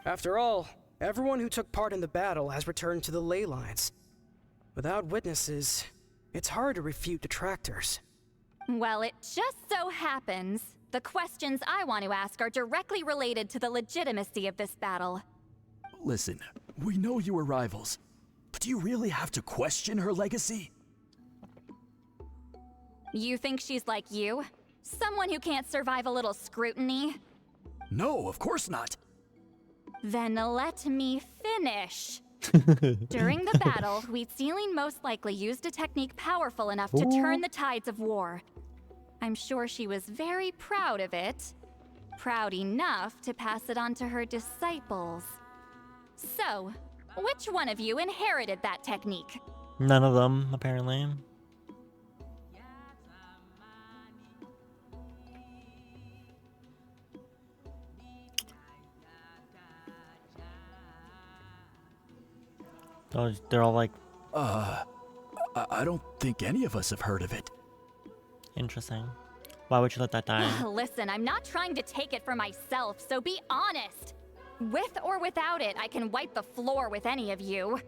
After all, everyone who took part in the battle has returned to the ley lines. Without witnesses, it's hard to refute detractors. Well, it just so happens The questions I want to ask are directly related to the legitimacy of this battle. Listen, we know you were rivals, but do you really have to question her legacy? You think she's like you? Someone who can't survive a little scrutiny? No, of course not. Then let me finish. During the battle, Wheatsealing most likely used a technique powerful enough to turn the tides of war. I'm sure she was very proud of it. Proud enough to pass it on to her disciples. So, which one of you inherited that technique? None of them, apparently. They're all like... I don't think any of us have heard of it. Interesting. Why would you let that die? Listen, I'm not trying to take it for myself, so be honest. With or without it, I can wipe the floor with any of you.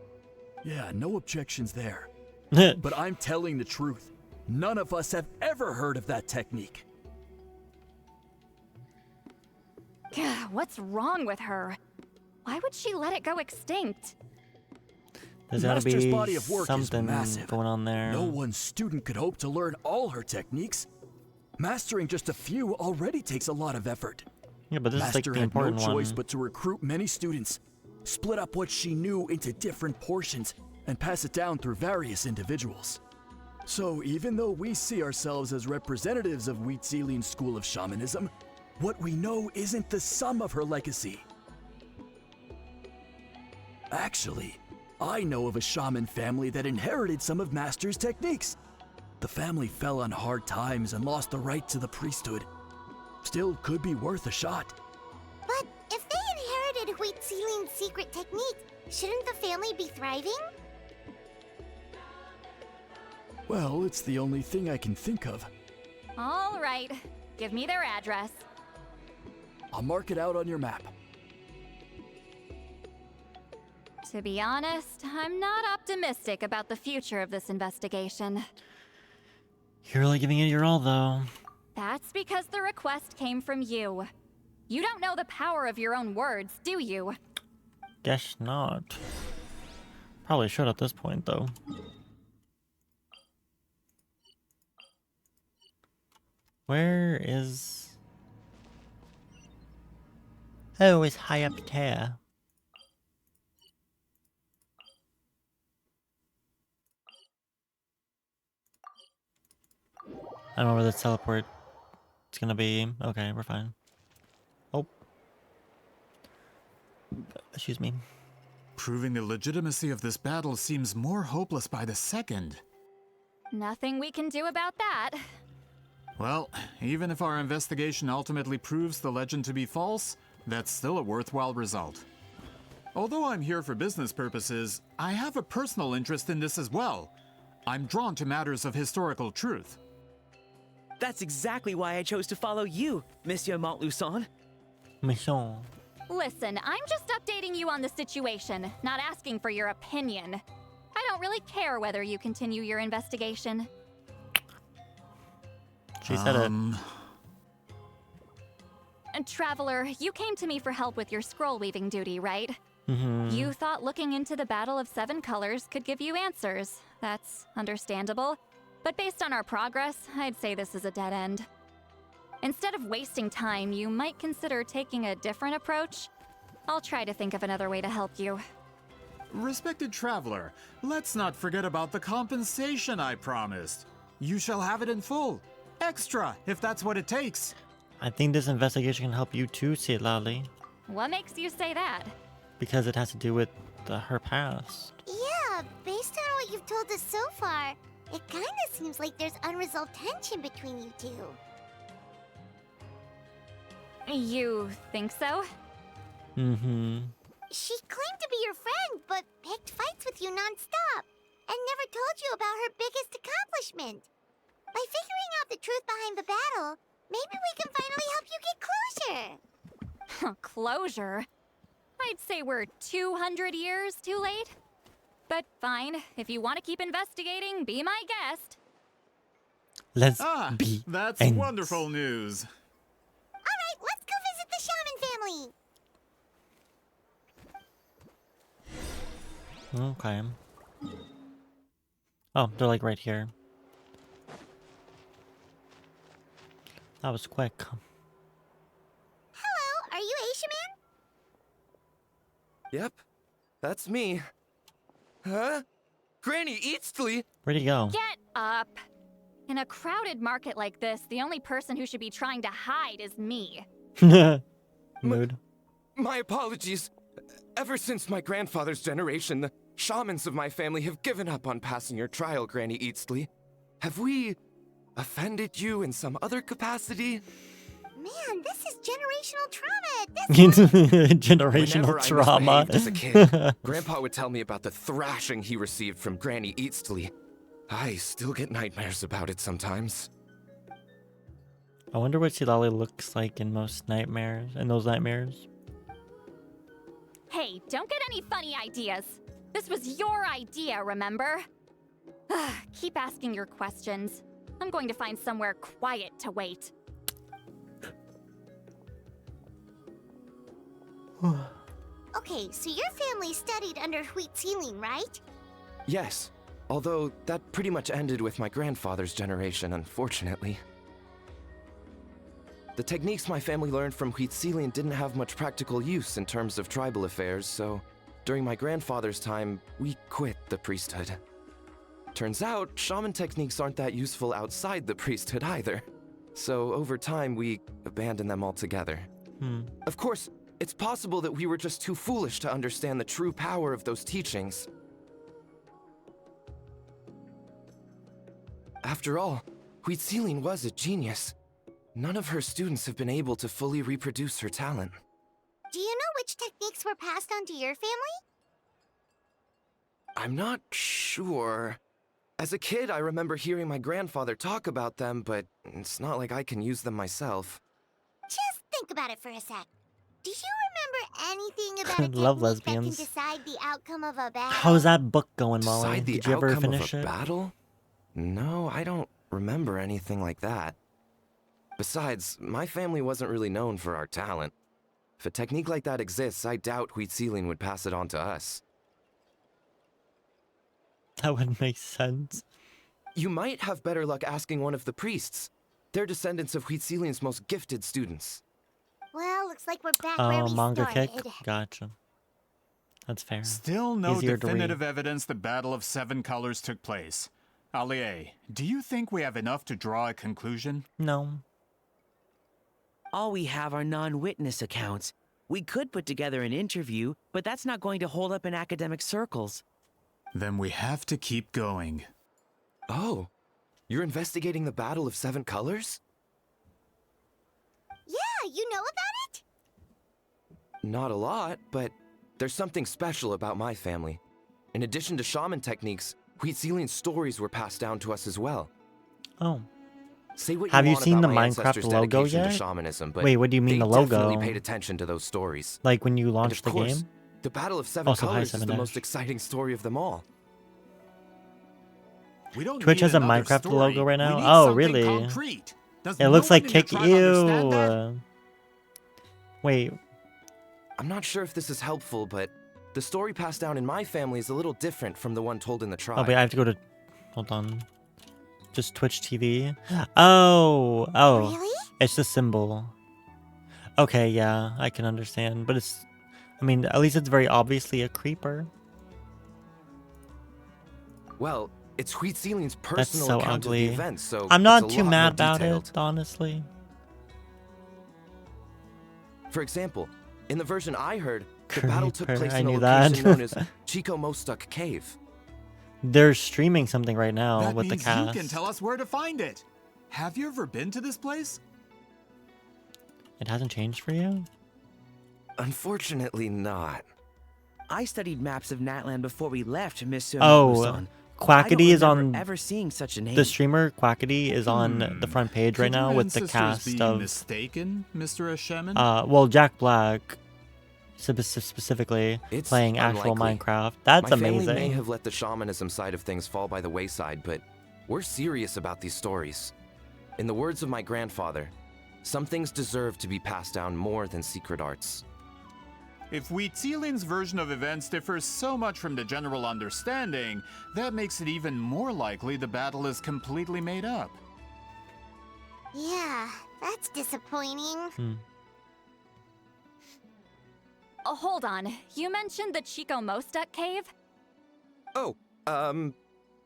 Yeah, no objections there. But I'm telling the truth. None of us have ever heard of that technique. What's wrong with her? Why would she let it go extinct? There's gotta Master's be body of work something is massive. going on there. No one student could hope to learn all her techniques. Mastering just a few already takes a lot of effort. Yeah, but this is like Master the had no important choice one. but to recruit many students, split up what she knew into different portions, and pass it down through various individuals. So even though we see ourselves as representatives of Wheatsealing's school of shamanism, what we know isn't the sum of her legacy. Actually, I know of a shaman family that inherited some of Master's techniques. The family fell on hard times and lost the right to the priesthood. Still could be worth a shot. But if they inherited Wheatsealing's secret technique, shouldn't the family be thriving? Well, it's the only thing I can think of. All right, give me their address. I'll mark it out on your map. To be honest, I'm not optimistic about the future of this investigation. You're really giving it your all, though. That's because the request came from you. You don't know the power of your own words, do you? Guess not. Probably should at this point, though. Where is... Oh, it's high up there. I don't know where the teleport is gonna be. Okay, we're fine. Oh. Excuse me. Proving the legitimacy of this battle seems more hopeless by the second. Nothing we can do about that. Well, even if our investigation ultimately proves the legend to be false, that's still a worthwhile result. Although I'm here for business purposes, I have a personal interest in this as well. I'm drawn to matters of historical truth. That's exactly why I chose to follow you, Monsieur Montluçon. Mission. Listen, I'm just updating you on the situation, not asking for your opinion. I don't really care whether you continue your investigation. She said it. And Traveler, you came to me for help with your scroll weaving duty, right? Mm-hmm. You thought looking into the Battle of Seven Colors could give you answers. That's understandable. But based on our progress, I'd say this is a dead end. Instead of wasting time, you might consider taking a different approach. I'll try to think of another way to help you. Respected traveler, let's not forget about the compensation I promised. You shall have it in full. Extra, if that's what it takes. I think this investigation can help you too, say it loudly. What makes you say that? Because it has to do with her past. Yeah, based on what you've told us so far, it kinda seems like there's unresolved tension between you two. You think so? Mm-hmm. She claimed to be your friend, but picked fights with you non-stop, and never told you about her biggest accomplishment. By figuring out the truth behind the battle, maybe we can finally help you get closure. Closure? I'd say we're 200 years too late. But fine, if you want to keep investigating, be my guest. Let's be be That's friends. wonderful news. Okay. Oh, they're like right here. That was quick. Hello, are you Asia Man? Yep, that's me. Huh? Granny Eastly? Where'd he go? Get up! In a crowded market like this, the only person who should be trying to hide is me. Mood. My apologies. Ever since my grandfather's generation, the shamans of my family have given up on passing your trial, Granny Eastly. Have we offended you in some other capacity? Man, this is generational trauma. Generational Whenever trauma. I misbehaved as a kid, Grandpa would tell me about the thrashing he received from Granny Eastly. I still get nightmares about it sometimes. I wonder what Silali looks like in most nightmares. In those nightmares. Hey, don't get any funny ideas. This was your idea, remember? Keep asking your questions. I'm going to find somewhere quiet to wait. Okay, so your family studied under Wheat Ceiling, right? Yes, although that pretty much ended with my grandfather's generation, unfortunately. The techniques my family learned from Wheat Ceiling didn't have much practical use in terms of tribal affairs, so during my grandfather's time, we quit the priesthood. Turns out, shaman techniques aren't that useful outside the priesthood either. So over time, we abandoned them altogether. Of course, it's possible that we were just too foolish to understand the true power of those teachings. After all, Wheat Ceiling was a genius. None of her students have been able to fully reproduce her talent. Do you know which techniques were passed on to your family? I'm not sure. As a kid, I remember hearing my grandfather talk about them, but it's not like I can use them myself. Just think about it for a sec. Do you remember anything about a Love technique that can lesbians. decide the outcome of a battle? How's that book going, Molly? Decide the Did you ever outcome finish of a it? battle? No, I don't remember anything like that. Besides, my family wasn't really known for our talent. If a technique like that exists, I doubt Wheat Ceiling would pass it on to us. That would make sense. You might have better luck asking one of the priests. They're descendants of Wheat Ceiling's most gifted students. Well, looks like we're back where Oh, we manga started. kick? Gotcha. That's fair. Still no Easier to read. definitive evidence the Battle of Seven Colors took place. Allie, do you think we have enough to draw a conclusion? No. All we have are non-witness accounts. We could put together an interview, but that's not going to hold up in academic circles. Then we have to keep going. Oh, you're investigating the Battle of Seven Colors? Yeah, you know about it? Not a lot, but there's something special about my family. In addition to shaman techniques, Wheat Ceiling's stories were passed down to us as well. Oh. Say what Have you you want seen about the my Minecraft ancestors' logo dedication yet? to shamanism, but Wait, what do you mean they the logo? definitely paid attention to those stories. Like when you And launched of the course, game? the Battle of Seven Also, hi, Colors is Seven the Dash. most exciting story of them all. We don't Twitch need has a another Minecraft story. logo right We now? need Oh, something really? concrete. Does It looks no like one in your Kick. tribe understand that? Ew. Wait. I'm not sure if this is helpful, but the story passed down in my family is a little different from the one told in the tribe. Oh, wait, I have to go to... Hold on. Just Twitch TV. Oh. Oh. Really? It's the symbol. Okay, yeah. I can understand. But it's... I mean, at least it's very obviously a creeper. Well, it's Wheat Ceiling's That's personal so account ugly. of the event, so I'm it's not a too lot more mad about detailed. it, honestly. For example, in the version I heard, the Creeper, battle took place I in a knew location that. known as Chico Mostuk Cave. They're streaming something right now That with the means cast. you can tell us where to find it. Have you ever been to this place? It hasn't changed for you? Unfortunately not. I studied maps of Natland before we left, Miss Oh, Musan. Quackity is on... Ever seeing such a name. The streamer Quackity is on the front page right Could now your with the ancestors cast be of... mistaken, Mr. Ashemin? well, Jack Black specifically It's playing actual unlikely. Minecraft. That's My family may amazing. have let the shamanism side of things fall by the wayside, but we're serious about these stories. In the words of my grandfather, some things deserve to be passed down more than secret arts. If Wheatzilian's version of events differs so much from the general understanding, that makes it even more likely the battle is completely made up. Yeah, that's disappointing. Oh, hold on. You mentioned the Chico Mostek cave? Oh,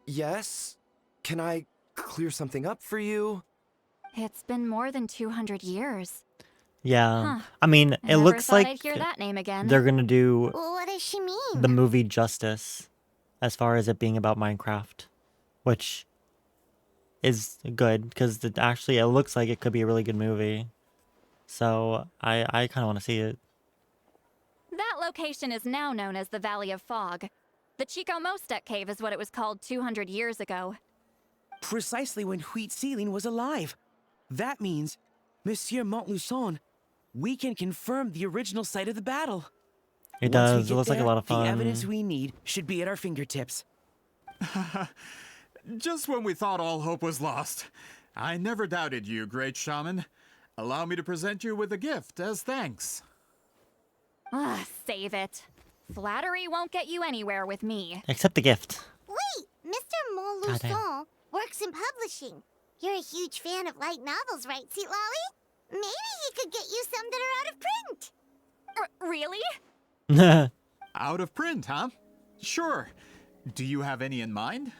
yes? Can I clear something up for you? It's been more than 200 years. Yeah. Huh. I mean, it Never looks thought like I'd hear that name again. they're gonna do What does she mean? the movie Justice, as far as it being about Minecraft, which is good because actually it looks like it could be a really good movie. So I kind of want to see it. That location is now known as the Valley of Fog. The Chico Mostek cave is what it was called 200 years ago. Precisely when Wheatzilien was alive. That means, Monsieur Montluçon, we can confirm the original site of the battle. It Once we does. It get looks like a there, lot of fun. The evidence we need should be at our fingertips. Just when we thought all hope was lost. I never doubted you, great shaman. Allow me to present you with a gift as thanks. Save it. Flattery won't get you anywhere with me. Except the gift. Wait, Mr. Goddamn. Montluçon works in publishing. You're a huge fan of light novels, right, Seat Lolly? Maybe he could get you some that are out of print. Really? Out of print, huh? Sure. Do you have any in mind?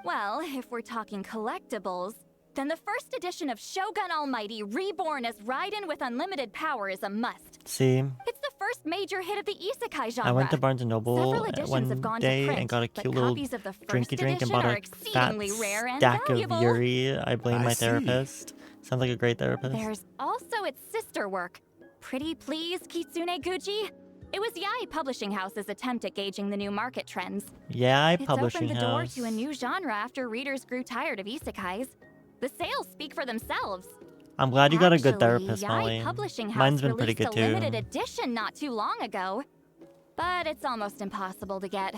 Well, if we're talking collectibles, then the first edition of Shogun Almighty Reborn as Raiden with Unlimited Power is a must. See, It's the first major hit of the isekai genre. I went to Barnes & Noble Several editions one have gone day to print, and got a but cute little copies of the first drinky drink and edition bought are a fat exceedingly rare and stack of valuable. Yuri. I blame I my see. therapist. Sounds like a great therapist. There's also its sister work, Pretty Please Kitsune Gucci. It was Yai Publishing House's attempt at gauging the new market trends. Yeah, It's Publishing opened the door House. to a new genre after readers grew tired of isekais. The sales speak for themselves. I'm glad you got a good Actually, therapist, Yai Molly. Publishing House Mine's been pretty released good a too. limited edition not too long ago, but it's almost impossible to get.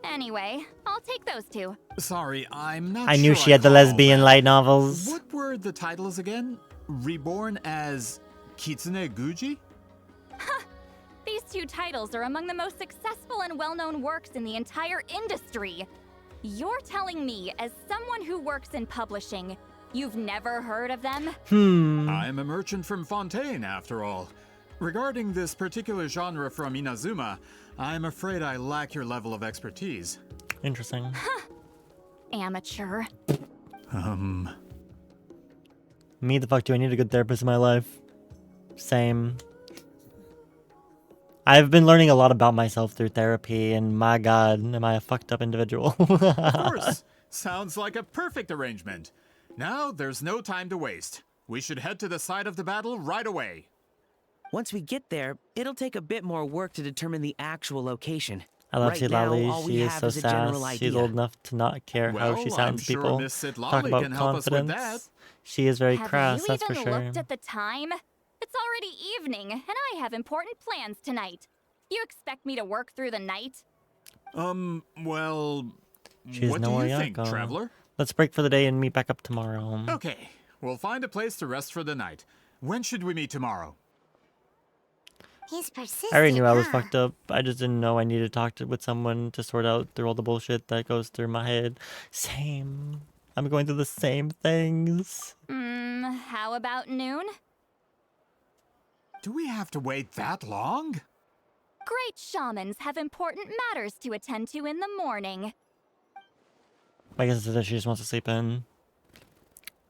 Anyway, I'll take those two. Sorry, I'm not I sure knew she had the call lesbian that. light novels. What were the titles again? Reborn as Kitsune Guji? These two titles are among the most successful and well-known works in the entire industry. You're telling me, as someone who works in publishing, you've never heard of them? I'm a merchant from Fontaine, after all. Regarding this particular genre from Inazuma, I'm afraid I lack your level of expertise. Interesting. Amateur. Me, the fuck do I need a good therapist in my life? Same. I've been learning a lot about myself through therapy, and my god, am I a fucked up individual. Of course! Sounds like a perfect arrangement. Now, there's no time to waste. We should head to the site of the battle right away. Once we get there, it'll take a bit more work to determine the actual location. I love Right now, Citlali. all we She is have so is a general sass. She's idea. old enough to not care how she Well, sounds I'm to sure people. Miss Citlali Talk about can help us with confidence. She is very Have crass, you that's even for sure. looked at the time? It's already evening, and I have important plans tonight. You expect me to work through the night? Well, She's what do nowhere you yet, think, go. Traveler? Let's break for the day and meet back up tomorrow. Okay, we'll find a place to rest for the night. When should we meet tomorrow? He's persistent. I already knew I was huh? fucked up. I just didn't know I needed to talk with someone to sort out through all the bullshit that goes through my head. Same. I'm going through the same things. How about noon? Do we have to wait that long? Great shamans have important matters to attend to in the morning. I guess it's that she just wants to sleep in.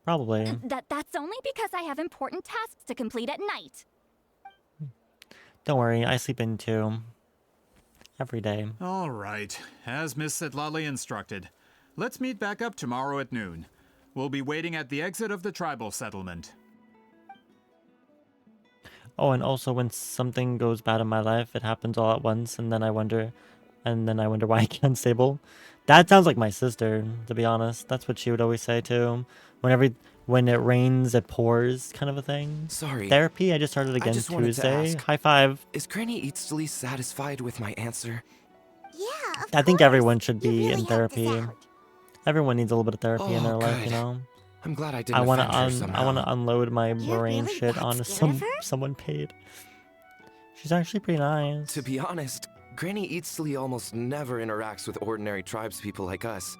Probably. That's only because I have important tasks to complete at night. Don't worry, I sleep in too. Every day. All right, as Miss Citlali instructed. Let's meet back up tomorrow at noon. We'll be waiting at the exit of the tribal settlement. Oh, and also when something goes bad in my life, it happens all at once, and then I wonder why I get unstable. That sounds like my sister, to be honest. That's what she would always say too. When it rains, it pours, kind of a thing. Sorry. Therapy, I just started I again just wanted to Tuesday. ask, High five. Is Granny Eatsley satisfied with my answer? Yeah, I think everyone should be in therapy. Everyone needs a little bit of therapy in their life, you good. know. I'm glad I didn't I wanna offend her somehow. unload my brain really shit that onto scared of her? someone paid. She's actually pretty nice. To be honest, Granny Eatsley almost never interacts with ordinary tribespeople like us.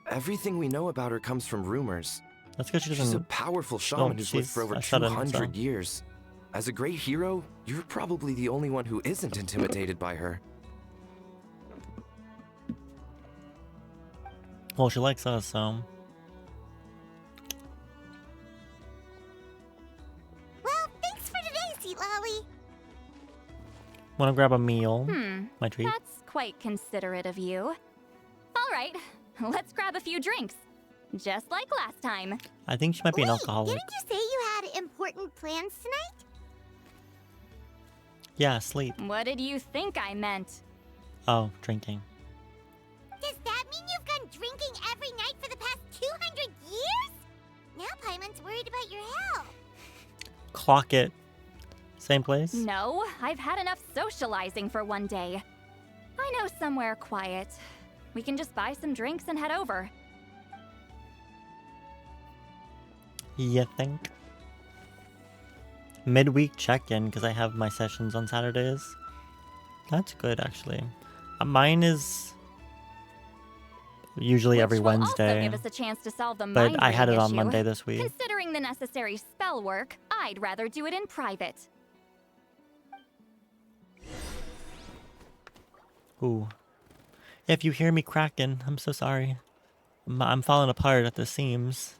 Everything we know about her comes from rumors. That's because she doesn't. She's a powerful shaman who's lived she's for over a shut-in, 200 so. years. As a great hero, you're probably the only one who isn't intimidated by her. Well, she likes us, so. Well, thanks for today, Sweet Lolly. Want to grab a meal? My treat. That's quite considerate of you. All right, let's grab a few drinks. Just like last time. I think she might be an alcoholic. Didn't you say you had important plans tonight? Yeah, sleep. What did you think I meant? Oh, drinking. Does that mean you've gone drinking every night for the past 200 years? Now Paimon's worried about your health. Clock it. Same place? No, I've had enough socializing for one day. I know somewhere quiet. We can just buy some drinks and head over. You think? Midweek check-in, because I have my sessions on Saturdays. That's good, actually. Mine is usually every Will also Wednesday. give us a chance to solve the But I had it mind-reading on issue. Monday this week. Considering the necessary spell work, I'd rather do it in private. Ooh. If you hear me cracking, I'm so sorry. I'm falling apart at the seams.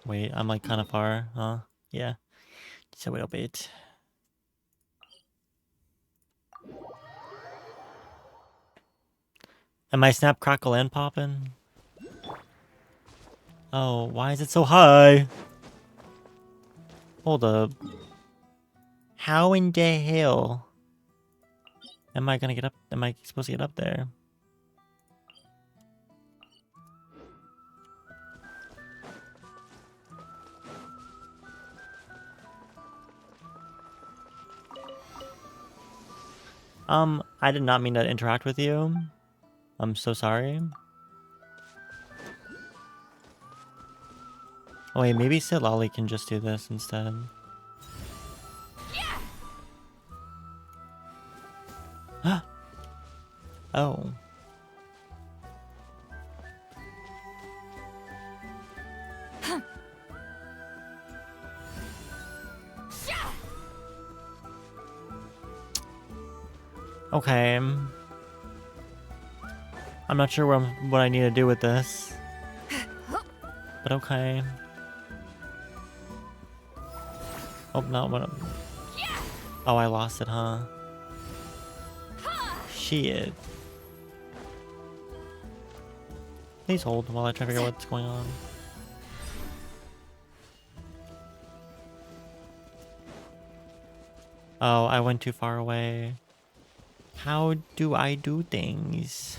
Wait, I'm like kind of far, huh? Yeah. Just a little bit. Am I snap, crackle, and poppin'? Oh, why is it so high? Hold up. How in the hell am I gonna get up? Am I supposed to get up there? I did not mean to interact with you. I'm so sorry. Oh wait, maybe Silali can just do this instead. Oh. Okay. I'm not sure what I need to do with this. But okay. Oh, not what I'm... Oh, I lost it, huh? Shit. Please hold while I try to figure out what's going on. Oh, I went too far away. How do I do things?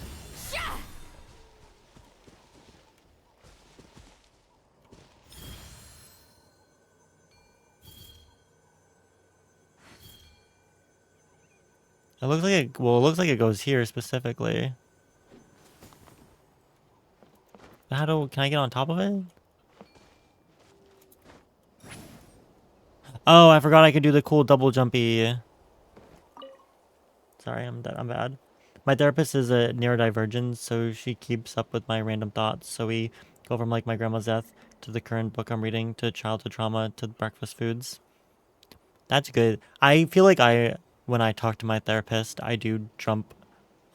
It looks like it, well, it looks like it goes here specifically. Can I get on top of it? Oh, I forgot I could do the cool double jumpy. Sorry, I'm bad. My therapist is a neurodivergent, so she keeps up with my random thoughts. So we go from like my grandma's death to the current book I'm reading to childhood trauma to breakfast foods. That's good. I feel like when I talk to my therapist, I do jump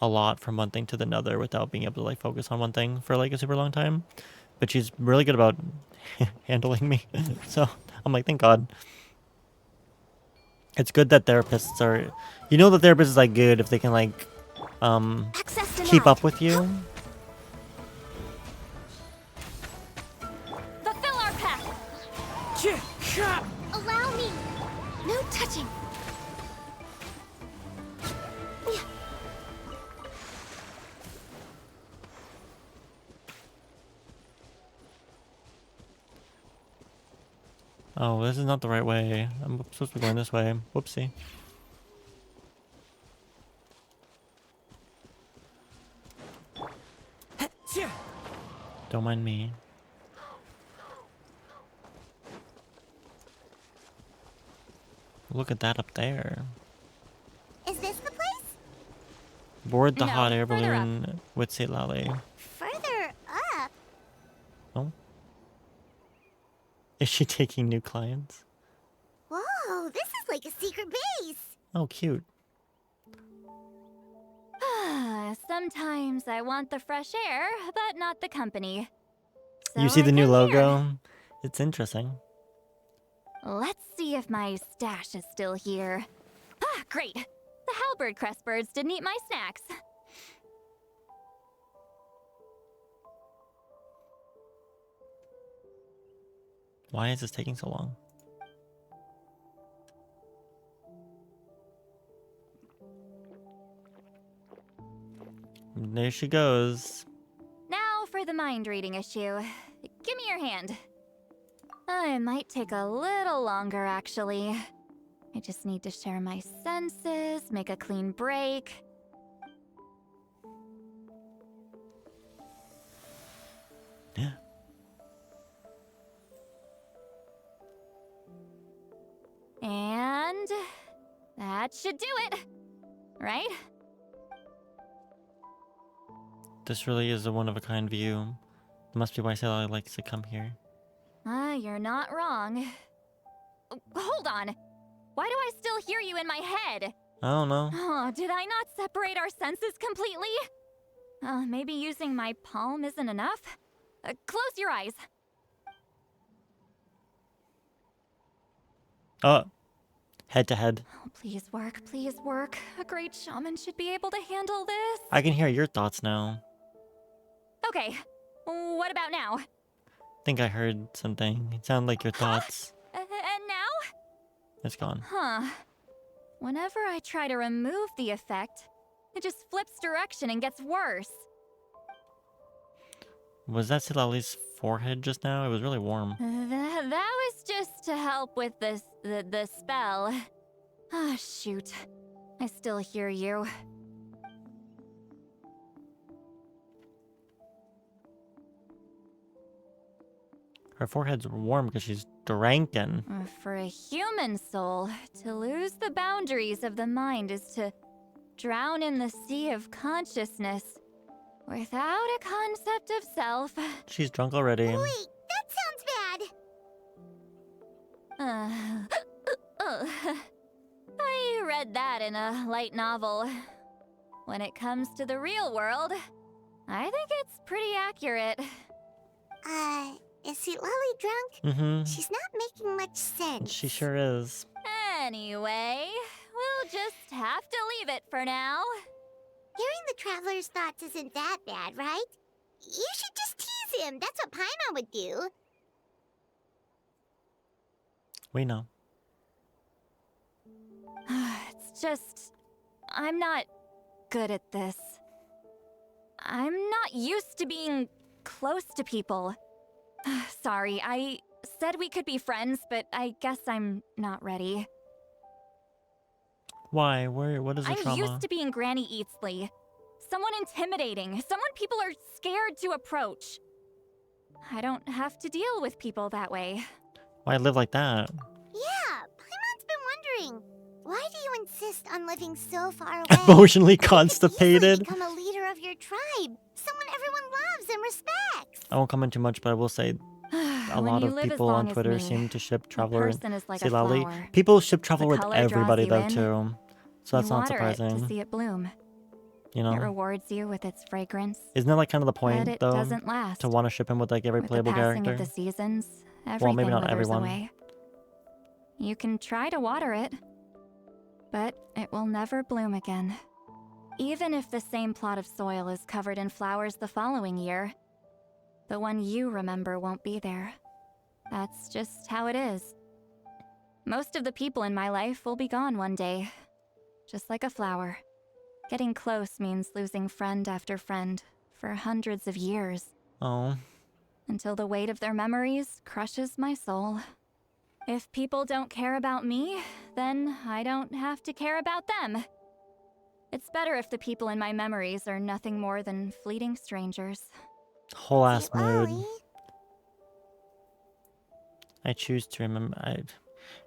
a lot from one thing to the other without being able to like focus on one thing for like a super long time. But she's really good about handling me. So I'm like, thank God. It's good that therapists are, you know, the therapist is like good if they can like keep up with you. Fulfill our path. Allow me. No touching. Oh, this is not the right way. I'm supposed to be going this way. Whoopsie. Don't mind me. Look at that up there. Is this the place? Board the No, hot air further up. balloon with Silali. Further up? Oh. Is she taking new clients? Whoa, this is like a secret base. Oh, cute. Sometimes I want the fresh air, but not the company. You So see I the new come here. logo? It's interesting. Let's see if my stash is still here. Ah, great. The halberd crest birds didn't eat my snacks. Why is this taking so long? There she goes. Now for the mind reading issue. Give me your hand. It might take a little longer, actually. I just need to share my senses, make a clean break. Yeah. And that should do it, right? This really is a one-of-a-kind view. Must be why Silali likes to come here. You're not wrong. Hold on. Why do I still hear you in my head? I don't know. Oh, did I not separate our senses completely? Maybe using my palm isn't enough? Close your eyes. Oh. Head to head. Oh, please work, please work. A great shaman should be able to handle this. I can hear your thoughts now. Okay, what about now? I think I heard something. It sounded like your thoughts. And now? It's gone. Huh. Whenever I try to remove the effect, it just flips direction and gets worse. Was that Silali's forehead just now? It was really warm. That was just to help with the spell. Ah, shoot. I still hear you. Her forehead's warm because she's drinking. For a human soul, to lose the boundaries of the mind is to drown in the sea of consciousness without a concept of self. She's drunk already. Wait, that sounds bad. I read that in a light novel. When it comes to the real world, I think it's pretty accurate. Is Silali drunk? Mm-hmm. She's not making much sense. She sure is. Anyway, we'll just have to leave it for now. Hearing the traveler's thoughts isn't that bad, right? You should just tease him. That's what Paimon would do. We know. It's just... I'm not good at this. I'm not used to being close to people. Sorry, I said we could be friends, but I guess I'm not ready. Why? What is the I'm trauma? used to being Granny Eatsley. Someone intimidating, someone people are scared to approach. I don't have to deal with people that way. Why live like that? Yeah, Paimon's been wondering. Why do you insist on living so far away? Emotionally You could constipated. easily become a leader of your tribe. Someone everyone loves and respects. I won't comment too much, but I will say a When lot you of live as people long on as Twitter me, seem to ship Traveler and person is like a Silali. flower. People ship Traveler The with color draws everybody you though in. too, so that's You not water it to surprising. see it bloom. You It know, rewards you with its fragrance. isn't that like kind of the But point it though? doesn't last. To want to ship him with like every With the playable passing character. of the seasons, everything Well, maybe not withers everyone. away. You can try to water it, but it will never bloom again. Even if the same plot of soil is covered in flowers the following year, the one you remember won't be there. That's just how it is. Most of the people in my life will be gone one day, just like a flower. Getting close means losing friend after friend for hundreds of years, Oh, until the weight of their memories crushes my soul. If people don't care about me, then I don't have to care about them. It's better if the people in my memories are nothing more than fleeting strangers. whole ass mood. I choose to remember.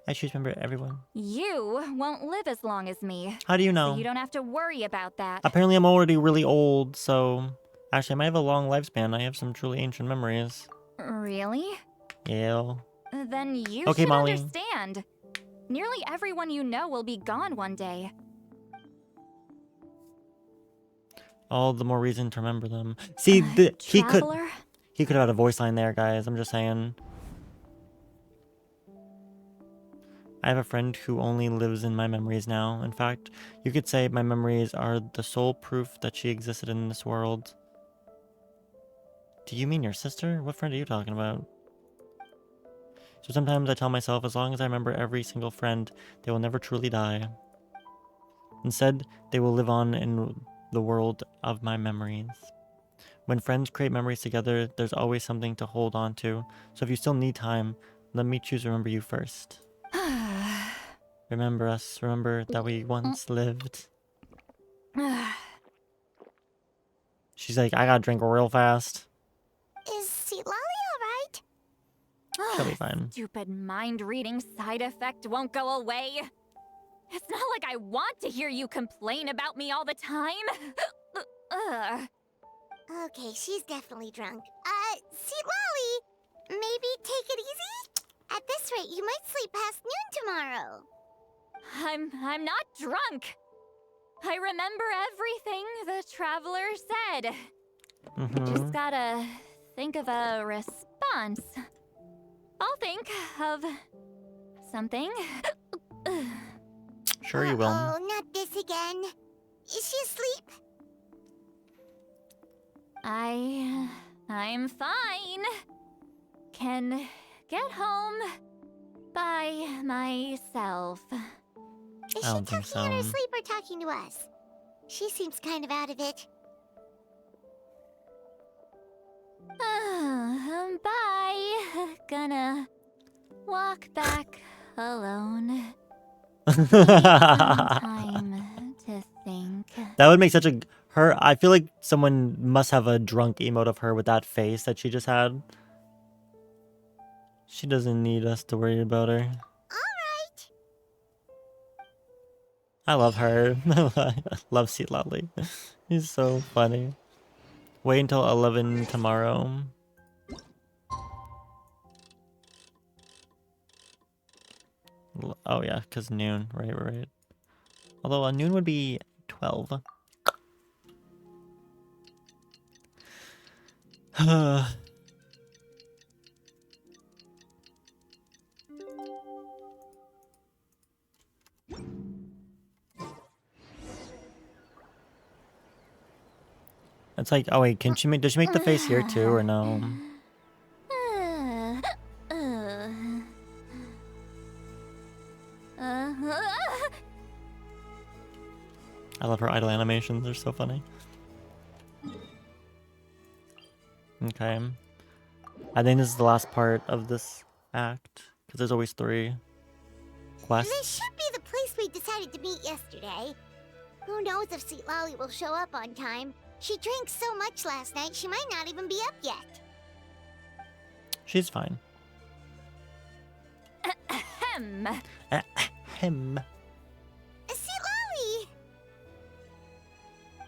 I choose to remember everyone. You won't live as long as me. How do you know? So you don't have to worry about that. Apparently I'm already really old, so... Actually, I might have a long lifespan. I have some truly ancient memories. Really? Yeah. Then you Okay, should Molly. understand. Nearly everyone you know will be gone one day. All the more reason to remember them. See, he could Traveler? have had a voice line there, guys. I'm just saying. I have a friend who only lives in my memories now. In fact, you could say my memories are the sole proof that she existed in this world. Do you mean your sister? What friend are you talking about? So sometimes I tell myself, as long as I remember every single friend, they will never truly die. Instead, they will live on in the world of my memories. When friends create memories together, there's always something to hold on to. So if you still need time, let me choose to remember you first. Remember us. Remember that we once lived. She's like, I gotta drink real fast. Is Seat Lolly alright? She'll be fine. Stupid mind-reading side effect won't go away. It's not like I want to hear you complain about me all the time. Okay, she's definitely drunk. Seat Lolly, maybe take it easy? At this rate, you might sleep past noon tomorrow. I'm not drunk. I remember everything the traveler said. Just gotta think of a response. I'll think of something. Sure you will. Oh, not this again. Is she asleep? I'm fine. Can get home by myself. Is I she don't think talking in her so. sleep or talking to us? She seems kind of out of it. Bye. Gonna walk back alone. Time to think. That would make such a her. I feel like someone must have a drunk emote of her with that face that she just had. She doesn't need us to worry about her. Alright. I love her. I love Seat Lolly. He's so funny. Wait until 11 tomorrow. Oh yeah, because noon. Right. Although noon would be 12. It's like, oh wait, can she make? Does she make the face here too, or no? I love her idle animations. They're so funny. Okay. I think this is the last part of this act, because there's always 3 quests. This should be the place we decided to meet yesterday. Who knows if Seat Lolly will show up on time? She drank so much last night, she might not even be up yet. She's fine. Ahem. Ahem. Seat Lolly!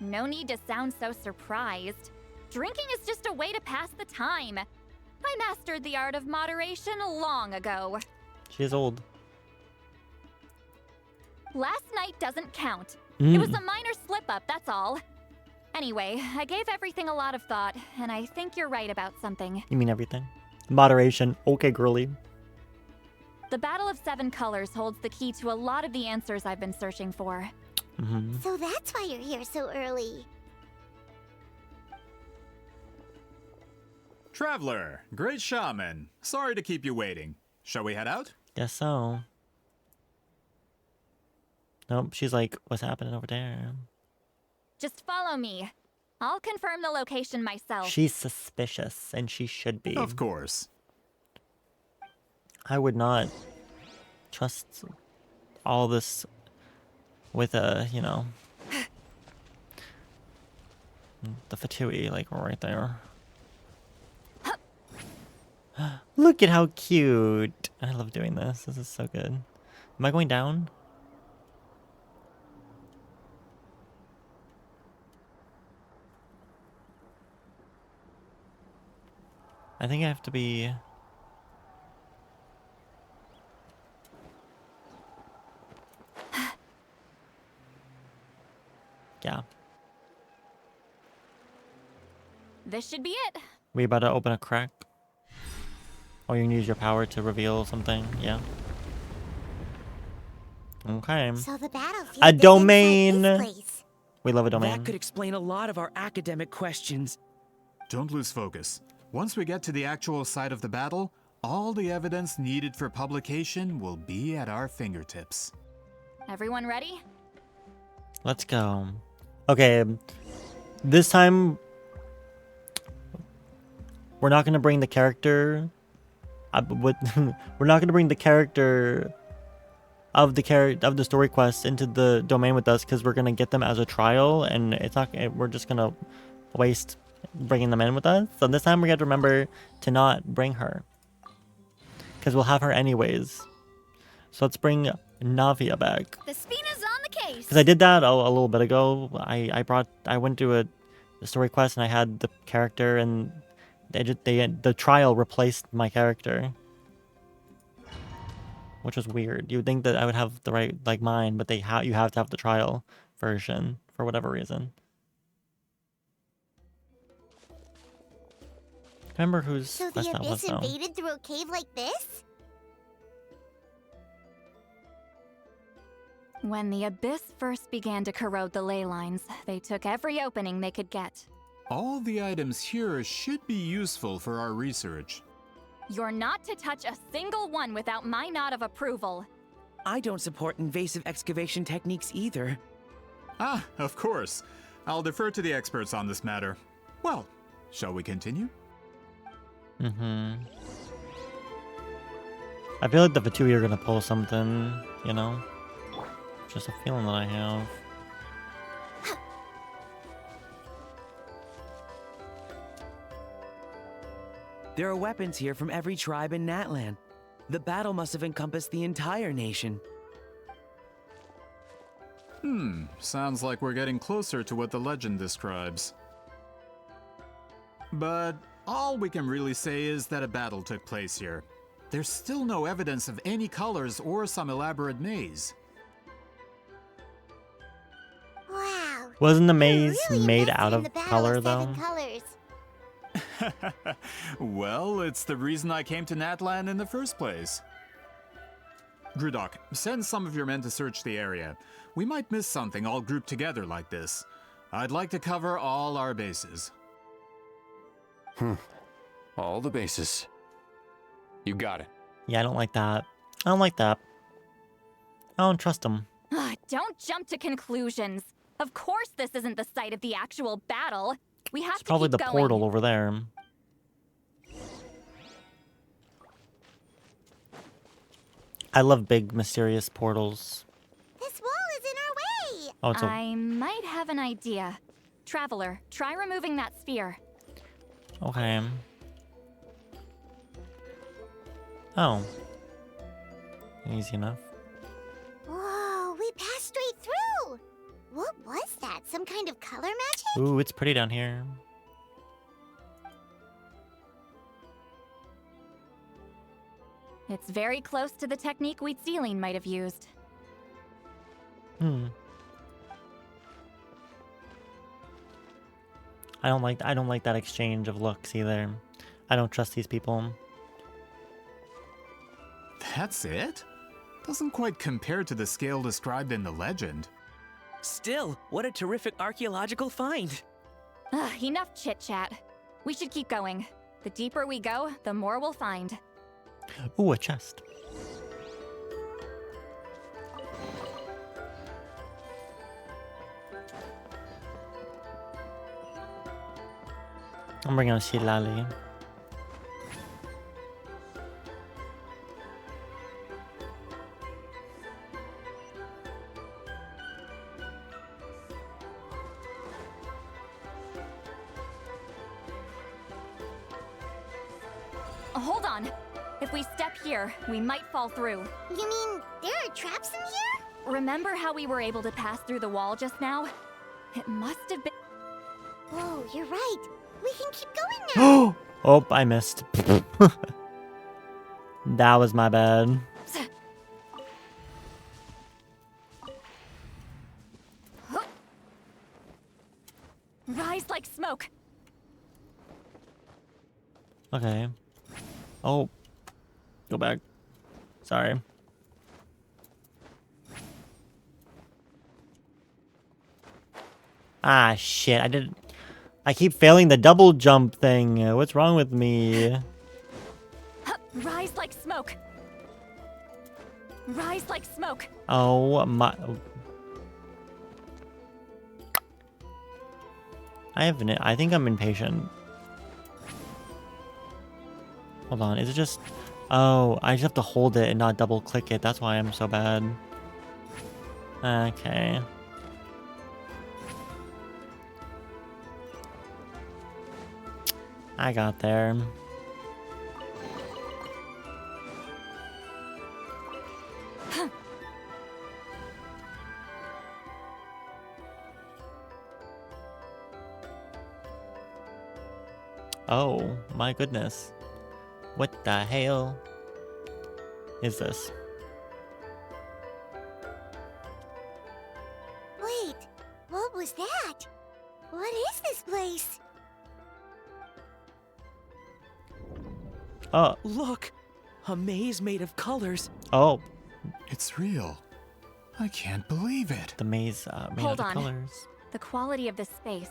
No need to sound so surprised. Drinking is just a way to pass the time. I mastered the art of moderation long ago. She is old. Last night doesn't count. It was a minor slip-up, that's all. Anyway, I gave everything a lot of thought, and I think you're right about something. You mean everything? Moderation. Okay, girly. The Battle of Seven Colors holds the key to a lot of the answers I've been searching for. So that's why you're here so early. Traveler, great shaman. Sorry to keep you waiting. Shall we head out? Guess so. Nope, she's like, what's happening over there? Just follow me. I'll confirm the location myself. She's suspicious, and she should be. Of course. I would not trust all this with a, you know, the Fatui, like, right there. Look at how cute. I love doing this. This is so good. Am I going down? I think I have to be... Yeah. This should be it. We about to open a crack? Or you can use your power to reveal something? Yeah. Okay. So the battlefield A is inside domain! this place. We love a domain. That could explain a lot of our academic questions. Don't lose focus. Once we get to the actual site of the battle, all the evidence needed for publication will be at our fingertips. Everyone ready? Let's go. Okay. This time... We're not going to bring the character... we're not going to bring the character of the story quest into the domain with us because we're going to get them as a trial and it's not we're just going to waste bringing them in with us. So this time we got to remember to not bring her because we'll have her anyways. So let's bring Navia back. The Spina's on the case. Because I did that a little bit ago. I went to a story quest and I had the character and the trial replaced my character, which was weird. You would think that I would have the right like mine, but you have to have the trial version for whatever reason. Remember whose So quest the that was abyss though. invaded through a cave like this? When the abyss first began to corrode the ley lines, they took every opening they could get. All the items here should be useful for our research. You're not to touch a single one without my nod of approval. I don't support invasive excavation techniques either. Ah, of course. I'll defer to the experts on this matter. Well, shall we continue? I feel like the Fatui are gonna pull something, you know? Just a feeling that I have. There are weapons here from every tribe in Natlan. The battle must have encompassed the entire nation. Sounds like we're getting closer to what the legend describes. But all we can really say is that a battle took place here. There's still no evidence of any colors or some elaborate maze. Wow. Wasn't the You're maze really made invested out in of the Battle color of Seven though? Colors. Well, it's the reason I came to Natlan in the first place. Grudok, send some of your men to search the area. We might miss something all grouped together like this. I'd like to cover all our bases. All the bases. You got it. Yeah, I don't like that. I don't like that. I don't trust them. Don't jump to conclusions. Of course this isn't the site of the actual battle. We have It's to probably keep the going. portal over there. I love big mysterious portals. This wall is in our way. Oh, it's I might have an idea. Traveler, try removing that sphere. okay. Oh. Easy enough. Whoa, we passed straight through. What was that? Some kind of color magic? Ooh, it's pretty down here. It's very close to the technique Wheatsealing might have used. I don't like that exchange of looks either. I don't trust these people. That's it? Doesn't quite compare to the scale described in the legend. Still, what a terrific archaeological find. Enough chit-chat. We should keep going. The deeper we go, the more we'll find. Ooh, a chest. I'm bringing a Shilali. Hold on. If we step here, we might fall through. You mean there are traps in here? Remember how we were able to pass through the wall just now? It must have been... Whoa, you're right. We can keep going now. Oh, I missed. That was my bad. Rise like smoke. Okay. Oh. Go back. Sorry. Ah, shit. I keep failing the double jump thing. What's wrong with me? Rise like smoke. Rise like smoke. Oh my. I think I'm impatient. Hold on, is it just... Oh, I just have to hold it and not double click it. That's why I'm so bad. Okay. I got there. Oh, my goodness. What the hell is this? Wait, what was that? What is this place? Oh. Look! A maze made of colors. Oh. It's real. I can't believe it. The maze made Hold out on. of colors. The quality of this space.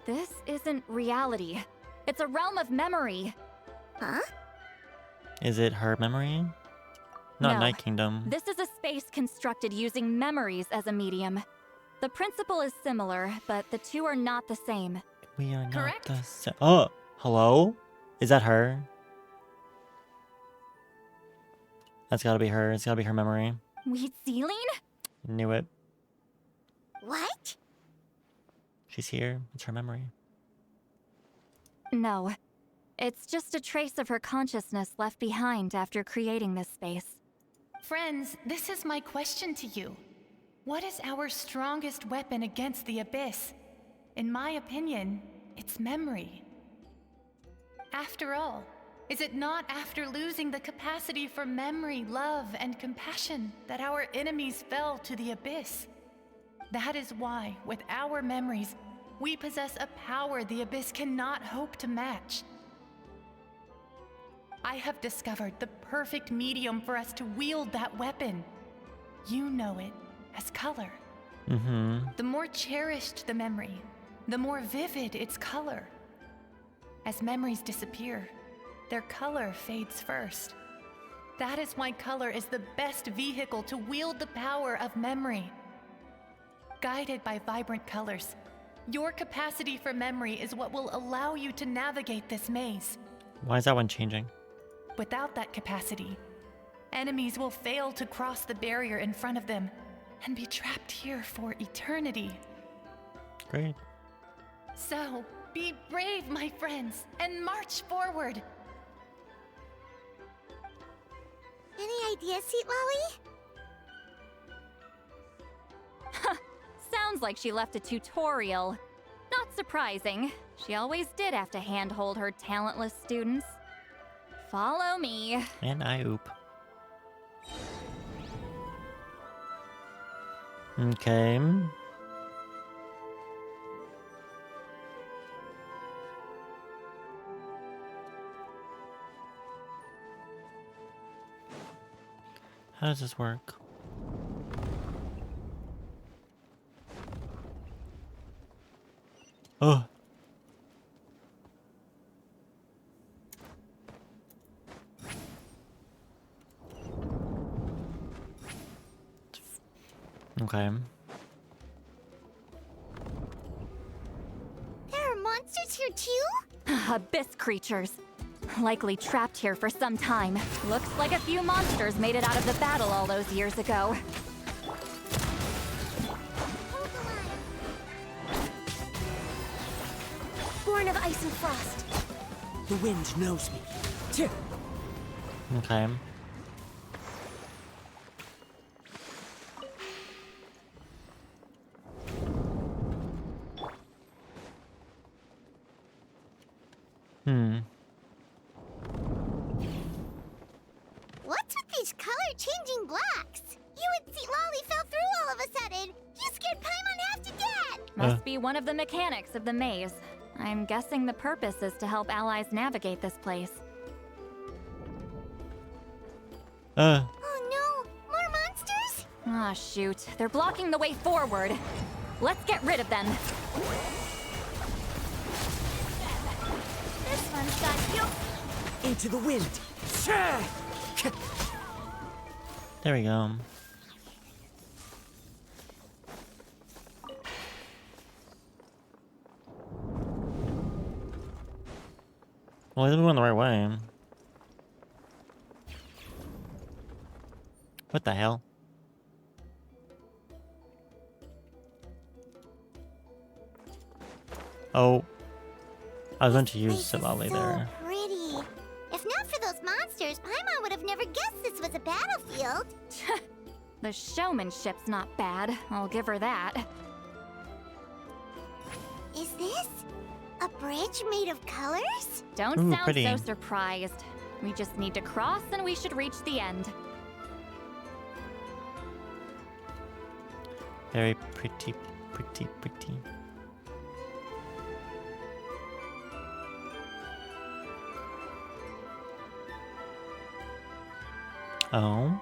This isn't reality. It's a realm of memory. Huh? Is it her memory? Not No. Night Kingdom. This is a space constructed using memories as a medium. The principle is similar, but the two are not the same. We are Correct? not the same. Oh, hello? Is that her? That's gotta be her. It's gotta be her memory. Wheat ceiling? Knew it. What? She's here. It's her memory. No. It's just a trace of her consciousness left behind after creating this space. Friends, this is my question to you. What is our strongest weapon against the Abyss? In my opinion, it's memory. After all, is it not after losing the capacity for memory, love, and compassion that our enemies fell to the Abyss? That is why, with our memories, we possess a power the Abyss cannot hope to match. I have discovered the perfect medium for us to wield that weapon. You know it as color. Mm-hmm. The more cherished the memory, the more vivid its color. As memories disappear, their color fades first. That is why color is the best vehicle to wield the power of memory. Guided by vibrant colors, your capacity for memory is what will allow you to navigate this maze. Why is that one changing? Without that capacity, enemies will fail to cross the barrier in front of them and be trapped here for eternity. Great. So, be brave, my friends, and march forward. Any ideas, Sweet Lolly? Sounds like she left a tutorial. Not surprising. She always did have to handhold her talentless students. Follow me. And I oop. Okay. How does this work? Oh. Okay. There are monsters here too? Abyss creatures. Likely trapped here for some time. Looks like a few monsters made it out of the battle all those years ago. Born of ice and frost. The wind knows me. Okay. What's with these color-changing blocks? You and Seat Lolly fell through all of a sudden. You scared Paimon half to death. Must be one of the mechanics of the maze. I'm guessing the purpose is to help allies navigate this place. Oh no, more monsters? Ah, shoot. They're blocking the way forward. Let's get rid of them. This one's got you. Into the wind. There we go. Well, we're going the right way. What the hell? Oh. I was going to use Silali there. Pretty. If not for those monsters, Paimon would have never guessed this was a battlefield. The showmanship's not bad. I'll give her that. Is this a bridge made of colors? Don't Ooh, sound pretty. so surprised. We just need to cross and we should reach the end. Very pretty, pretty, pretty. Oh.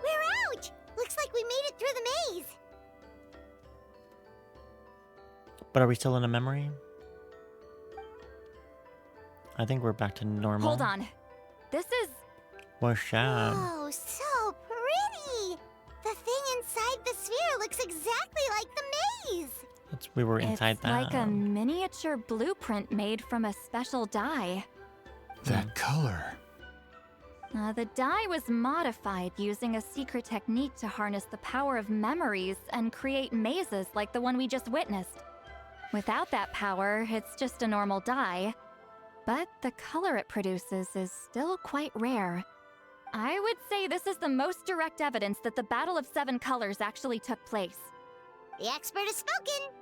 We're out! Looks like we made it through the maze. But are we still in a memory? I think we're back to normal. Hold on. This is... What's that? Oh, so pretty! The thing inside the sphere looks exactly like the maze. We were inside it's that. like a miniature blueprint made from a special dye. That color. The dye was modified using a secret technique to harness the power of memories and create mazes like the one we just witnessed. Without that power, it's just a normal dye. But the color it produces is still quite rare. I would say this is the most direct evidence that the Battle of Seven Colors actually took place. The expert has spoken.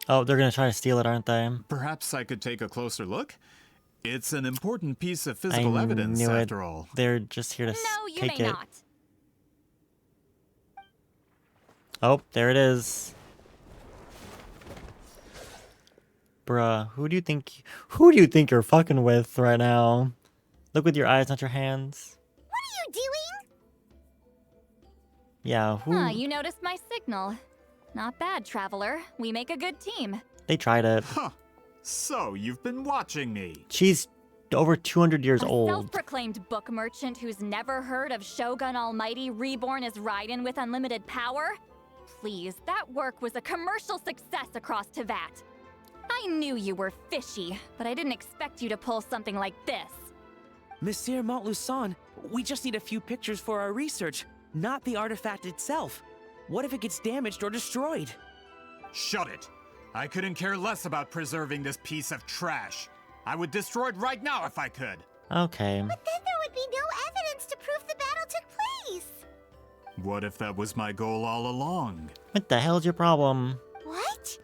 Oh, they're gonna try to steal it, aren't they? Perhaps I could take a closer look? It's an important piece of physical evidence, knew after it. all. They're just here to No, you take may it. not. Oh, there it is. Bruh, who do you think you're fucking with right now? Look with your eyes, not your hands. What are you doing? Yeah, who? Huh, you noticed my signal. Not bad, Traveler. We make a good team. They tried it. Huh. So, you've been watching me. She's over 200 years A old. self-proclaimed book merchant who's never heard of Shogun Almighty reborn as Raiden with unlimited power? Please, that work was a commercial success across Teyvat. I knew you were fishy, but I didn't expect you to pull something like this. Monsieur Montluçon, we just need a few pictures for our research, not the artifact itself. What if it gets damaged or destroyed? Shut it. I couldn't care less about preserving this piece of trash. I would destroy it right now if I could. Okay. But then there would be no evidence to prove the battle took place. What if that was my goal all along? What the hell's your problem? What?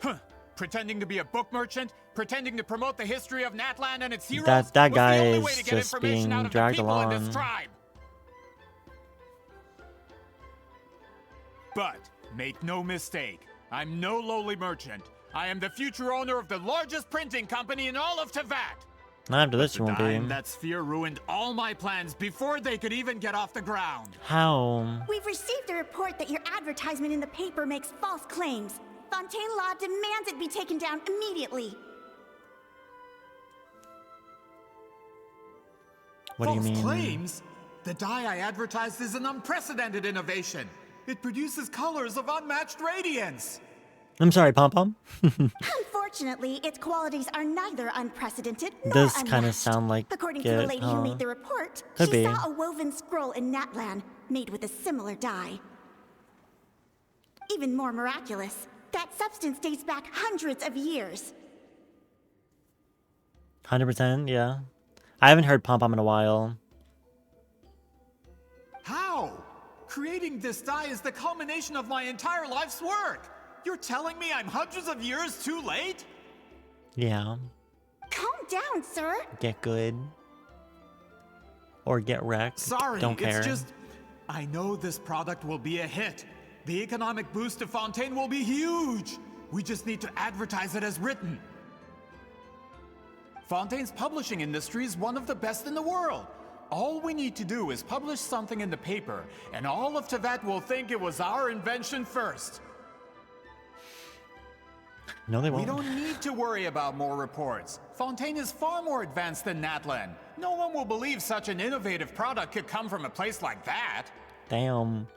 Huh. Pretending to be a book merchant? Pretending to promote the history of Natlan and its heroes? That was guy the only is way to get just information being out of dragged the people in along. this tribe. But make no mistake, I'm no lowly merchant. I am the future owner of the largest printing company in all of Teyvat. Not after this, you won't The be. dye in that sphere ruined all my plans before they could even get off the ground. How? We've received a report that your advertisement in the paper makes false claims. Fontaine Law demands it be taken down immediately. What do you False mean? claims? The dye I advertised is an unprecedented innovation. It produces colors of unmatched radiance. I'm sorry, Pom Pom. Unfortunately, its qualities are neither unprecedented nor Does kind of unmatched. sound like According to the it, lady huh? who made the report, Could she be. saw a woven scroll in Natlan made with a similar dye. Even more miraculous, That substance dates back hundreds of years. 100%, yeah. I haven't heard Pom Pom in a while. How? Creating this dye is the culmination of my entire life's work. You're telling me I'm hundreds of years too late? Yeah. Calm down, sir. Get good. Or get wrecked. Sorry, Don't care. it's just... I know this product will be a hit. The economic boost to Fontaine will be huge. We just need to advertise it as written. Fontaine's publishing industry is one of the best in the world. All we need to do is publish something in the paper, and all of Teyvat will think it was our invention first. No, they won't. We don't need to worry about more reports. Fontaine is far more advanced than Natlan. No one will believe such an innovative product could come from a place like that. Damn.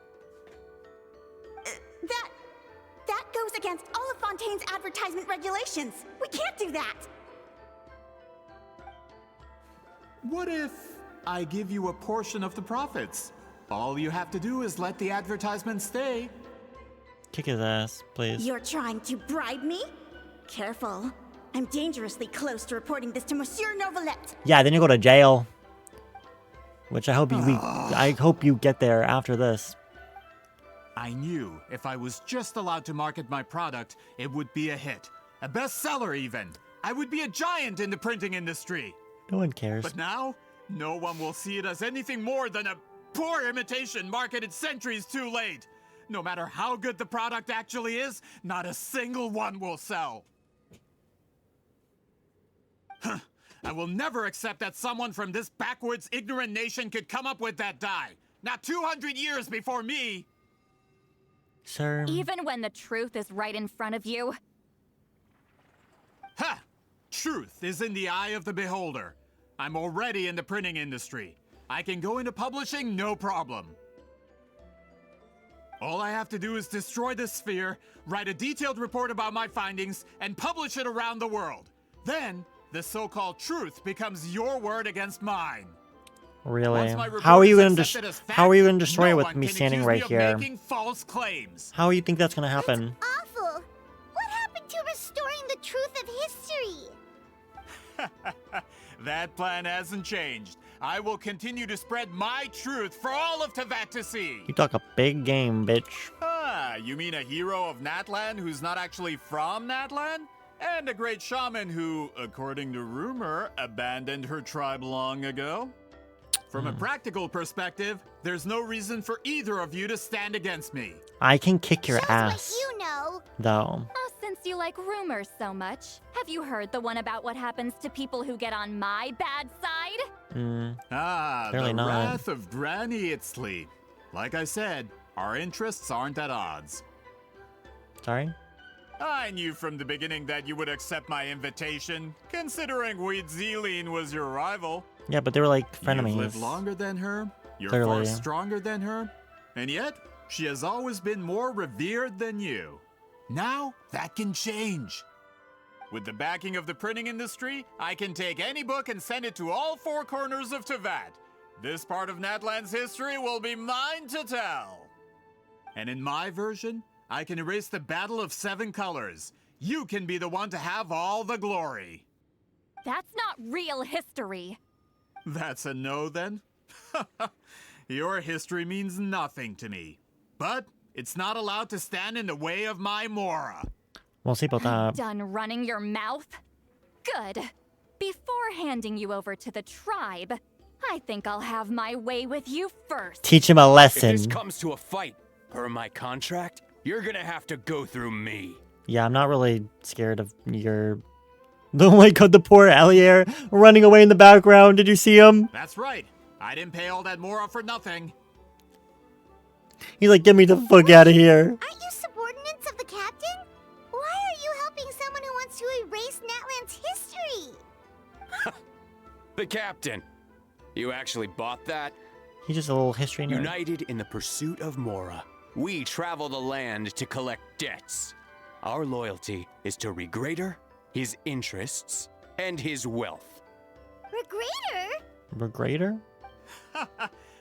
That goes against all of Fontaine's advertisement regulations. We can't do that. What if I give you a portion of the profits? All you have to do is let the advertisement stay. Kick his ass, please. You're trying to bribe me? Careful. I'm dangerously close to reporting this to Monsieur Novelette. Yeah, then you go to jail. Which I hope I hope you get there after this. I knew if I was just allowed to market my product, it would be a hit. A bestseller even. I would be a giant in the printing industry. No one cares. But now, no one will see it as anything more than a poor imitation marketed centuries too late. No matter how good the product actually is, not a single one will sell. I will never accept that someone from this backwards, ignorant nation could come up with that dye. Not 200 years before me. Sir. Even when the truth is right in front of you. Ha! Truth is in the eye of the beholder. I'm already in the printing industry. I can go into publishing, no problem. All I have to do is destroy the sphere, write a detailed report about my findings, and publish it around the world. Then, the so-called truth becomes your word against mine. Really? How are you gonna destroy it with me standing right here? False claims. How do you think that's gonna happen? Awful. What happened to restoring the truth of history? That plan hasn't changed. I will continue to spread my truth for all of Teyvat to see. You talk a big game, bitch. Ah, you mean a hero of Natlan who's not actually from Natlan? And a great shaman who, according to rumor, abandoned her tribe long ago? From a practical perspective, there's no reason for either of you to stand against me. I can kick your ass. You know. Though. Oh, since you like rumors so much, have you heard the one about what happens to people who get on my bad side? Clearly the not. wrath of Granny Itzley. Like I said, our interests aren't at odds. Sorry? I knew from the beginning that you would accept my invitation, considering Huitziline was your rival. Yeah, but they were like frenemies. You've lived longer than her, you're Clearly. far stronger than her, and yet, she has always been more revered than you. Now, that can change. With the backing of the printing industry, I can take any book and send it to all four corners of Teyvat. This part of Natlan's history will be mine to tell. And in my version, I can erase the Battle of Seven Colors. You can be the one to have all the glory. That's not real history. That's a no, then? Your history means nothing to me. But it's not allowed to stand in the way of my Mora. We'll see about that. Done running your mouth? Good. Before handing you over to the tribe, I think I'll have my way with you first. Teach him a lesson. If this comes to a fight, per my contract, you're gonna have to go through me. Yeah, I'm not really scared of your... Oh my god, the poor Allier running away in the background. Did you see him? That's right. I didn't pay all that Mora for nothing. He's like, get me the fuck out of here. Aren't you subordinates of the captain? Why are you helping someone who wants to erase Natlan's history? The captain. You actually bought that? He's just a little history nerd. United in the pursuit of Mora, we travel the land to collect debts. Our loyalty is to Regrader, his interests, and his wealth. Regrader? Regrader?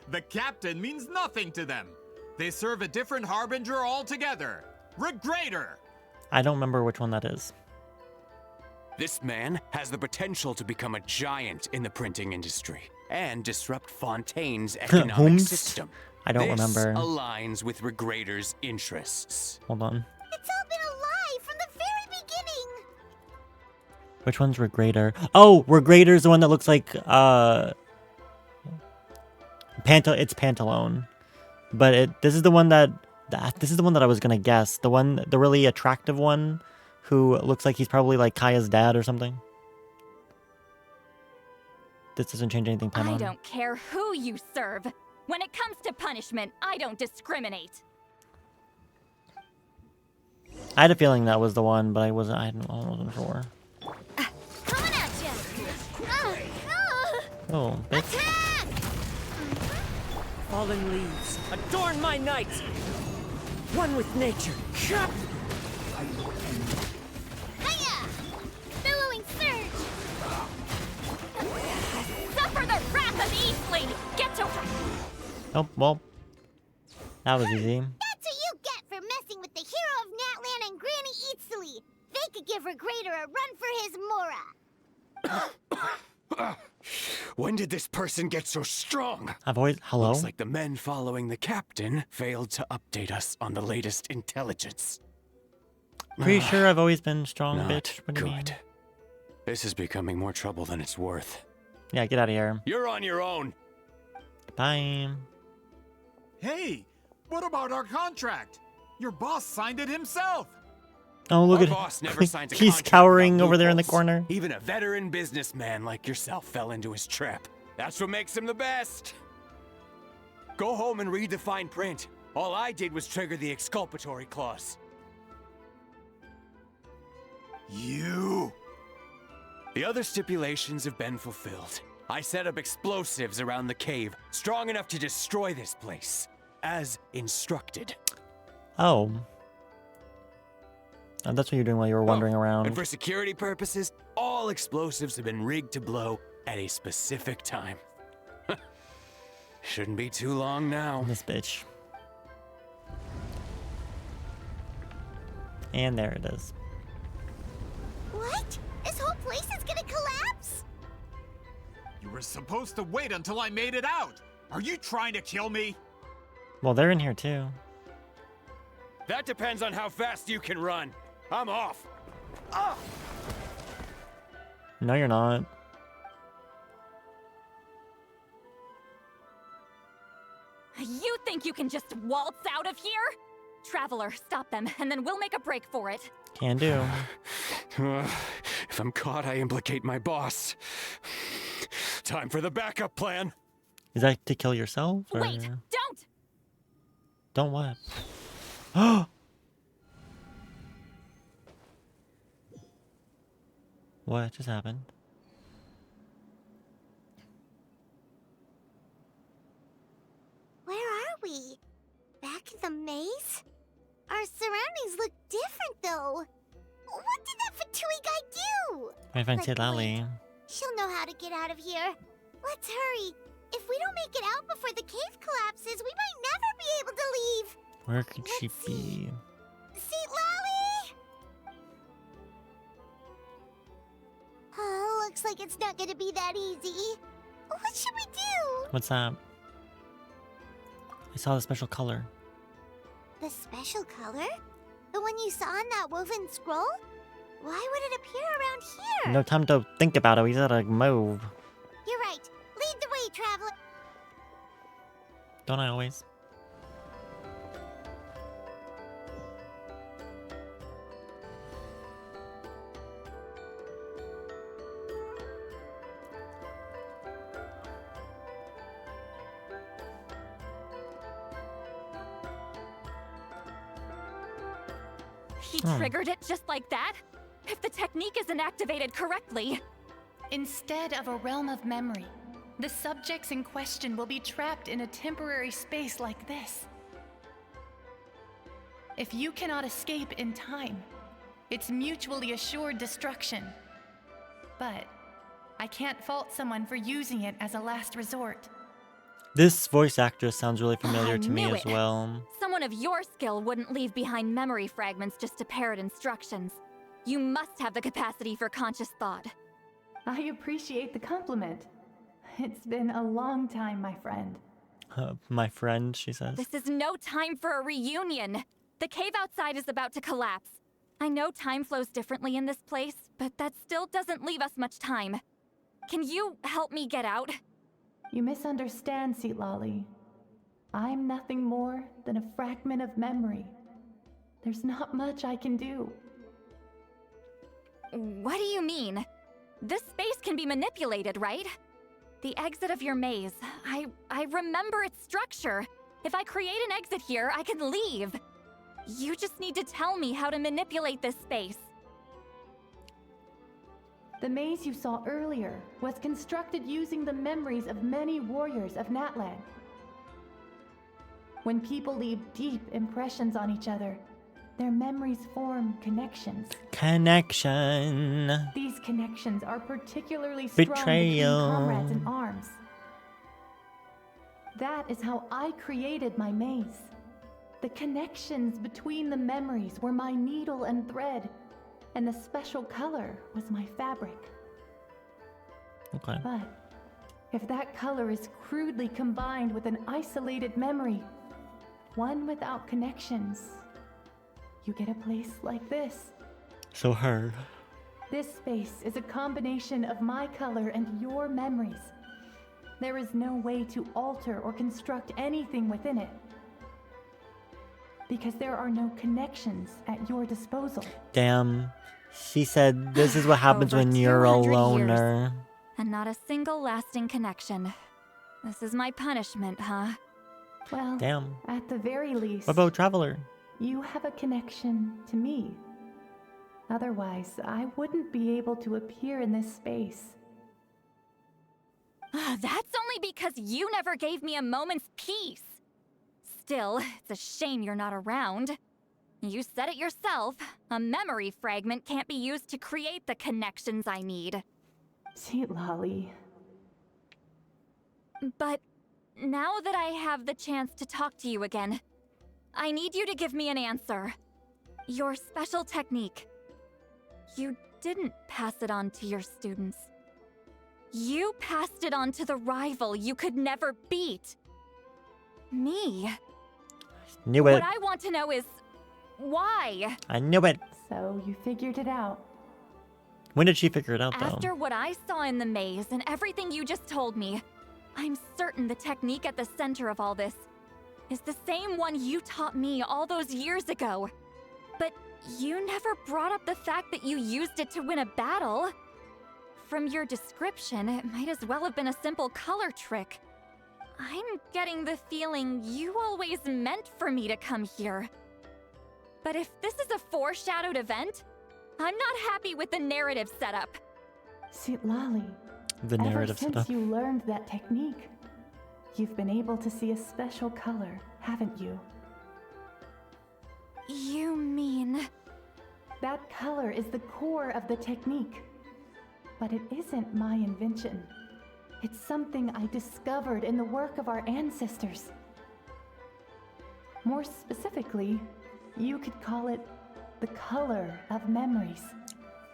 The captain means nothing to them. They serve a different harbinger altogether. Regrader! I don't remember which one that is. This man has the potential to become a giant in the printing industry and disrupt Fontaine's economic Whomst? system. I don't This remember. aligns with Regrader's interests. Hold on. It's all been a lie from the very beginning. Which one's Regrader? Oh, Regrader's the one that looks like it's Pantalone. But this is the one that I was gonna guess. The really attractive one who looks like he's probably like Kaya's dad or something. This doesn't change anything, I Paimon. don't care who you serve. When it comes to punishment, I don't discriminate. I had a feeling that was the one, but I wasn't sure. Coming at you. Oh, bitch. Fallen leaves, adorn my night! One with nature. Hiya! Billowing surge. Suffer the wrath of Eastling! Get to... Oh, well. That was easy. That's what you get for messing with the hero of Natlan and Granny Eatsley. They could give Regrader a run for his Mora. When did this person get so strong? Hello? Looks like the men following the captain failed to update us on the latest intelligence. Pretty sure I've always been strong, Not bitch. What do you mean? good. This is becoming more trouble than it's worth. Yeah, get out of here. You're on your own. Bye. Hey, what about our contract? Your boss signed it himself. Oh, look Our at boss never signs a He's contract cowering without over there in the loopholes. corner. Even a veteran businessman like yourself fell into his trap. That's what makes him the best. Go home and read the fine print. All I did was trigger the exculpatory clause. You. The other stipulations have been fulfilled. I set up explosives around the cave, strong enough to destroy this place, as instructed. Oh. Oh, that's what you're doing while you were wandering around. And for security purposes, all explosives have been rigged to blow at a specific time. Shouldn't be too long now. This bitch. And there it is. What? This whole place is gonna collapse? You were supposed to wait until I made it out. Are you trying to kill me? Well, they're in here too. That depends on how fast you can run. I'm off. No, you're not. You think you can just waltz out of here? Traveler, stop them, and then we'll make a break for it. Can do. If I'm caught, I implicate my boss. Time for the backup plan. Is that to kill yourself? Or... Wait, don't! Don't what? What just happened? Where are we? Back in the maze? Our surroundings look different, though. What did that Fatui guy do? I find Like, Lally. She'll know how to get out of here. Let's hurry. If we don't make it out before the cave collapses, we might never be able to leave. Where could she be? See, Lally? Oh, looks like it's not gonna be that easy. What should we do? What's that? I saw the special color. The special color? The one you saw in that woven scroll? Why would it appear around here? No time to think about it. We gotta move. You're right. Lead the way, traveler. Don't I always? He triggered it just like that? If the technique isn't activated correctly. Instead of a realm of memory, the subjects in question will be trapped in a temporary space like this. If you cannot escape in time, it's mutually assured destruction. But I can't fault someone for using it as a last resort. This voice actress sounds really familiar I to me knew as it. well. Someone Someone of your skill wouldn't leave behind memory fragments just to parrot instructions. You must have the capacity for conscious thought. I appreciate the compliment. It's been a long time, my friend. My friend, she says. This is no time for a reunion. The cave outside is about to collapse. I know time flows differently in this place, but that still doesn't leave us much time. Can you help me get out? You misunderstand, Citlali. I'm nothing more than a fragment of memory. There's not much I can do. What do you mean? This space can be manipulated, right? The exit of your maze. I remember its structure. If I create an exit here, I can leave. You just need to tell me how to manipulate this space. The maze you saw earlier was constructed using the memories of many warriors of Natlan. When people leave deep impressions on each other, their memories form connections. Connection. These connections are particularly strong between comrades in arms. That is how I created my maze. The connections between the memories were my needle and thread, and the special color was my fabric. Okay. But if that color is crudely combined with an isolated memory, one without connections, you get a place like this. So her. This space is a combination of my color and your memories. There is no way to alter or construct anything within it, because there are no connections at your disposal. Damn. She said this is what happens when you're a 200 loner. years, and not a single lasting connection. This is my punishment, huh? Well, Damn. at the very least, What about Traveler? you have a connection to me. Otherwise, I wouldn't be able to appear in this space. That's only because you never gave me a moment's peace. Still, it's a shame you're not around. You said it yourself. A memory fragment can't be used to create the connections I need. Citlali. But now that I have the chance to talk to you again, I need you to give me an answer. Your special technique. You didn't pass it on to your students. You passed it on to the rival you could never beat. Me. Knew it. What I want to know is, why? I knew it. So you figured it out. When did she figure it out, though? After what I saw in the maze and everything you just told me, I'm certain the technique at the center of all this is the same one you taught me all those years ago. But you never brought up the fact that you used it to win a battle. From your description, it might as well have been a simple color trick. I'm getting the feeling you always meant for me to come here. But if this is a foreshadowed event, I'm not happy with the narrative setup. Citlali. The narrative Ever since setup. you learned that technique, you've been able to see a special color, haven't you? You mean... That color is the core of the technique. But it isn't my invention. It's something I discovered in the work of our ancestors. More specifically, you could call it the color of memories.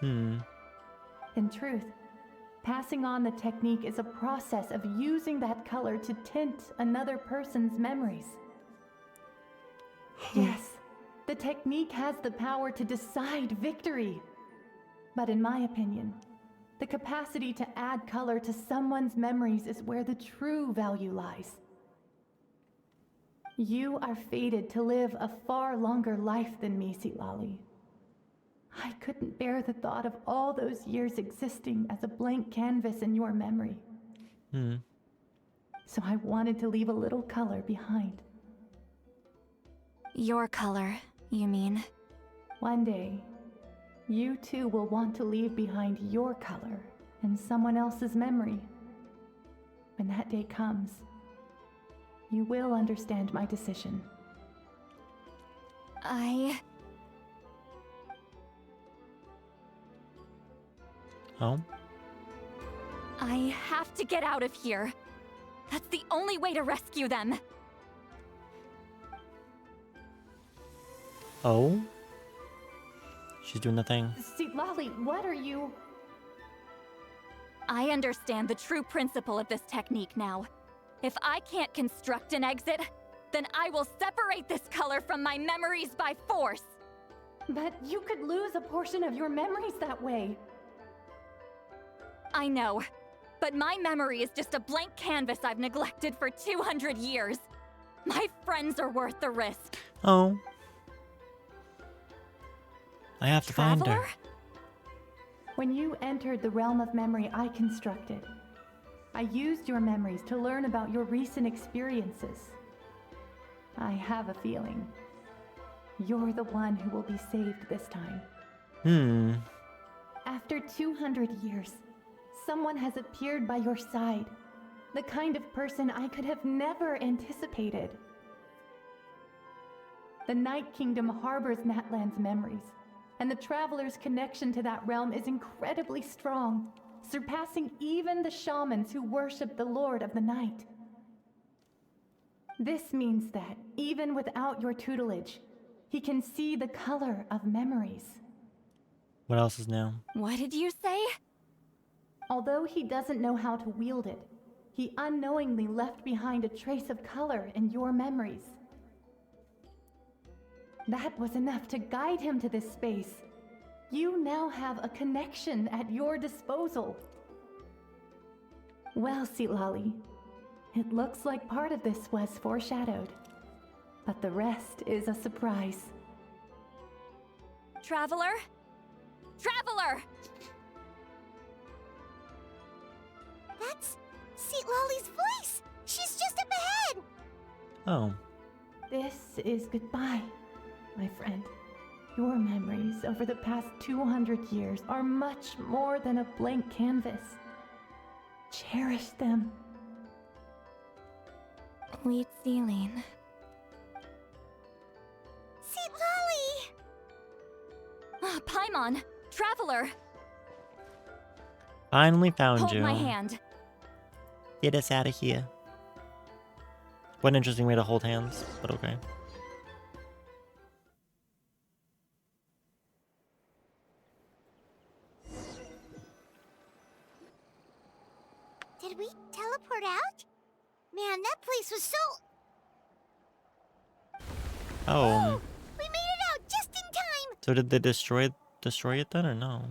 In truth, passing on the technique is a process of using that color to tint another person's memories. Yes, the technique has the power to decide victory. But in my opinion, the capacity to add color to someone's memories is where the true value lies. You are fated to live a far longer life than me, Citlali. I couldn't bear the thought of all those years existing as a blank canvas in your memory. So I wanted to leave a little color behind. Your color, you mean? One day, you too will want to leave behind your color in someone else's memory. When that day comes, you will understand my decision. Oh? I have to get out of here. That's the only way to rescue them. Oh? She's doing the thing. See, Lolly, what are you... I understand the true principle of this technique now. If I can't construct an exit, then I will separate this color from my memories by force. But you could lose a portion of your memories that way. I know, but my memory is just a blank canvas I've neglected for 200 years. My friends are worth the risk. Oh. I have to find her. Traveler? When you entered the realm of memory I constructed, I used your memories to learn about your recent experiences. I have a feeling you're the one who will be saved this time. After 200 years, someone has appeared by your side. The kind of person I could have never anticipated. The Night Kingdom harbors Natlan's memories, and the Traveler's connection to that realm is incredibly strong, surpassing even the shamans who worship the Lord of the Night. This means that, even without your tutelage, he can see the color of memories. What else is new? What did you say? Although he doesn't know how to wield it, he unknowingly left behind a trace of color in your memories. That was enough to guide him to this space. You now have a connection at your disposal. Well, Silali, it looks like part of this was foreshadowed, but the rest is a surprise. Traveler? Traveler! That's Lolly's voice! She's just up ahead! Oh. This is goodbye, my friend. Your memories over the past 200 years are much more than a blank canvas. Cherish them. Wheatsealing. Lolly! Paimon! Traveler! Finally found Hold you. my hand. Get us out of here. What an interesting way to hold hands, but okay. Did we teleport out? Man, that place was so... Oh. We made it out just in time! So did they destroy it then, or no?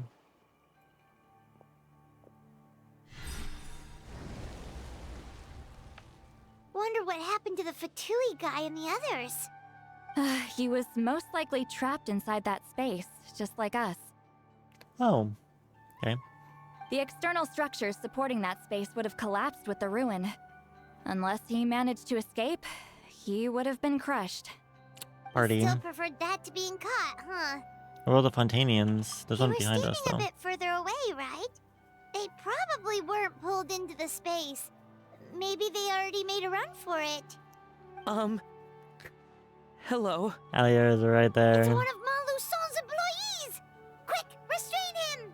Wonder what happened to the Fatui guy and the others. He was most likely trapped inside that space, just like us. Oh. Okay. The external structures supporting that space would have collapsed with the ruin. Unless he managed to escape, he would have been crushed. Party. Still preferred that to being caught, huh? Where are the Fontanians? There's They one were behind us, standing though. a bit further away, right? They probably weren't pulled into the space. Maybe they already made a run for it. Hello. Allier is right there. It's one of Malu Son's employees! Quick, restrain him!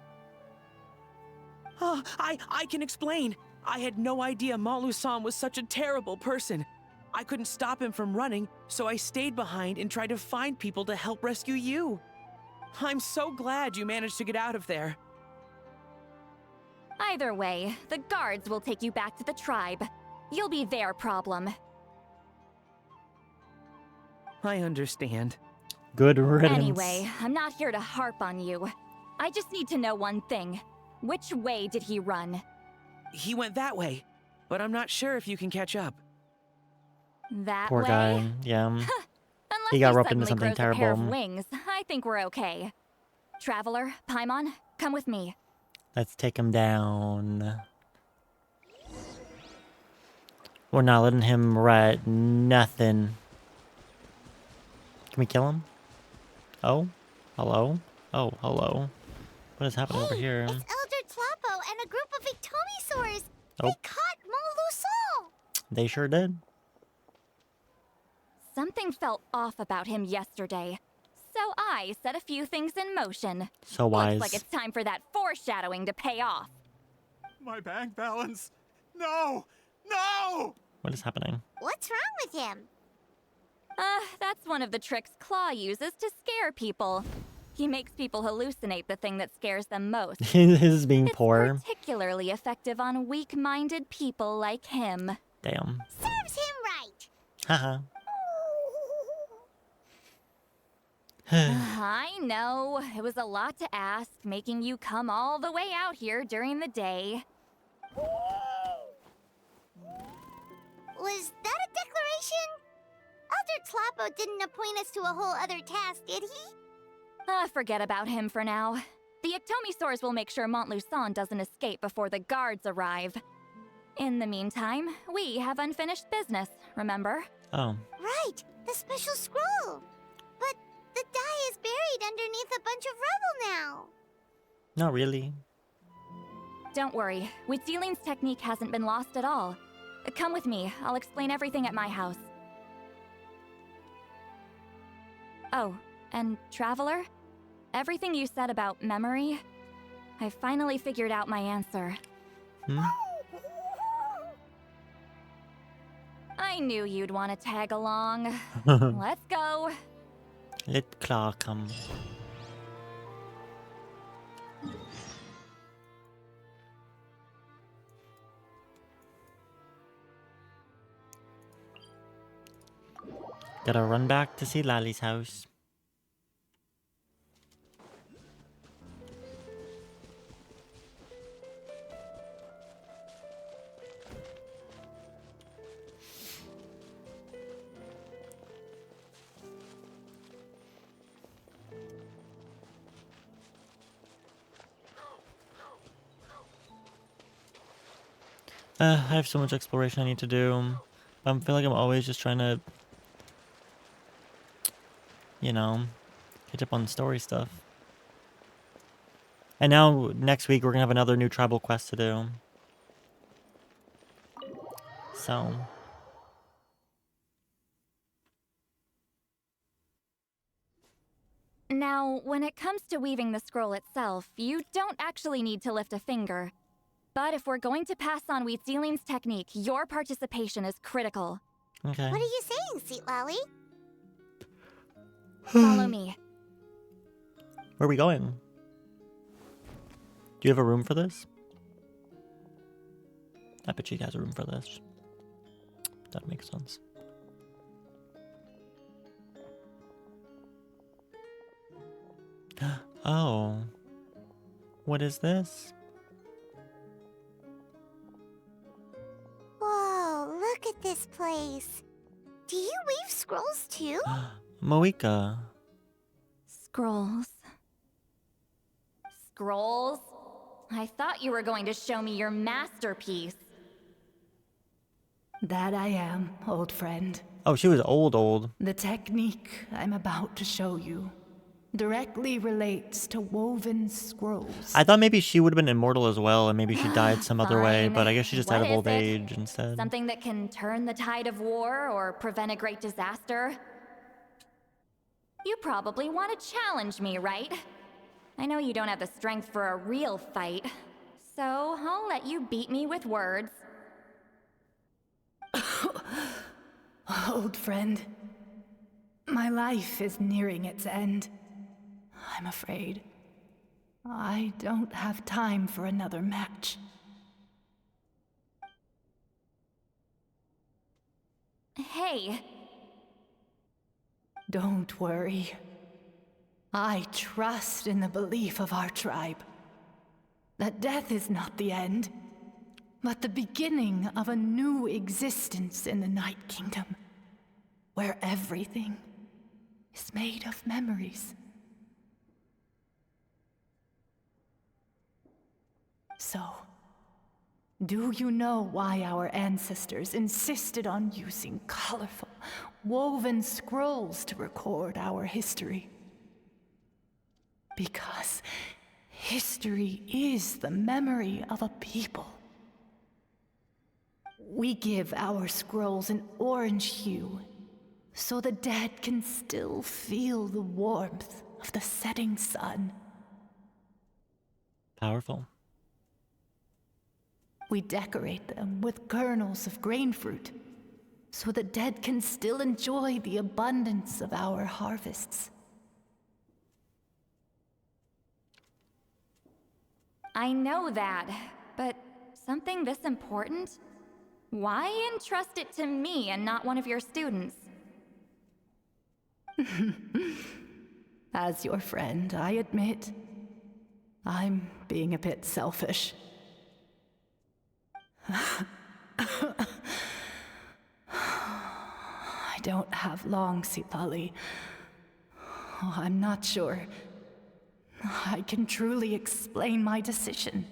Oh, I can explain. I had no idea Malu-san was such a terrible person. I couldn't stop him from running, so I stayed behind and tried to find people to help rescue you. I'm so glad you managed to get out of there. Either way, the guards will take you back to the tribe. You'll be their problem. I understand. Good riddance. Anyway, I'm not here to harp on you. I just need to know one thing. Which way did he run? He went that way, but I'm not sure if you can catch up. That Poor way? guy. Yeah. Unless He got he roped into suddenly something grows a pair of terrible. wings, I think we're okay. Traveler, Paimon, come with me. Let's take him down. We're not letting him rat nothing. Can we kill him? Oh? Hello? Oh, hello. What is happening over here? It's Elder Tlapo and a group of Victomisaurs. Oh. They caught Malu-Son. They sure did. Something felt off about him yesterday. So I set a few things in motion. So wise. Looks like it's time for that foreshadowing to pay off. My bank balance. No! No! What is happening? What's wrong with him? That's one of the tricks Claw uses to scare people. He makes people hallucinate the thing that scares them most. His is being poor. Particularly effective on weak-minded people like him. Damn. Serves him right. Haha. I know. It was a lot to ask, making you come all the way out here during the day. Was that a declaration? Elder Tlapo didn't appoint us to a whole other task, did he? Forget about him for now. The Ictomisaurs will make sure Montluçon doesn't escape before the guards arrive. In the meantime, we have unfinished business, remember? Oh. Right, the special scroll. But the die is buried underneath a bunch of rubble now. Not really. Don't worry, Huitzilin's technique hasn't been lost at all. Come with me, I'll explain everything at my house. Oh, and Traveler? Everything you said about memory, I finally figured out my answer. I knew you'd want to tag along. Let's go. Let Claw come. Gotta run back to see Lally's house. I have so much exploration I need to do. I feel like I'm always just trying to, you know, catch up on story stuff. And now, next week, we're gonna have another new tribal quest to do. So. Now, when it comes to weaving the scroll itself, you don't actually need to lift a finger. But if we're going to pass on Huitzilin's technique, your participation is critical. Okay. What are you saying, Sweet Lally? Follow me. Where are we going? Do you have a room for this? I bet she has a room for this. That makes sense. Oh. What is this? Whoa, look at this place. Do you weave scrolls too? Moika. Scrolls. Scrolls? I thought you were going to show me your masterpiece. That I am, old friend. Oh, she was old. The technique I'm about to show you directly relates to woven scrolls. I thought maybe she would have been immortal as well, and maybe she died some other way, Fine. but I guess she just What died of is old it? age instead. Something that can turn the tide of war or prevent a great disaster? You probably want to challenge me, right? I know you don't have the strength for a real fight, so I'll let you beat me with words. Old friend, my life is nearing its end. I'm afraid I don't have time for another match. Hey. Don't worry. I trust in the belief of our tribe that death is not the end, but the beginning of a new existence in the Night Kingdom, where everything is made of memories. So, do you know why our ancestors insisted on using colorful, woven scrolls to record our history? Because history is the memory of a people. We give our scrolls an orange hue, so the dead can still feel the warmth of the setting sun. Powerful. We decorate them with kernels of grain fruit, so the dead can still enjoy the abundance of our harvests. I know that, but something this important? Why entrust it to me and not one of your students? As your friend, I admit, I'm being a bit selfish. I don't have long, Citali. Oh, I'm not sure I can truly explain my decision.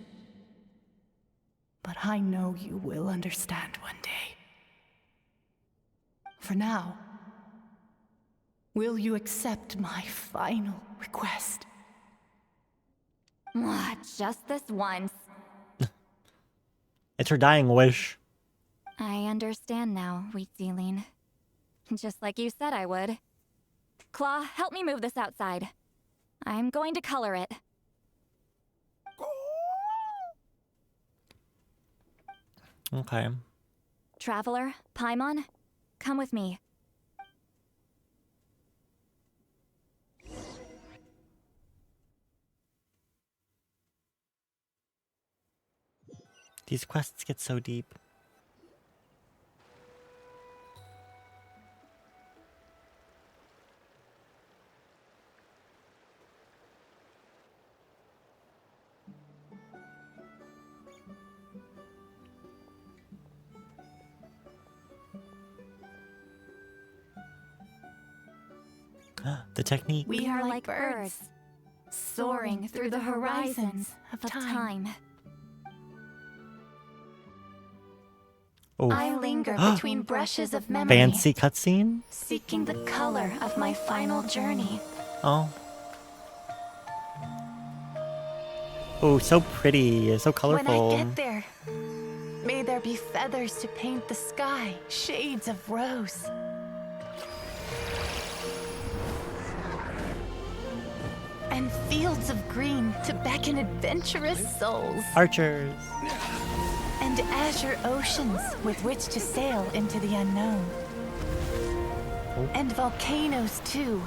But I know you will understand one day. For now, will you accept my final request? Just this once. It's her dying wish. I understand now, Wheatsealing. Just like you said I would. Claw, help me move this outside. I'm going to color it. Okay. Traveler, Paimon, come with me. These quests get so deep. The technique. We are like birds, soaring through the horizons of time. Oh. I linger between brushes of memory, Fancy cutscene? seeking the color of my final journey. Oh. Oh, so pretty, so colorful. When I get there, may there be feathers to paint the sky, shades of rose. And fields of green to beckon adventurous souls. Archers. And azure oceans with which to sail into the unknown. Oh. And volcanoes too,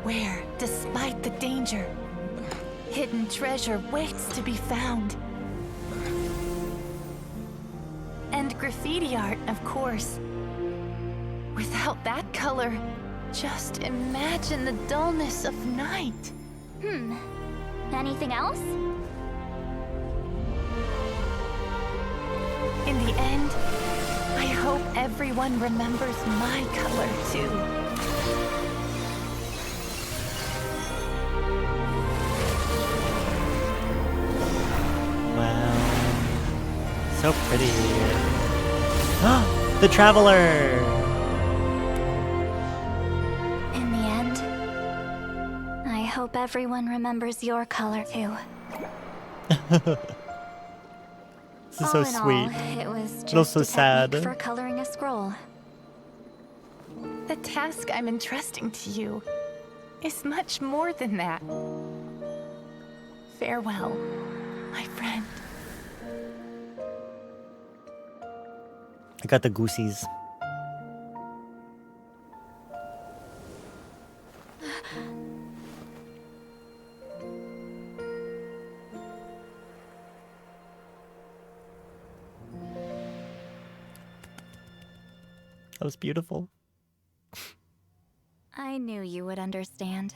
where, despite the danger, hidden treasure waits to be found. And graffiti art, of course. Without that color, just imagine the dullness of night. Anything else? In the end, I hope everyone remembers my color too. Wow. So pretty. The Traveler! In the end, I hope everyone remembers your color too. This is so All in sweet. all, it was But also just a technique sad. for coloring a scroll. The task I'm entrusting to you is much more than that. Farewell, my friend. I got the goosies. That was beautiful. I knew you would understand.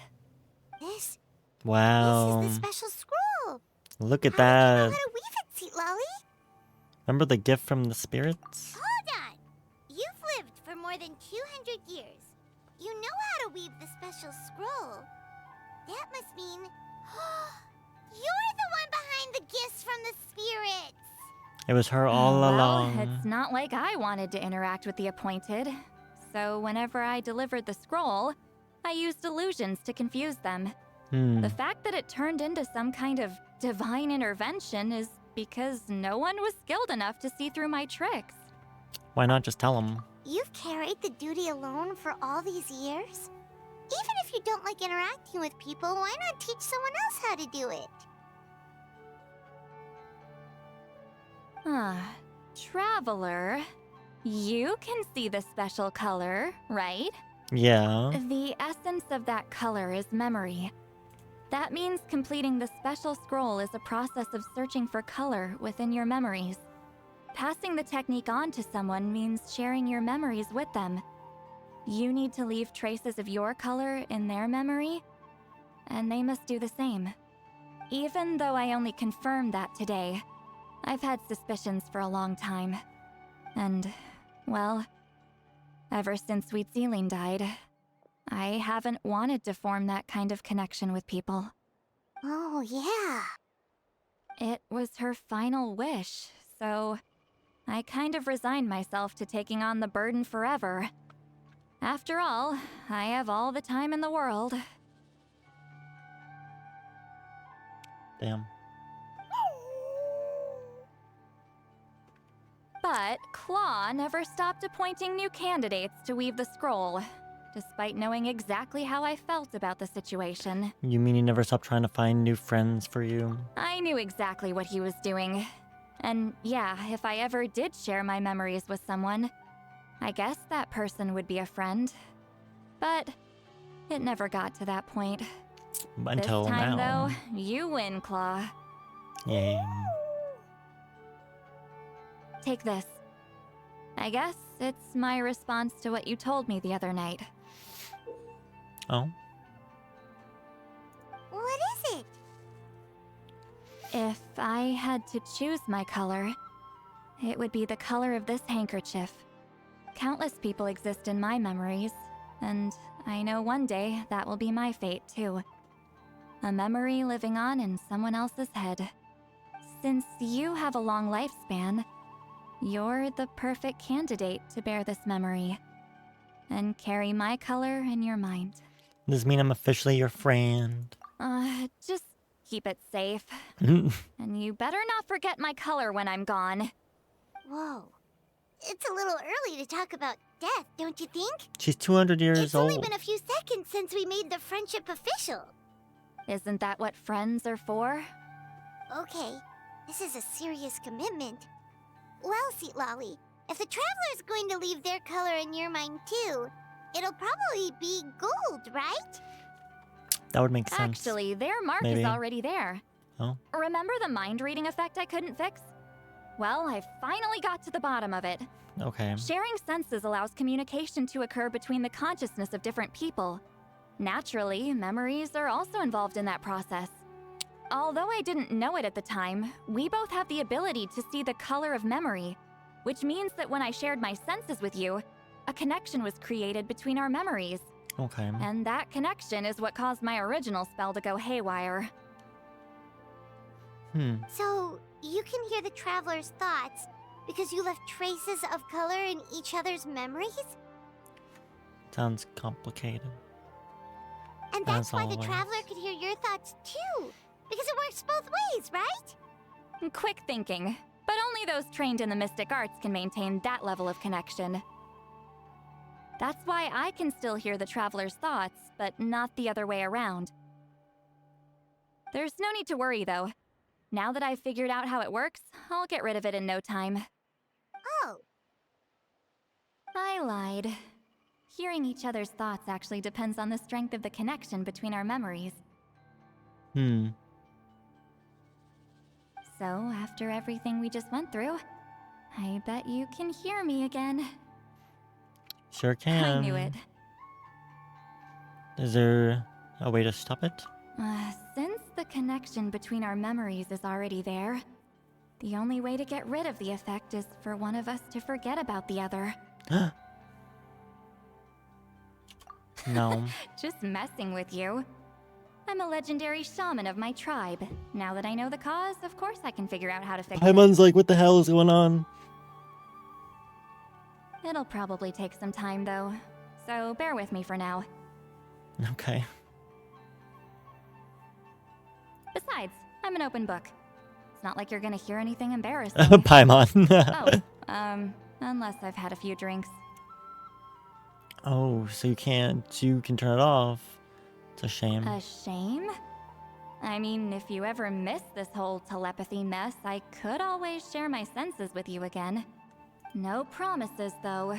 This Wow. is the special scroll. Look at How that. do you know how to weave it, Seat Lolly? Remember the gift from the spirits? Hold on. You've lived for more than 200 years. You know how to weave the special scroll. That must mean you're the one behind the gifts from the spirits. It was her all Well, along. it's not like I wanted to interact with the appointed. So whenever I delivered the scroll, I used illusions to confuse them. The fact that it turned into some kind of divine intervention is because no one was skilled enough to see through my tricks. Why not just tell him? You've carried the duty alone for all these years? Even if you don't like interacting with people, why not teach someone else how to do it? Traveler, You can see the special color, right? Yeah. The essence of that color is memory. That means completing the special scroll is a process of searching for color within your memories. Passing the technique on to someone means sharing your memories with them. You need to leave traces of your color in their memory, and they must do the same. Even though I only confirmed that today, I've had suspicions for a long time. And, well, ever since Sweet Celine died, I haven't wanted to form that kind of connection with people. Oh, yeah. It was her final wish, so I kind of resigned myself to taking on the burden forever. After all, I have all the time in the world. Damn. But Claw never stopped appointing new candidates to weave the scroll, despite knowing exactly how I felt about the situation. You mean he never stopped trying to find new friends for you? I knew exactly what he was doing. And yeah, if I ever did share my memories with someone, I guess that person would be a friend. But it never got to that point. Until this time, now. though, you win, Claw. Yay. Take this. I guess it's my response to what you told me the other night. Oh? What is it? If I had to choose my color, it would be the color of this handkerchief. Countless people exist in my memories, and I know one day that will be my fate too. A memory living on in someone else's head. Since you have a long lifespan, you're the perfect candidate to bear this memory and carry my color in your mind. Does this mean I'm officially your friend? Just keep it safe. And you better not forget my color when I'm gone. Whoa. It's a little early to talk about death, don't you think? She's 200 years It's old. only been a few seconds since we made the friendship official. Isn't that what friends are for? Okay, this is a serious commitment. Well, Seat Lolly, if the Traveler's going to leave their color in your mind too, it'll probably be gold, right? That would make sense. Actually, their mark Maybe. is already there. Oh. Remember the mind reading effect I couldn't fix? Well, I finally got to the bottom of it. Okay. Sharing senses allows communication to occur between the consciousness of different people. Naturally, memories are also involved in that process. Although I didn't know it at the time, we both have the ability to see the color of memory, which means that when I shared my senses with you, a connection was created between our memories. Okay. And that connection is what caused my original spell to go haywire. So, you can hear the Traveler's thoughts because you left traces of color in each other's memories? Sounds complicated. And that's As why the always. Traveler could hear your thoughts too, because it works both ways, right? Quick thinking, but only those trained in the mystic arts can maintain that level of connection. That's why I can still hear the Traveler's thoughts, but not the other way around. There's no need to worry, though. Now that I've figured out how it works, I'll get rid of it in no time. Oh. I lied. Hearing each other's thoughts actually depends on the strength of the connection between our memories. So, after everything we just went through, I bet you can hear me again. Sure can. I knew it. Is there a way to stop it? Since the connection between our memories is already there, the only way to get rid of the effect is for one of us to forget about the other. No. Just messing with you. I'm a legendary shaman of my tribe. Now that I know the cause, of course I can figure out how to fix it. Paimon's like, what the hell is going on? It'll probably take some time, though. So bear with me for now. Okay. Besides, I'm an open book. It's not like you're gonna hear anything embarrassing. Paimon. Unless I've had a few drinks. Oh, so you can turn it off. It's a shame. A shame? I mean, if you ever miss this whole telepathy mess, I could always share my senses with you again. No promises, though.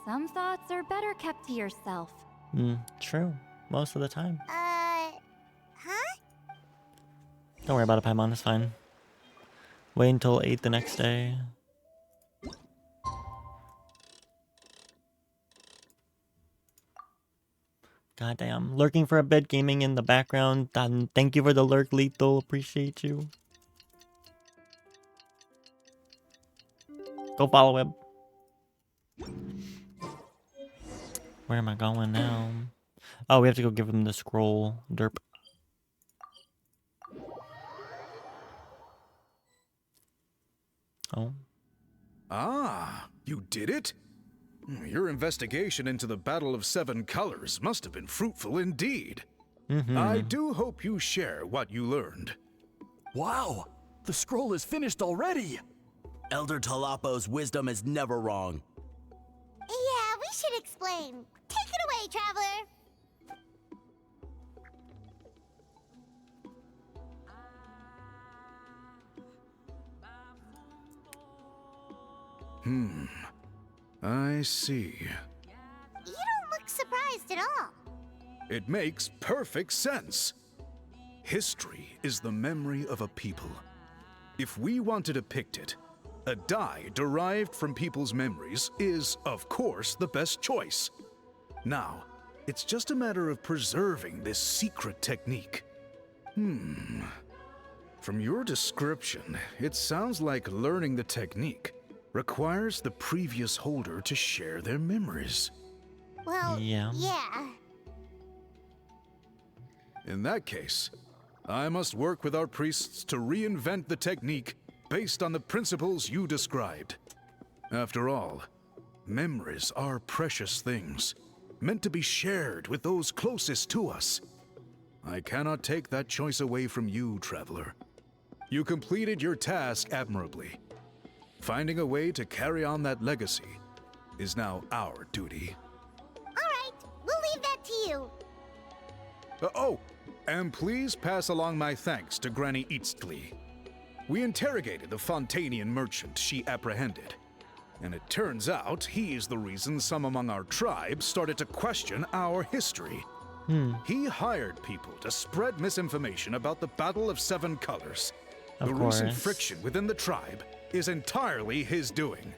Some thoughts are better kept to yourself. True. Most of the time. Huh? Don't worry about it, Paimon. It's fine. Wait until 8 the next day. Goddamn. Lurking for a bit, gaming in the background. Thank you for the lurk, Lethal. Appreciate you. Go follow him. Where am I going now? Oh, we have to go give him the scroll. Derp. Oh. Ah, you did it? Your investigation into the Battle of Seven Colors must have been fruitful indeed. I do hope you share what you learned. Wow! The scroll is finished already! Elder Talapo's wisdom is never wrong. Yeah, we should explain. Take it away, Traveler. I see. You don't look surprised at all. It makes perfect sense. History is the memory of a people. If we want to depict it, a dye derived from people's memories is, of course, the best choice. Now, it's just a matter of preserving this secret technique. From your description, it sounds like learning the technique requires the previous holder to share their memories. Well, yeah. In that case, I must work with our priests to reinvent the technique based on the principles you described. After all, memories are precious things, meant to be shared with those closest to us. I cannot take that choice away from you, Traveler. You completed your task admirably. Finding a way to carry on that legacy is now our duty. All right, we'll leave that to you. Oh, and please pass along my thanks to Granny Eastly. We interrogated the Fontanian merchant she apprehended, and it turns out he's the reason some among our tribe started to question our history. He hired people to spread misinformation about the Battle of Seven Colors. The recent friction within the tribe is entirely his doing.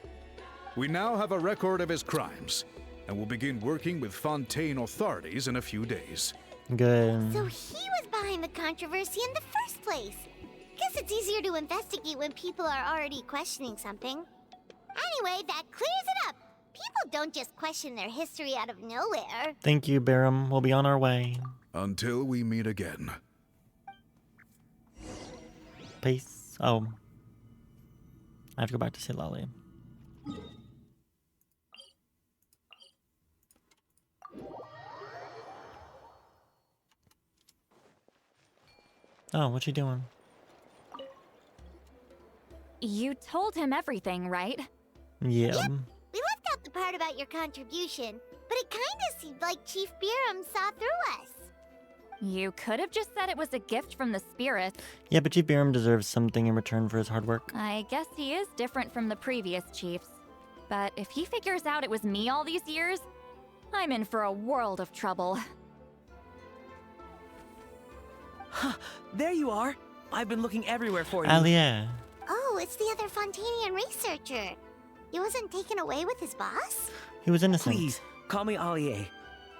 We now have a record of his crimes, and will begin working with Fontaine authorities in a few days. Good. So he was behind the controversy in the first place. Guess it's easier to investigate when people are already questioning something. Anyway, that clears it up. People don't just question their history out of nowhere. Thank you, Barum. We'll be on our way. Until we meet again. Peace. Oh. I have to go back to see Lolly. Oh, what you doing? You told him everything, right? Yeah. Yep. We left out the part about your contribution, but it kinda seemed like Chief Biram saw through us. You could have just said it was a gift from the spirit. Yeah, but Chief Biram deserves something in return for his hard work. I guess he is different from the previous chiefs. But if he figures out it was me all these years, I'm in for a world of trouble. There you are. I've been looking everywhere for you. Alia. Oh, it's the other Fontanian researcher. He wasn't taken away with his boss? He was innocent. Please, call me Alia.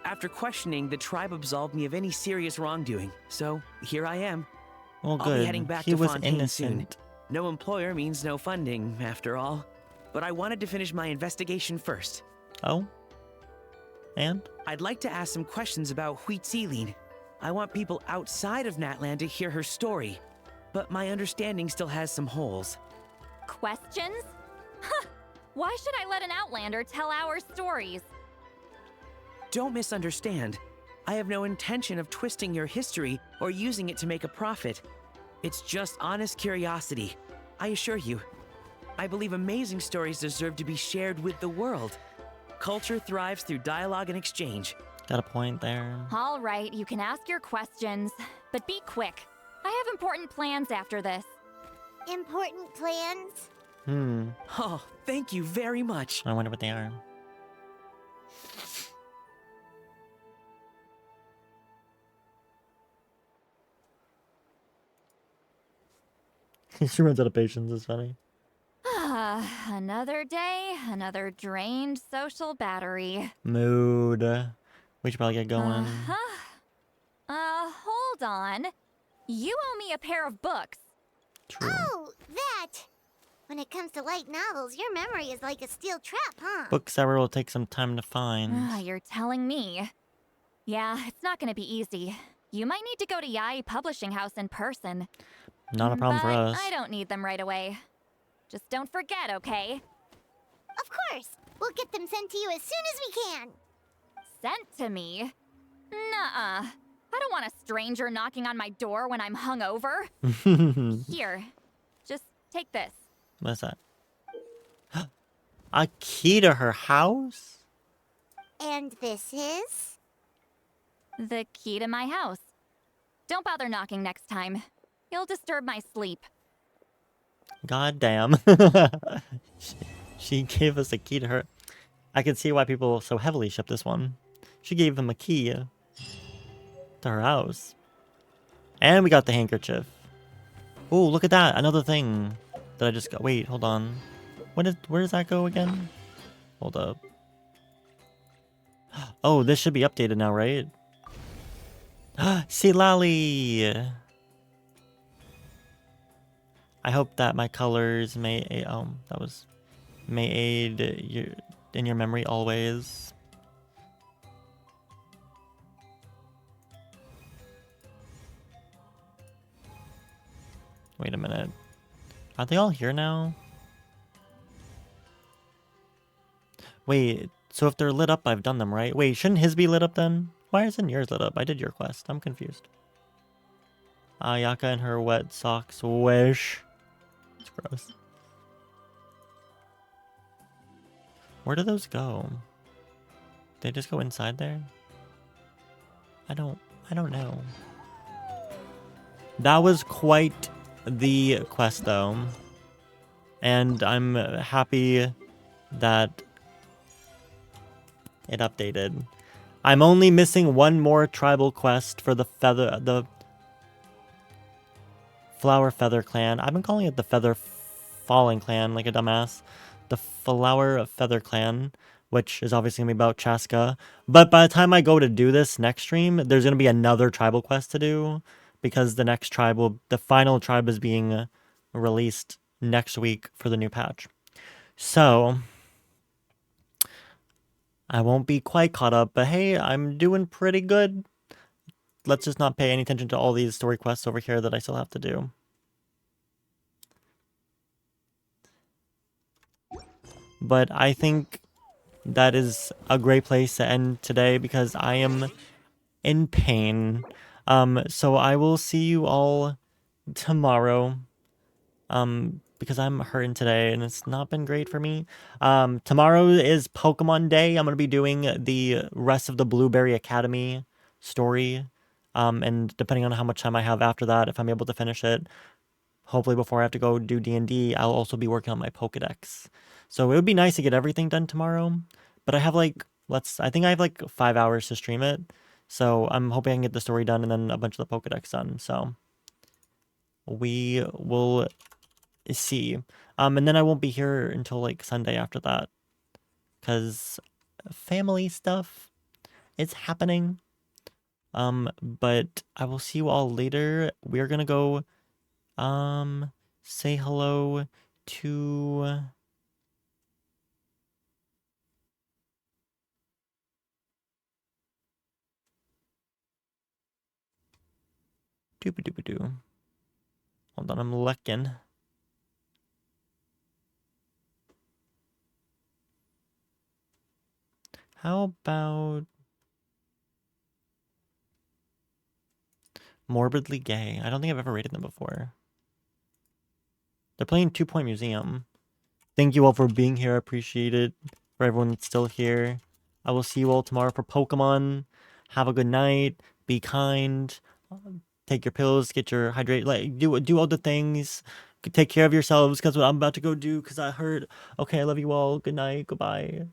After questioning, the tribe absolved me of any serious wrongdoing, so here I am. Well, I'll good. be heading back He to was Fontaine innocent. soon. No employer means no funding, after all. But I wanted to finish my investigation first. Oh? And? I'd like to ask some questions about Huitziline. I want people outside of Natlan to hear her story, but my understanding still has some holes. Questions? Huh! Why should I let an Outlander tell our stories? Don't misunderstand. I have no intention of twisting your history or using it to make a profit. It's just honest curiosity. I assure you. I believe amazing stories deserve to be shared with the world. Culture thrives through dialogue and exchange. Got a point there. All right, you can ask your questions, but be quick. I have important plans after this. Important plans? Oh, thank you very much. I wonder what they are. She runs out of patience. It's funny. Another day, another drained social battery. Mood. We should probably get going. Hold on. You owe me a pair of books. True. Oh, that! When it comes to light novels, your memory is like a steel trap, huh? Books that will take some time to find. You're telling me. Yeah, it's not gonna be easy. You might need to go to Yai Publishing House in person. Not a problem for us. I don't need them right away. Just don't forget, okay? Of course! We'll get them sent to you as soon as we can! Sent to me? Nuh-uh. I don't want a stranger knocking on my door when I'm hungover. Here, just take this. What's that? A key to her house? And this is? The key to my house. Don't bother knocking next time. You'll disturb my sleep. God damn. She gave us a key to her. I can see why people so heavily ship this one. She gave them a key to her house. And we got the handkerchief. Oh, look at that. Another thing that I just got. Wait, hold on. Where does that go again? Hold up. Oh, this should be updated now, right? See Lally. I hope that my colors may aid in your memory always. Wait a minute. Are they all here now? Wait, so if they're lit up, I've done them, right? Wait, shouldn't his be lit up then? Why isn't yours lit up? I did your quest. I'm confused. Ayaka and her wet socks wish. It's gross. Where do those go? They just go inside there? I don't know. That was quite the quest though. And I'm happy that it updated. I'm only missing one more tribal quest for the Flower Feather Clan. I've been calling it the Feather Falling Clan like a dumbass. The Flower Feather Clan, which is obviously going to be about Chaska. But by the time I go to do this next stream, there's going to be another tribal quest to do. Because the next tribe the final tribe is being released next week for the new patch. So, I won't be quite caught up, but hey, I'm doing pretty good. Let's just not pay any attention to all these story quests over here that I still have to do. But I think that is a great place to end today because I am in pain. So I will see you all tomorrow. Because I'm hurting today and it's not been great for me. Tomorrow is Pokemon Day. I'm going to be doing the rest of the Blueberry Academy story. And depending on how much time I have after that, if I'm able to finish it, hopefully before I have to go do D&D, I'll also be working on my Pokedex. So it would be nice to get everything done tomorrow. But I have I think I have 5 hours to stream it. So I'm hoping I can get the story done and then a bunch of the Pokedex done. So we will see. And then I won't be here until Sunday after that. Because family stuff is happening. But I will see you all later. We're gonna go say hello to Doop-a-doop-a-doo. Hold on, I'm looking. How about Morbidly Gay? I don't think I've ever rated them before. They're playing 2 Point Museum. Thank you all for being here. I appreciate it. For everyone that's still here. I will see you all tomorrow for Pokemon. Have a good night. Be kind. Take your pills. Get your hydrate. Do all the things. take care of yourselves, because what I'm about to go do, because I heard. Okay, I love you all. Good night. Goodbye.